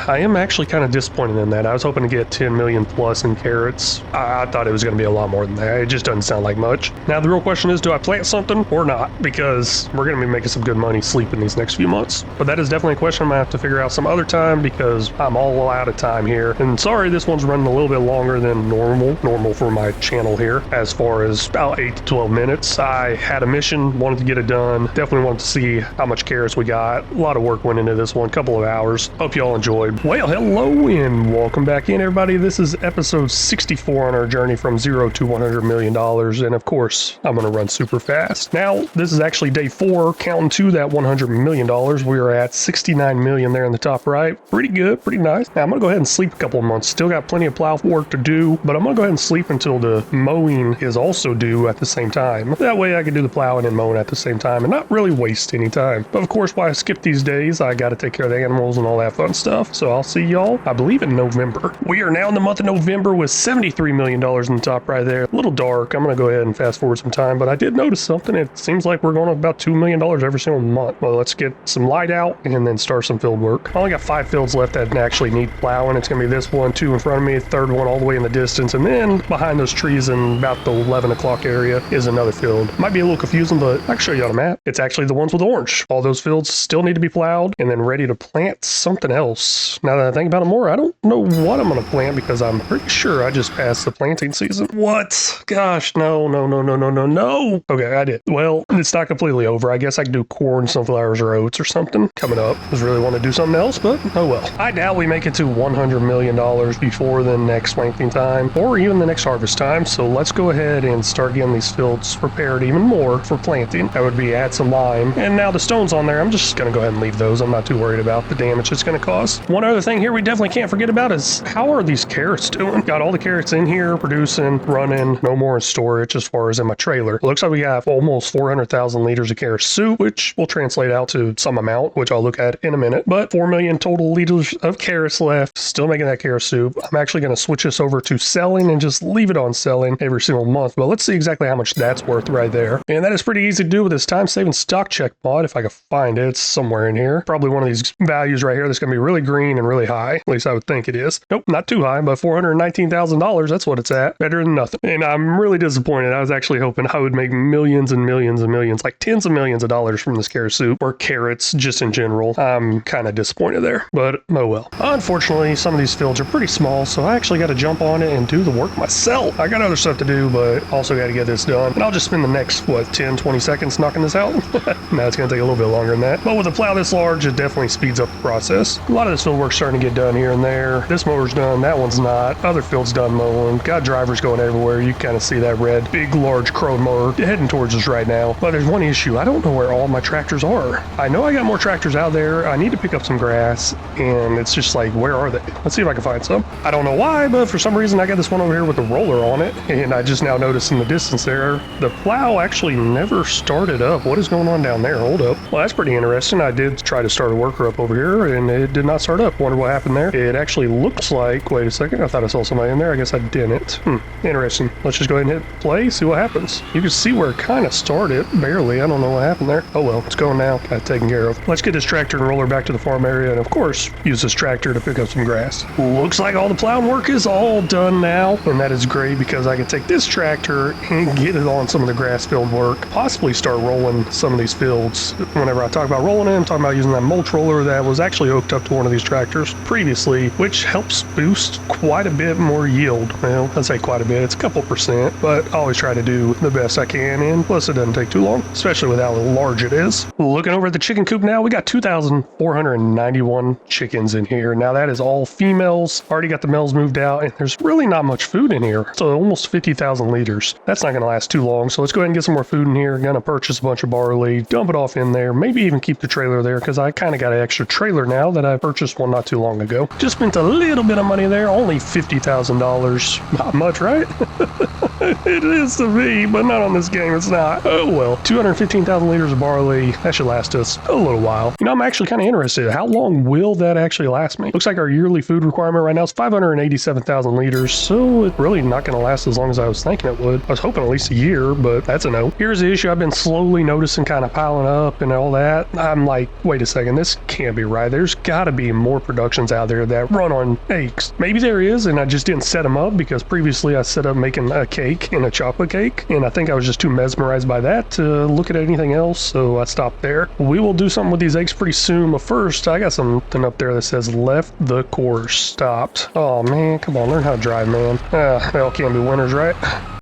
I am actually kind of disappointed in that. I was hoping to get 10 million plus in carrots. I thought it was going to be a lot more than that. It just doesn't sound like much. Now the real question is, do I plant something or not? Because we're going to be making some good money sleeping these next few months. But that is definitely a question I'm going to have to figure out some other time because I'm all out of time here. And sorry, this one's running a little bit longer than normal for my channel here, as far as about 8 to 12 minutes. I had a mission, wanted to get it done, definitely wanted to see how much carrots we got. A lot of work went into this one, couple of hours. Hope you all enjoyed. Well, hello and welcome back in, everybody. This is episode 64 on our journey from 0 to $100 million, and of course I'm gonna run super fast. Now this is actually day 4, counting to that $100 million. We are at 69 million there in the top right. Pretty good, pretty nice. Now I'm gonna go ahead and sleep a couple of months. Still got plenty of plow work to do, but I'm gonna go ahead and sleep until the mowing is also due at the same time. That way I can do the plowing and mowing at the same time and not really waste any time. But of course, while I skip these days, I got to take care of the animals and all that fun stuff. So I'll see y'all, I believe, in November. We are now in the month of November with $73 million in the top right there. A little dark. I'm going to go ahead and fast forward some time, but I did notice something. It seems like we're going up about $2 million every single month. Well, let's get some light out and then start some field work. I only got 5 fields left that actually need plowing. It's going to be this one, 2 in front of me, third one all the way in the distance, and then behind those trees in about the 11 o'clock area is another field. Might be a little confusing, but I can show you on a map. It's actually the ones with orange. All those fields still need to be plowed and then ready to plant something else. Now that I think about it more, I don't know what I'm going to plant because I'm pretty sure I just passed the planting season. What? Gosh, no. Okay, I did. Well, it's not completely over. I guess I could do corn, sunflowers, or oats or something coming up. I really want to do something else, but oh well. I doubt we make it to $100 million before the next planting time or even the next harvest time. So let's go ahead and start getting these fields prepared even more for planting. That would be add some lime. And now the stones on there, I'm just going to go ahead and leave those. I'm not too worried about the damage it's going to cause. One other thing here we definitely can't forget about is how are these carrots doing? Got all the carrots in here, producing, running, no more in storage as far as in my trailer. It looks like we have almost 400,000 liters of carrot soup, which will translate out to some amount, which I'll look at in a minute. But 4 million total liters of carrots left. Still making that carrot soup. I'm actually going to switch this over to selling and just leave it on selling every single month. But let's see exactly how much that's worth right there. And that is pretty easy to do with this time-saving stock check mod. If I can find it, it's somewhere in here. Probably one of these values right here that's going to be really green and really high. At least I would think it is. Nope, not too high, but $419,000. That's what it's at. Better than nothing. And I'm really disappointed. I was actually hoping I would make millions and millions and millions, like tens of millions of dollars from this carrot soup or carrots just in general. I'm kind of disappointed there, but oh well. Unfortunately, some of these fields are pretty small, so I actually got to jump on it and do do the work myself. I got other stuff to do, but also got to get this done. And I'll just spend the next, 10, 20 seconds knocking this out. Now it's going to take a little bit longer than that. But with a plow this large, it definitely speeds up the process. A lot of this field work's starting to get done here and there. This mower's done, that one's not. Other field's done mowing. Got drivers going everywhere. You kind of see that red, big, large crone mower heading towards us right now. But there's one issue. I don't know where all my tractors are. I know I got more tractors out there. I need to pick up some grass, and it's just like, where are they? Let's see if I can find some. I don't know why, but for some reason I got this one over here with the roller on it, and I just now noticed in the distance there, the plow actually never started up. What is going on down there? Hold up. Well, that's pretty interesting. I did try to start a worker up over here, and it did not start up. Wonder what happened there. It actually looks like, wait a second, I thought I saw somebody in there. I guess I didn't. Interesting. Let's just go ahead and hit play, see what happens. You can see where it kind of started, barely. I don't know what happened there. Oh well, it's going now. Got it taken care of. Let's get this tractor and roller back to the farm area, and of course, use this tractor to pick up some grass. Looks like all the plowing work is all done now, and that is great because I can take this tractor and get it on some of the grass field work, possibly start rolling some of these fields. Whenever I talk about rolling it, I'm talking about using that mulch roller that was actually hooked up to one of these tractors previously, which helps boost quite a bit more yield. Well, I'd say quite a bit. It's a couple percent, but I always try to do the best I can, and plus it doesn't take too long, especially with how large it is. Looking over at the chicken coop now, we got 2,491 chickens in here. Now that is all females. Already got the males moved out, and there's really not much food in here. So almost 50,000 liters. That's not going to last too long. So let's go ahead and get some more food in here. Gonna purchase a bunch of barley, dump it off in there, maybe even keep the trailer there because I kind of got an extra trailer now that I purchased one not too long ago. Just spent a little bit of money there, only $50,000. Not much, right? It is to me, but not on this game. It's not. Oh well. 215,000 liters of barley. That should last us a little while. You know, I'm actually kind of interested. How long will that actually last me? Looks like our yearly food requirement right now is 587,000 liters, so it's really not going to last as long as I was thinking it would. I was hoping at least a year, but that's a no. Here's the issue. I've been slowly noticing kind of piling up and all that. I'm like, wait a second, this can't be right. There's got to be more productions out there that run on eggs. Maybe there is, and I just didn't set them up because previously I set up making a cake and a chocolate cake, and I think I was just too mesmerized by that to look at anything else, so I stopped there. We will do something with these eggs pretty soon, but first I got something up there that says left the course, stopped. Oh man, come on, learn how to drive, man. They all can't be winners, right?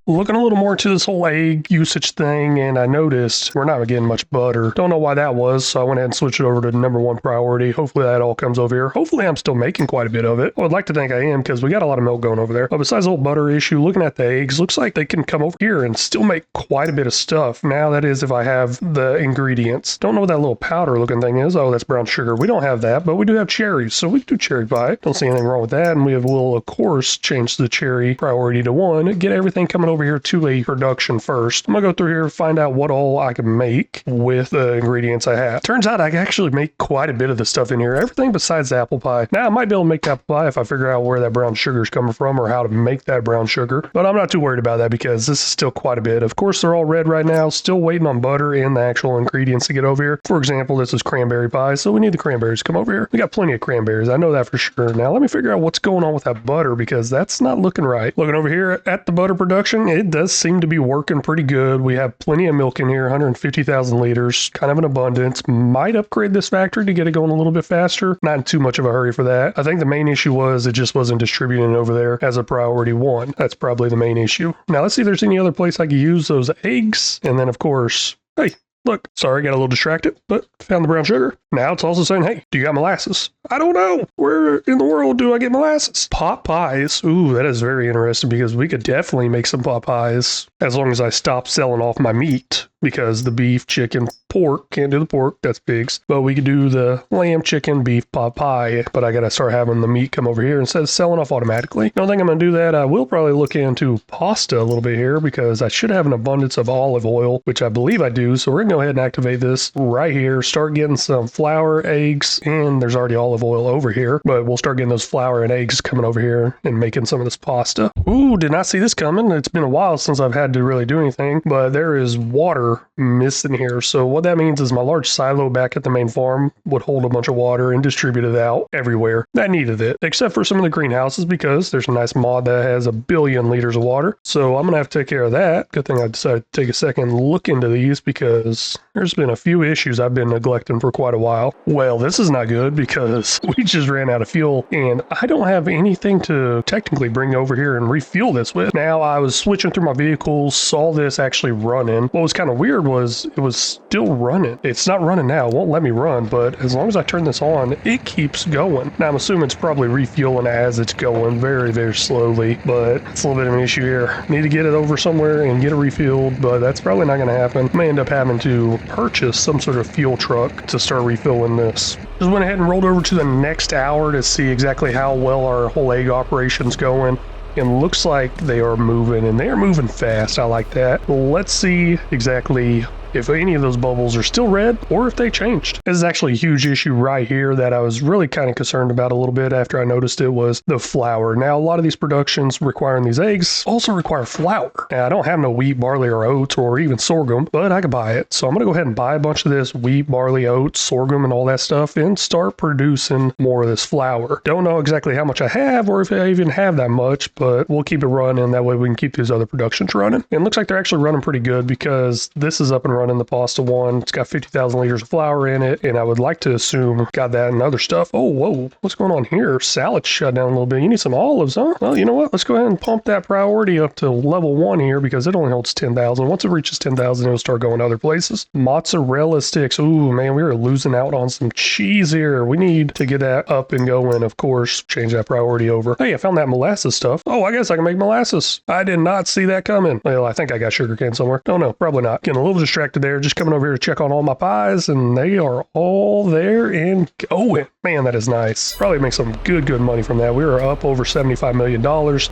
Looking a little more to this whole egg usage thing, and I noticed we're not getting much butter. Don't know why that was, so I went ahead and switched it over to number one priority. Hopefully that all comes over here. Hopefully I'm still making quite a bit of it. I would like to think I am because we got a lot of milk going over there. But besides the whole butter issue, looking at the eggs, looks like they can come over here and still make quite a bit of stuff. Now that is if I have the ingredients. Don't know what that little powder looking thing is. Oh, that's brown sugar. We don't have that, but we do have cherries, so we can do cherry pie. Don't see anything wrong with that, and we will of course change the cherry priority to 1. Get everything coming over here to a production first. I'm gonna go through here, find out what all I can make with the ingredients I have. Turns out I can actually make quite a bit of the stuff in here, everything besides the apple pie. Now I might be able to make the apple pie if I figure out where that brown sugar is coming from or how to make that brown sugar, but I'm not too worried about that because this is still quite a bit. Of course they're all red right now, still waiting on butter and the actual ingredients to get over here. For example, this is cranberry pie, so we need the cranberries to come over here. We got plenty of cranberries, I know that for sure. Now let me figure out what's going on with that butter because that's not looking right. Looking over here at the butter production, it does seem to be working pretty good. We have plenty of milk in here, 150,000 liters, kind of an abundance. Might upgrade this factory to get it going a little bit faster. Not in too much of a hurry for that. I think the main issue was it just wasn't distributing over there as a priority 1. That's probably the main issue. Now let's see if there's any other place I could use those eggs. And then of course, hey, look, sorry, got a little distracted, but found the brown sugar. Now it's also saying, hey, do you got molasses? I don't know. Where in the world do I get molasses? Pot pies. Ooh, that is very interesting because we could definitely make some pot pies as long as I stop selling off my meat because the beef, chicken, pork, can't do the pork, that's pigs. But we could do the lamb, chicken, beef, pot pie, but I got to start having the meat come over here instead of selling off automatically. I don't think I'm going to do that. I will probably look into pasta a little bit here because I should have an abundance of olive oil, which I believe I do. So we're going to go ahead and activate this right here, start getting some flour, eggs, and there's already olive oil over here, but we'll start getting those flour and eggs coming over here and making some of this pasta. Ooh, did not see this coming. It's been a while since I've had to really do anything, but there is water missing here. So what that means is my large silo back at the main farm would hold a bunch of water and distribute it out everywhere. That needed it, except for some of the greenhouses because there's a nice mod that has 1 billion liters of water. So I'm going to have to take care of that. Good thing I decided to take a second and look into these because because there's been a few issues I've been neglecting for quite a while. Well, this is not good because we just ran out of fuel and I don't have anything to technically bring over here and refuel this with. Now, I was switching through my vehicles, saw this actually running. What was kind of weird was it was still running. It's not running now, it won't let me run, but as long as I turn this on, it keeps going. Now, I'm assuming it's probably refueling as it's going very, very slowly, but it's a little bit of an issue here. Need to get it over somewhere and get it refilled, but that's probably not going to happen. May end up having to purchase some sort of fuel truck to start refilling this. Just went ahead and rolled over to the next hour to see exactly how well our whole egg operation's going. And looks like they are moving, and they are moving fast. I like that. Let's see exactly if any of those bubbles are still red or if they changed. This is actually a huge issue right here that I was really kind of concerned about a little bit after I noticed it was the flour. Now, a lot of these productions requiring these eggs also require flour. Now, I don't have no wheat, barley, or oats, or even sorghum, but I could buy it. So I'm going to go ahead and buy a bunch of this wheat, barley, oats, sorghum, and all that stuff and start producing more of this flour. Don't know exactly how much I have or if I even have that much, but we'll keep it running. That way we can keep these other productions running. And it looks like they're actually running pretty good because this is up and running the pasta one. It's got 50,000 liters of flour in it, and I would like to assume got that and other stuff. Oh, whoa, what's going on here? Salad shut down a little bit. You need some olives, huh? Well, you know what? Let's go ahead and pump that priority up to level 1 here because it only holds 10,000. Once it reaches 10,000, it'll start going other places. Mozzarella sticks. Ooh, man, we are losing out on some cheese here. We need to get that up and going, of course. Change that priority over. Hey, I found that molasses stuff. Oh, I guess I can make molasses. I did not see that coming. Well, I think I got sugarcane somewhere. Oh, no, probably not. Getting a little distracted there. Just coming over here to check on all my pies, and they are all there and going. Man, that is nice. Probably make some good money from that. We were up over $75 million.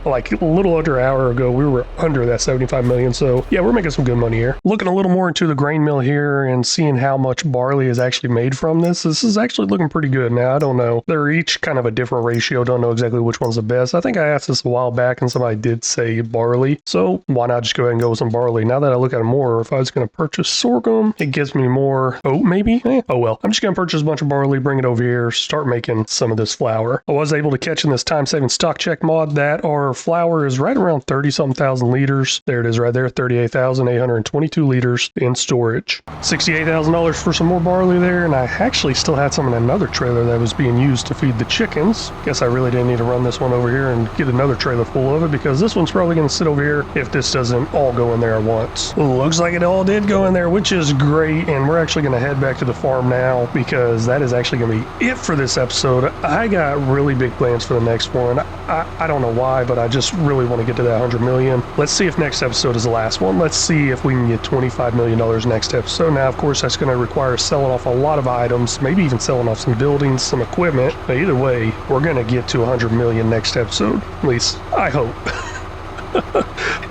Like a little under an hour ago, we were under that 75 million. So yeah, we're making some good money here. Looking a little more into the grain mill here and seeing how much barley is actually made from this. This is actually looking pretty good. Now, I don't know. They're each kind of a different ratio. Don't know exactly which one's the best. I think I asked this a while back and somebody did say barley. So why not just go ahead and go with some barley? Now that I look at it more, if I was going to purchase sorghum, it gives me more oat maybe. Oh well. I'm just going to purchase a bunch of barley, bring it over here, start making some of this flour. I was able to catch in this time-saving stock check mod that our flour is right around 30-something thousand liters. There it is right there, 38,822 liters in storage. $68,000 for some more barley there, and I actually still had some in another trailer that was being used to feed the chickens. Guess I really didn't need to run this one over here and get another trailer full of it because this one's probably going to sit over here if this doesn't all go in there at once. Looks like it all did go in there, which is great, and we're actually going to head back to the farm now because that is actually going to be it for this episode. I got really big plans for the next one. I don't know why, but I just really want to get to that 100 million. Let's see if next episode is the last one. Let's see if we can get $25 million next episode. Now, of course, that's going to require selling off a lot of items, maybe even selling off some buildings, some equipment. But either way, we're going to get to 100 million next episode. At least, I hope.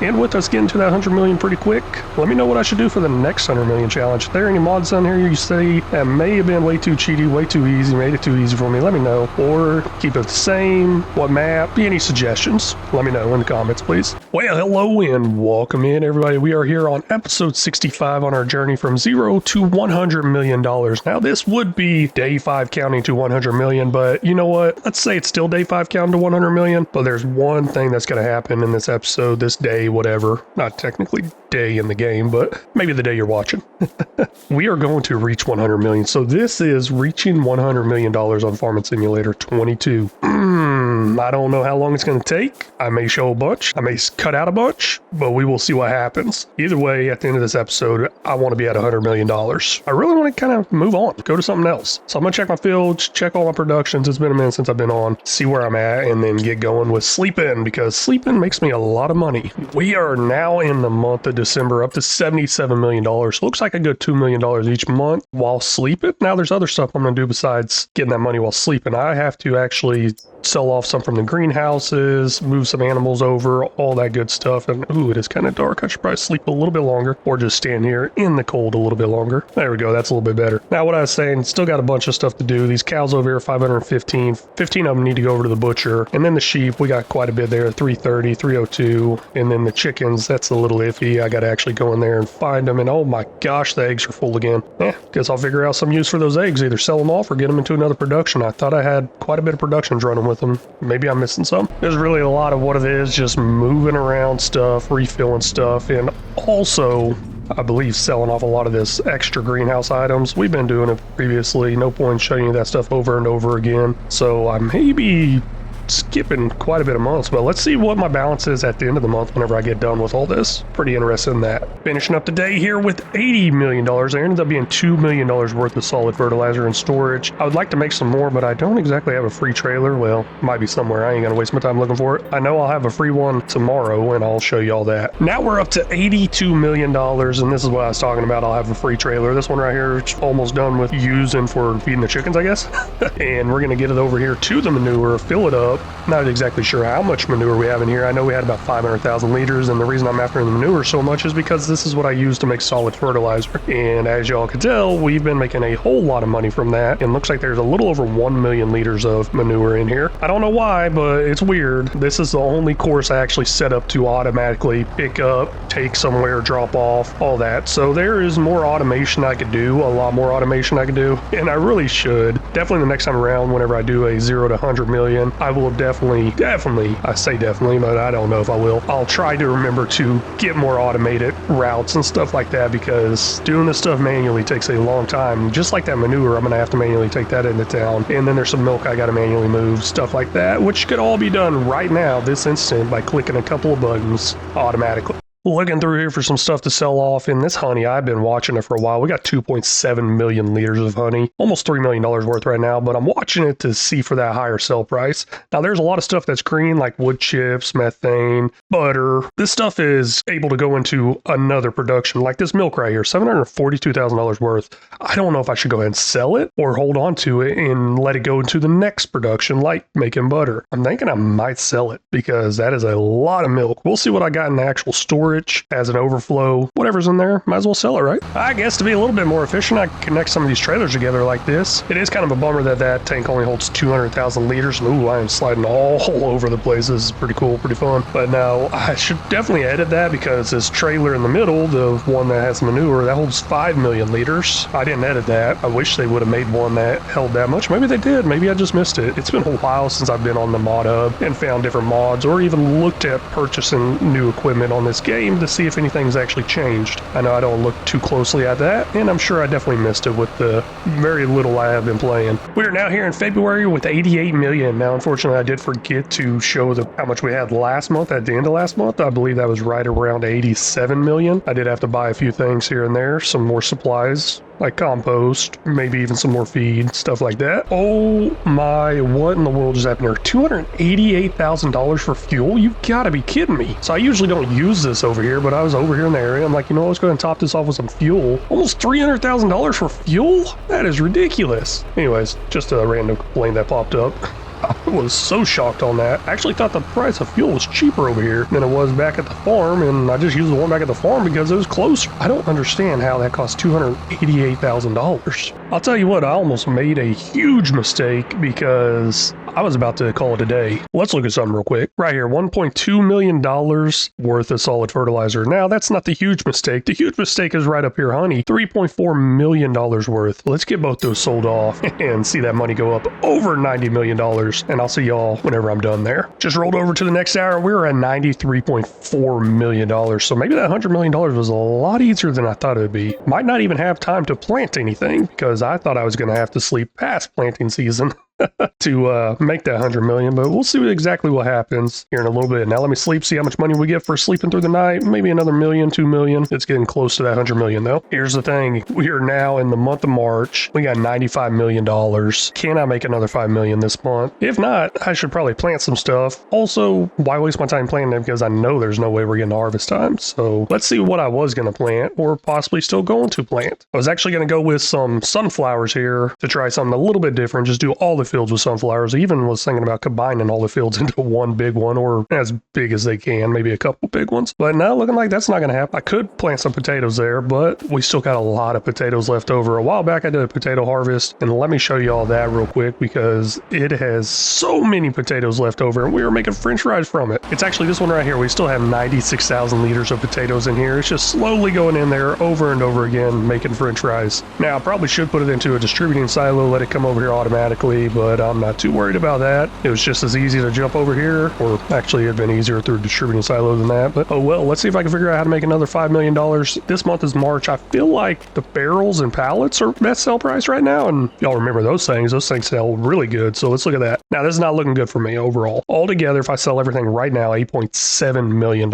And with us getting to that 100 million pretty quick, let me know what I should do for the next 100 million challenge. If there are any mods on here you say that may have been way too cheaty, way too easy, made it too easy for me, let me know. Or keep it the same, what map, any suggestions, let me know in the comments, please. Well, hello and welcome in, everybody. We are here on episode 65 on our journey from 0 to $100 million. Now, this would be day 5 counting to 100 million, but you know what? Let's say it's still day 5 counting to 100 million, but there's one thing that's going to happen in this episode, this day, whatever. Not technically day in the game, but maybe the day you're watching. We are going to reach 100 million. So this is reaching $100 million on Farming Simulator 22. I don't know how long it's going to take. I may show a bunch. I may cut out a bunch, but we will see what happens. Either way, at the end of this episode, I want to be at $100 million. I really want to kind of move on, go to something else. So I'm going to check my fields, check all my productions. It's been a minute since I've been on, see where I'm at, and then get going with sleeping because sleeping makes me a lot of money. We are now in the month of December, up to $77 million. Looks like I go $2 million each month while sleeping. Now there's other stuff I'm going to do besides getting that money while sleeping. I have to actually sell off some from the greenhouses, move some animals over, all that good stuff. And ooh, it is kind of dark. I should probably sleep a little bit longer or just stand here in the cold a little bit longer. There we go. That's a little bit better. Now, what I was saying, still got a bunch of stuff to do. These cows over here, 515. 15 of them need to go over to the butcher. And then the sheep, we got quite a bit there, 330, 302. And then the chickens, that's a little iffy. I got to actually go in there and find them. And oh my gosh, the eggs are full again. Guess I'll figure out some use for those eggs, either sell them off or get them into another production. I thought I had quite a bit of productions running with them. Maybe I'm missing some. There's really a lot of what it is, just moving around stuff, refilling stuff, and also I believe, selling off a lot of this extra greenhouse items. We've been doing it previously. No point showing you that stuff over and over again. So I may be skipping quite a bit of months, but let's see what my balance is at the end of the month whenever I get done with all this. Pretty interested in that. Finishing up the day here with $80 million. There ended up being $2 million worth of solid fertilizer and storage. I would like to make some more, but I don't exactly have a free trailer. Well, might be somewhere. I ain't gonna waste my time looking for it. I know I'll have a free one tomorrow, and I'll show you all that. Now we're up to $82 million, and this is what I was talking about. I'll have a free trailer. This one right here is almost done with using for feeding the chickens, I guess. And we're gonna get it over here to the manure, fill it up. Not exactly sure how much manure we have in here. I know we had about 500,000 liters, and the reason I'm after the manure so much is because this is what I use to make solid fertilizer. And as y'all can tell, we've been making a whole lot of money from that. And looks like there's a little over 1 million liters of manure in here. I don't know why, but it's weird. This is the only course I actually set up to automatically pick up, take somewhere, drop off, all that. So there is more automation I could do, a lot more automation I could do, and I really should. Definitely the next time around, whenever I do a 0 to 100 million, I will definitely, I say definitely, but I don't know if I will. I'll try to remember to get more automated routes and stuff like that, because doing this stuff manually takes a long time. Just like that manure, I'm going to have to manually take that into town. And then there's some milk I got to manually move, stuff like that, which could all be done right now, this instant, by clicking a couple of buttons automatically. Looking through here for some stuff to sell off. In this honey, I've been watching it for a while. We got 2.7 million liters of honey, almost $3 million worth right now, but I'm watching it to see for that higher sell price. Now, there's a lot of stuff that's green, like wood chips, methane, butter. This stuff is able to go into another production, like this milk right here, $742,000 worth. I don't know if I should go ahead and sell it or hold on to it and let it go into the next production, like making butter. I'm thinking I might sell it because that is a lot of milk. We'll see what I got in the actual storage as an overflow. Whatever's in there, might as well sell it, right? I guess to be a little bit more efficient, I can connect some of these trailers together like this. It is kind of a bummer that that tank only holds 200,000 liters. Ooh, I am sliding all over the place. This is pretty cool, pretty fun. But no, I should definitely edit that, because this trailer in the middle, the one that has manure, that holds 5 million liters. I didn't edit that. I wish they would have made one that held that much. Maybe they did. Maybe I just missed it. It's been a while since I've been on the mod hub and found different mods, or even looked at purchasing new equipment on this game to see if anything's actually changed. I know I don't look too closely at that, and I'm sure I definitely missed it with the very little I have been playing. We are now here in February with 88 million. Now, unfortunately, I did forget to show how much we had last month at the end of last month. I believe that was right around 87 million. I did have to buy a few things here and there, some more supplies, like compost, maybe even some more feed, stuff like that. Oh my, what in the world just happened here? $288,000 for fuel? You gotta be kidding me. So I usually don't use this over here, but I was over here in the area. I'm like, you know what, let's go ahead and top this off with some fuel. Almost $300,000 for fuel? That is ridiculous. Anyways, just a random complaint that popped up. I was so shocked on that. I actually thought the price of fuel was cheaper over here than it was back at the farm, and I just used the one back at the farm because it was closer. I don't understand how that cost $288,000. I'll tell you what, I almost made a huge mistake because I was about to call it a day. Let's look at something real quick. Right here, $1.2 million worth of solid fertilizer. Now, that's not the huge mistake. The huge mistake is right up here, honey. $3.4 million worth. Let's get both those sold off and see that money go up over $90 million. And I'll see y'all whenever I'm done there. Just rolled over to the next hour. We were at $93.4 million. So maybe that $100 million was a lot easier than I thought it would be. Might not even have time to plant anything, because I thought I was going to have to sleep past planting season to make that 100 million, but we'll see exactly what happens here in a little bit. Now let me sleep, see how much money we get for sleeping through the night. Maybe another million, 2 million. It's getting close to that 100 million though. Here's the thing. We are now in the month of March. We got $95 million. Can I make another 5 million this month? If not, I should probably plant some stuff. Also, why waste my time planting it? Because I know there's no way we're getting to harvest time. So let's see what I was going to plant, or possibly still going to plant. I was actually going to go with some sunflowers here to try something a little bit different. Just do all the fields with sunflowers. I even was thinking about combining all the fields into one big one, or as big as they can, maybe a couple big ones. But now looking like that's not going to happen. I could plant some potatoes there, but we still got a lot of potatoes left over. A while back I did a potato harvest, and let me show you all that real quick, because it has so many potatoes left over, and we were making french fries from it. It's actually this one right here. We still have 96,000 liters of potatoes in here. It's just slowly going in there over and over again, making french fries. Now I probably should put it into a distributing silo, let it come over here automatically, but I'm not too worried about that. It was just as easy to jump over here, or actually it'd been easier through distributing silo than that, but oh well. Let's see if I can figure out how to make another $5 million. This month is March. I feel like the barrels and pallets are best sell price right now, and y'all remember those things sell really good, so let's look at that. Now this is not looking good for me overall. Altogether, if I sell everything right now, $8.7 million.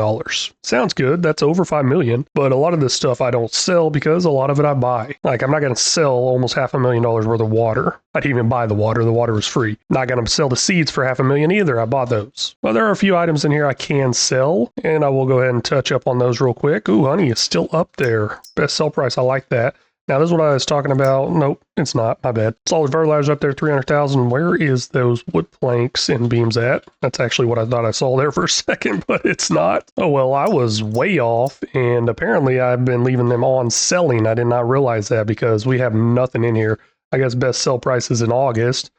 Sounds good, that's over $5 million, but a lot of this stuff I don't sell because a lot of it I buy. Like, I'm not going to sell almost $500,000 worth of water. I didn't even buy the water was free. Not going to sell the seeds for $500,000 either, I bought those. Well, there are a few items in here I can sell, and I will go ahead and touch up on those real quick. Ooh, honey is still up there. Best sell price, I like that. Now, this is what I was talking about. Nope, it's not. My bad. Solid fertilizer up there, 300,000. Where is those wood planks and beams at? That's actually what I thought I saw there for a second, but it's not. Oh, well, I was way off, and apparently I've been leaving them on selling. I did not realize that because we have nothing in here. I guess best sell price is in August.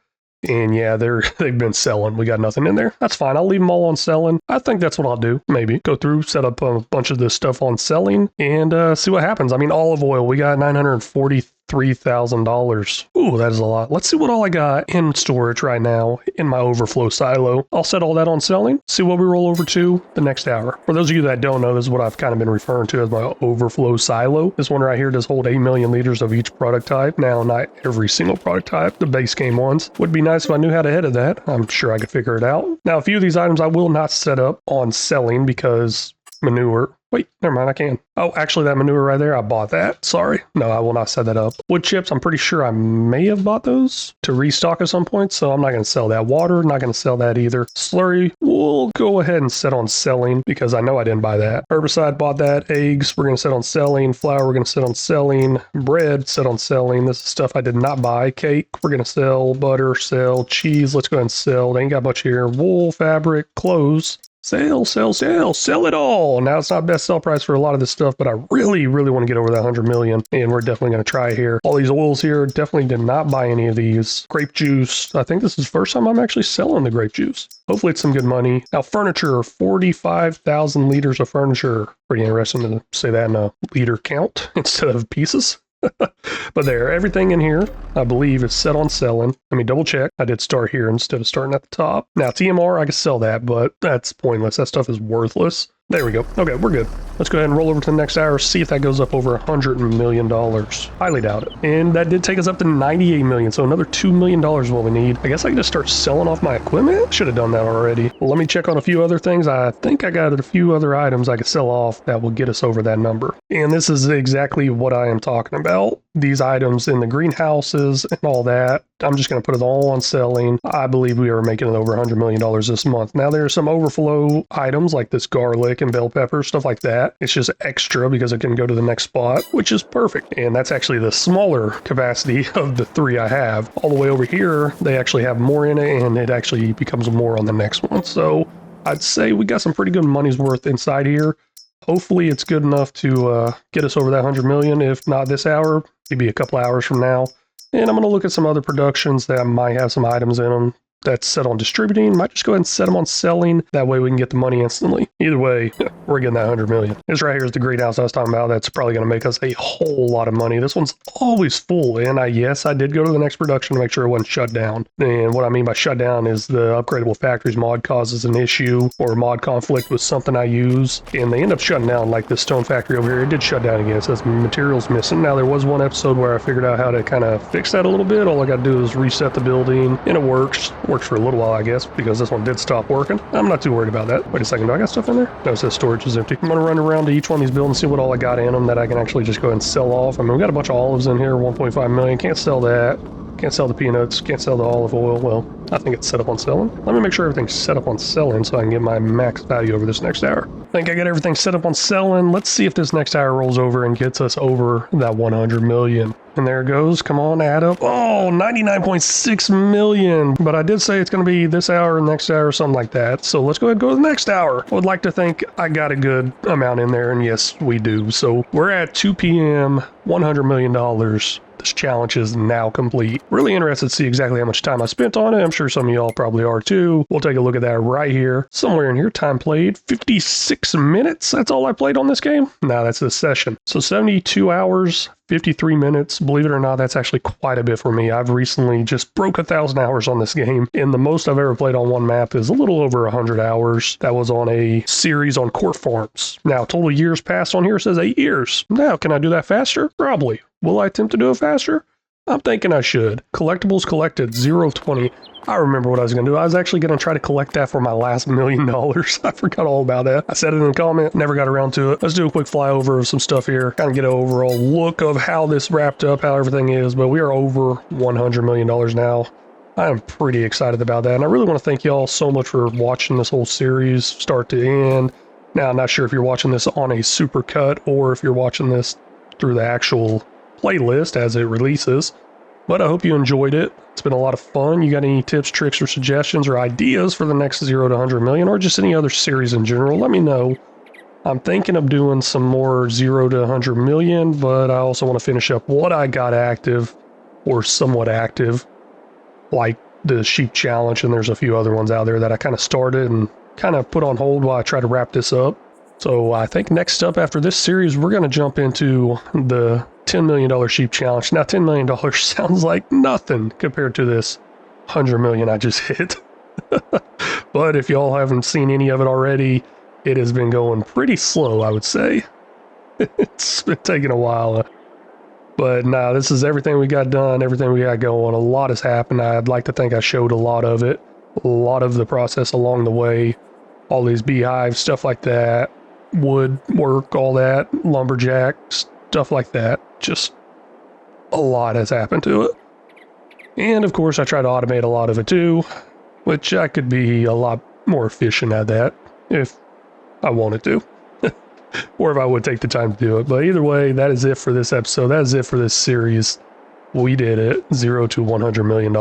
And yeah, they've been selling. We got nothing in there. That's fine. I'll leave them all on selling. I think that's what I'll do. Maybe go through, set up a bunch of this stuff on selling, and see what happens. I mean, olive oil, we got $943,000. Ooh, that is a lot. Let's see what all I got in storage right now in my overflow silo. I'll set all that on selling. See what we roll over to the next hour. For those of you that don't know, this is what I've kind of been referring to as my overflow silo. This one right here does hold 8 million liters of each product type. Now, not every single product type, the base game ones. Would be nice if I knew how to edit that. I'm sure I could figure it out. Now, a few of these items I will not set up on selling because manure. Wait, never mind, I can. Oh, actually, that manure right there, I bought that. Sorry. No, I will not set that up. Wood chips, I'm pretty sure I may have bought those to restock at some point, so I'm not going to sell that. Water, not going to sell that either. Slurry, we'll go ahead and set on selling because I know I didn't buy that. Herbicide, bought that. Eggs, we're going to set on selling. Flour, we're going to set on selling. Bread, set on selling. This is stuff I did not buy. Cake, we're going to sell. Butter, sell. Cheese, let's go ahead and sell. They ain't got much here. Wool, fabric, clothes. Sell, sell, sell, sell it all. Now, it's not best sell price for a lot of this stuff, but I really, really want to get over that 100 million, and we're definitely going to try here. All these oils here, definitely did not buy any of these. Grape juice, I think this is the first time I'm actually selling the grape juice. Hopefully it's some good money. Now, furniture, 45,000 liters of furniture. Pretty interesting to say that in a liter count instead of pieces. But there, everything in here, I believe, is set on selling. Let me double check. I did start here instead of starting at the top. Now, TMR, I can sell that, but that's pointless. That stuff is worthless. There we go. Okay, we're good. Let's go ahead and roll over to the next hour, see if that goes up over $100 million. Highly doubt it. And that did take us up to 98 million, so another $2 million is what we need. I guess I can just start selling off my equipment. Should have done that already. Well, let me check on a few other things. I think I got a few other items I could sell off that will get us over that number. And this is exactly what I am talking about. These items in the greenhouses and all that. I'm just going to put it all on selling. I believe we are making it over $100 million this month. Now, there are some overflow items like this garlic and bell pepper, stuff like that. It's just extra because it can go to the next spot, which is perfect. And that's actually the smaller capacity of the three I have. All the way over here, they actually have more in it, and it actually becomes more on the next one. So I'd say we got some pretty good money's worth inside here. Hopefully it's good enough to get us over that 100 million. If not this hour, maybe a couple hours from now. And I'm going to look at some other productions that might have some items in them that's set on distributing. Might just go ahead and set them on selling. That way we can get the money instantly. Either way, we're getting that 100 million. This right here is the greenhouse I was talking about. That's probably going to make us a whole lot of money. This one's always full. And yes, I did go to the next production to make sure it wasn't shut down. And what I mean by shut down is the upgradable factories mod causes an issue or mod conflict with something I use. And they end up shutting down, like this stone factory over here. It did shut down again. It says materials missing. Now, there was one episode where I figured out how to kind of fix that a little bit. All I got to do is reset the building, and it works. Works for a little while, I guess, because this one did stop working. I'm not too worried about that. Wait a second, do I got stuff in there? No, it says storage is empty. I'm going to run around to each one of these buildings, see what all I got in them that I can actually just go ahead and sell off. I mean, we got a bunch of olives in here, 1.5 million. Can't sell that. Can't sell the peanuts. Can't sell the olive oil. Well, I think it's set up on selling. Let me make sure everything's set up on selling so I can get my max value over this next hour. I think I got everything set up on selling. Let's see if this next hour rolls over and gets us over that 100 million. And there it goes. Come on, add up. Oh, 99.6 million. But I did say it's going to be this hour, next hour, something like that. So let's go ahead and go to the next hour. I would like to think I got a good amount in there. And yes, we do. So we're at 2 p.m., $100 million. This challenge is now complete. Really interested to see exactly how much time I spent on it. I'm sure some of y'all probably are too. We'll take a look at that right here. Somewhere in here, time played 56 minutes. That's all I played on this game? No, that's this session. So 72 hours, 53 minutes. Believe it or not, that's actually quite a bit for me. I've recently just broke 1,000 hours on this game, and the most I've ever played on one map is a little over 100 hours. That was on a series on Court Farms. Now, total years passed on here says 8 years. Now, can I do that faster? Probably. Will I attempt to do it faster? I'm thinking I should. Collectibles collected, 0 of 20. I remember what I was going to do. I was actually going to try to collect that for my last $1 million. I forgot all about that. I said it in the comment, never got around to it. Let's do a quick flyover of some stuff here. Kind of get an overall look of how this wrapped up, how everything is. But we are over $100 million now. I am pretty excited about that. And I really want to thank y'all so much for watching this whole series, start to end. Now, I'm not sure if you're watching this on a supercut or if you're watching this through the actual playlist as it releases, but I hope you enjoyed it. It's been a lot of fun. You got any tips, tricks, or suggestions or ideas for the next 0 to 100 million or just any other series in general? Let me know. I'm thinking of doing some more 0 to 100 million, but I also want to finish up what I got active or somewhat active, like the sheep challenge, and there's a few other ones out there that I kind of started and kind of put on hold while I try to wrap this up. So I think next up after this series, we're going to jump into the $10 million sheep challenge. Now, $10 million sounds like nothing compared to this 100 million I just hit. But if y'all haven't seen any of it already, it has been going pretty slow, I would say. It's been taking a while. But nah, this is everything we got done, everything we got going. A lot has happened. I'd like to think I showed a lot of it, a lot of the process along the way, all these beehives, stuff like that, wood work, all that, lumberjack, stuff like that. Just a lot has happened to it. And of course, I try to automate a lot of it too, which I could be a lot more efficient at that if I wanted to, or if I would take the time to do it. But either way, that is it for this episode. That is it for this series. We did it, 0 to $100 million.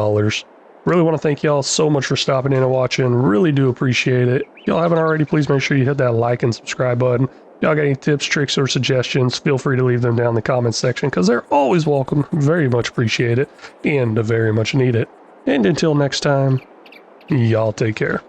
Really want to thank y'all so much for stopping in and watching. Really do appreciate it. If y'all haven't already, please make sure you hit that like and subscribe button. Y'all got any tips, tricks, or suggestions, feel free to leave them down in the comments section because they're always welcome. Very much appreciate it and very much need it. And until next time, y'all take care.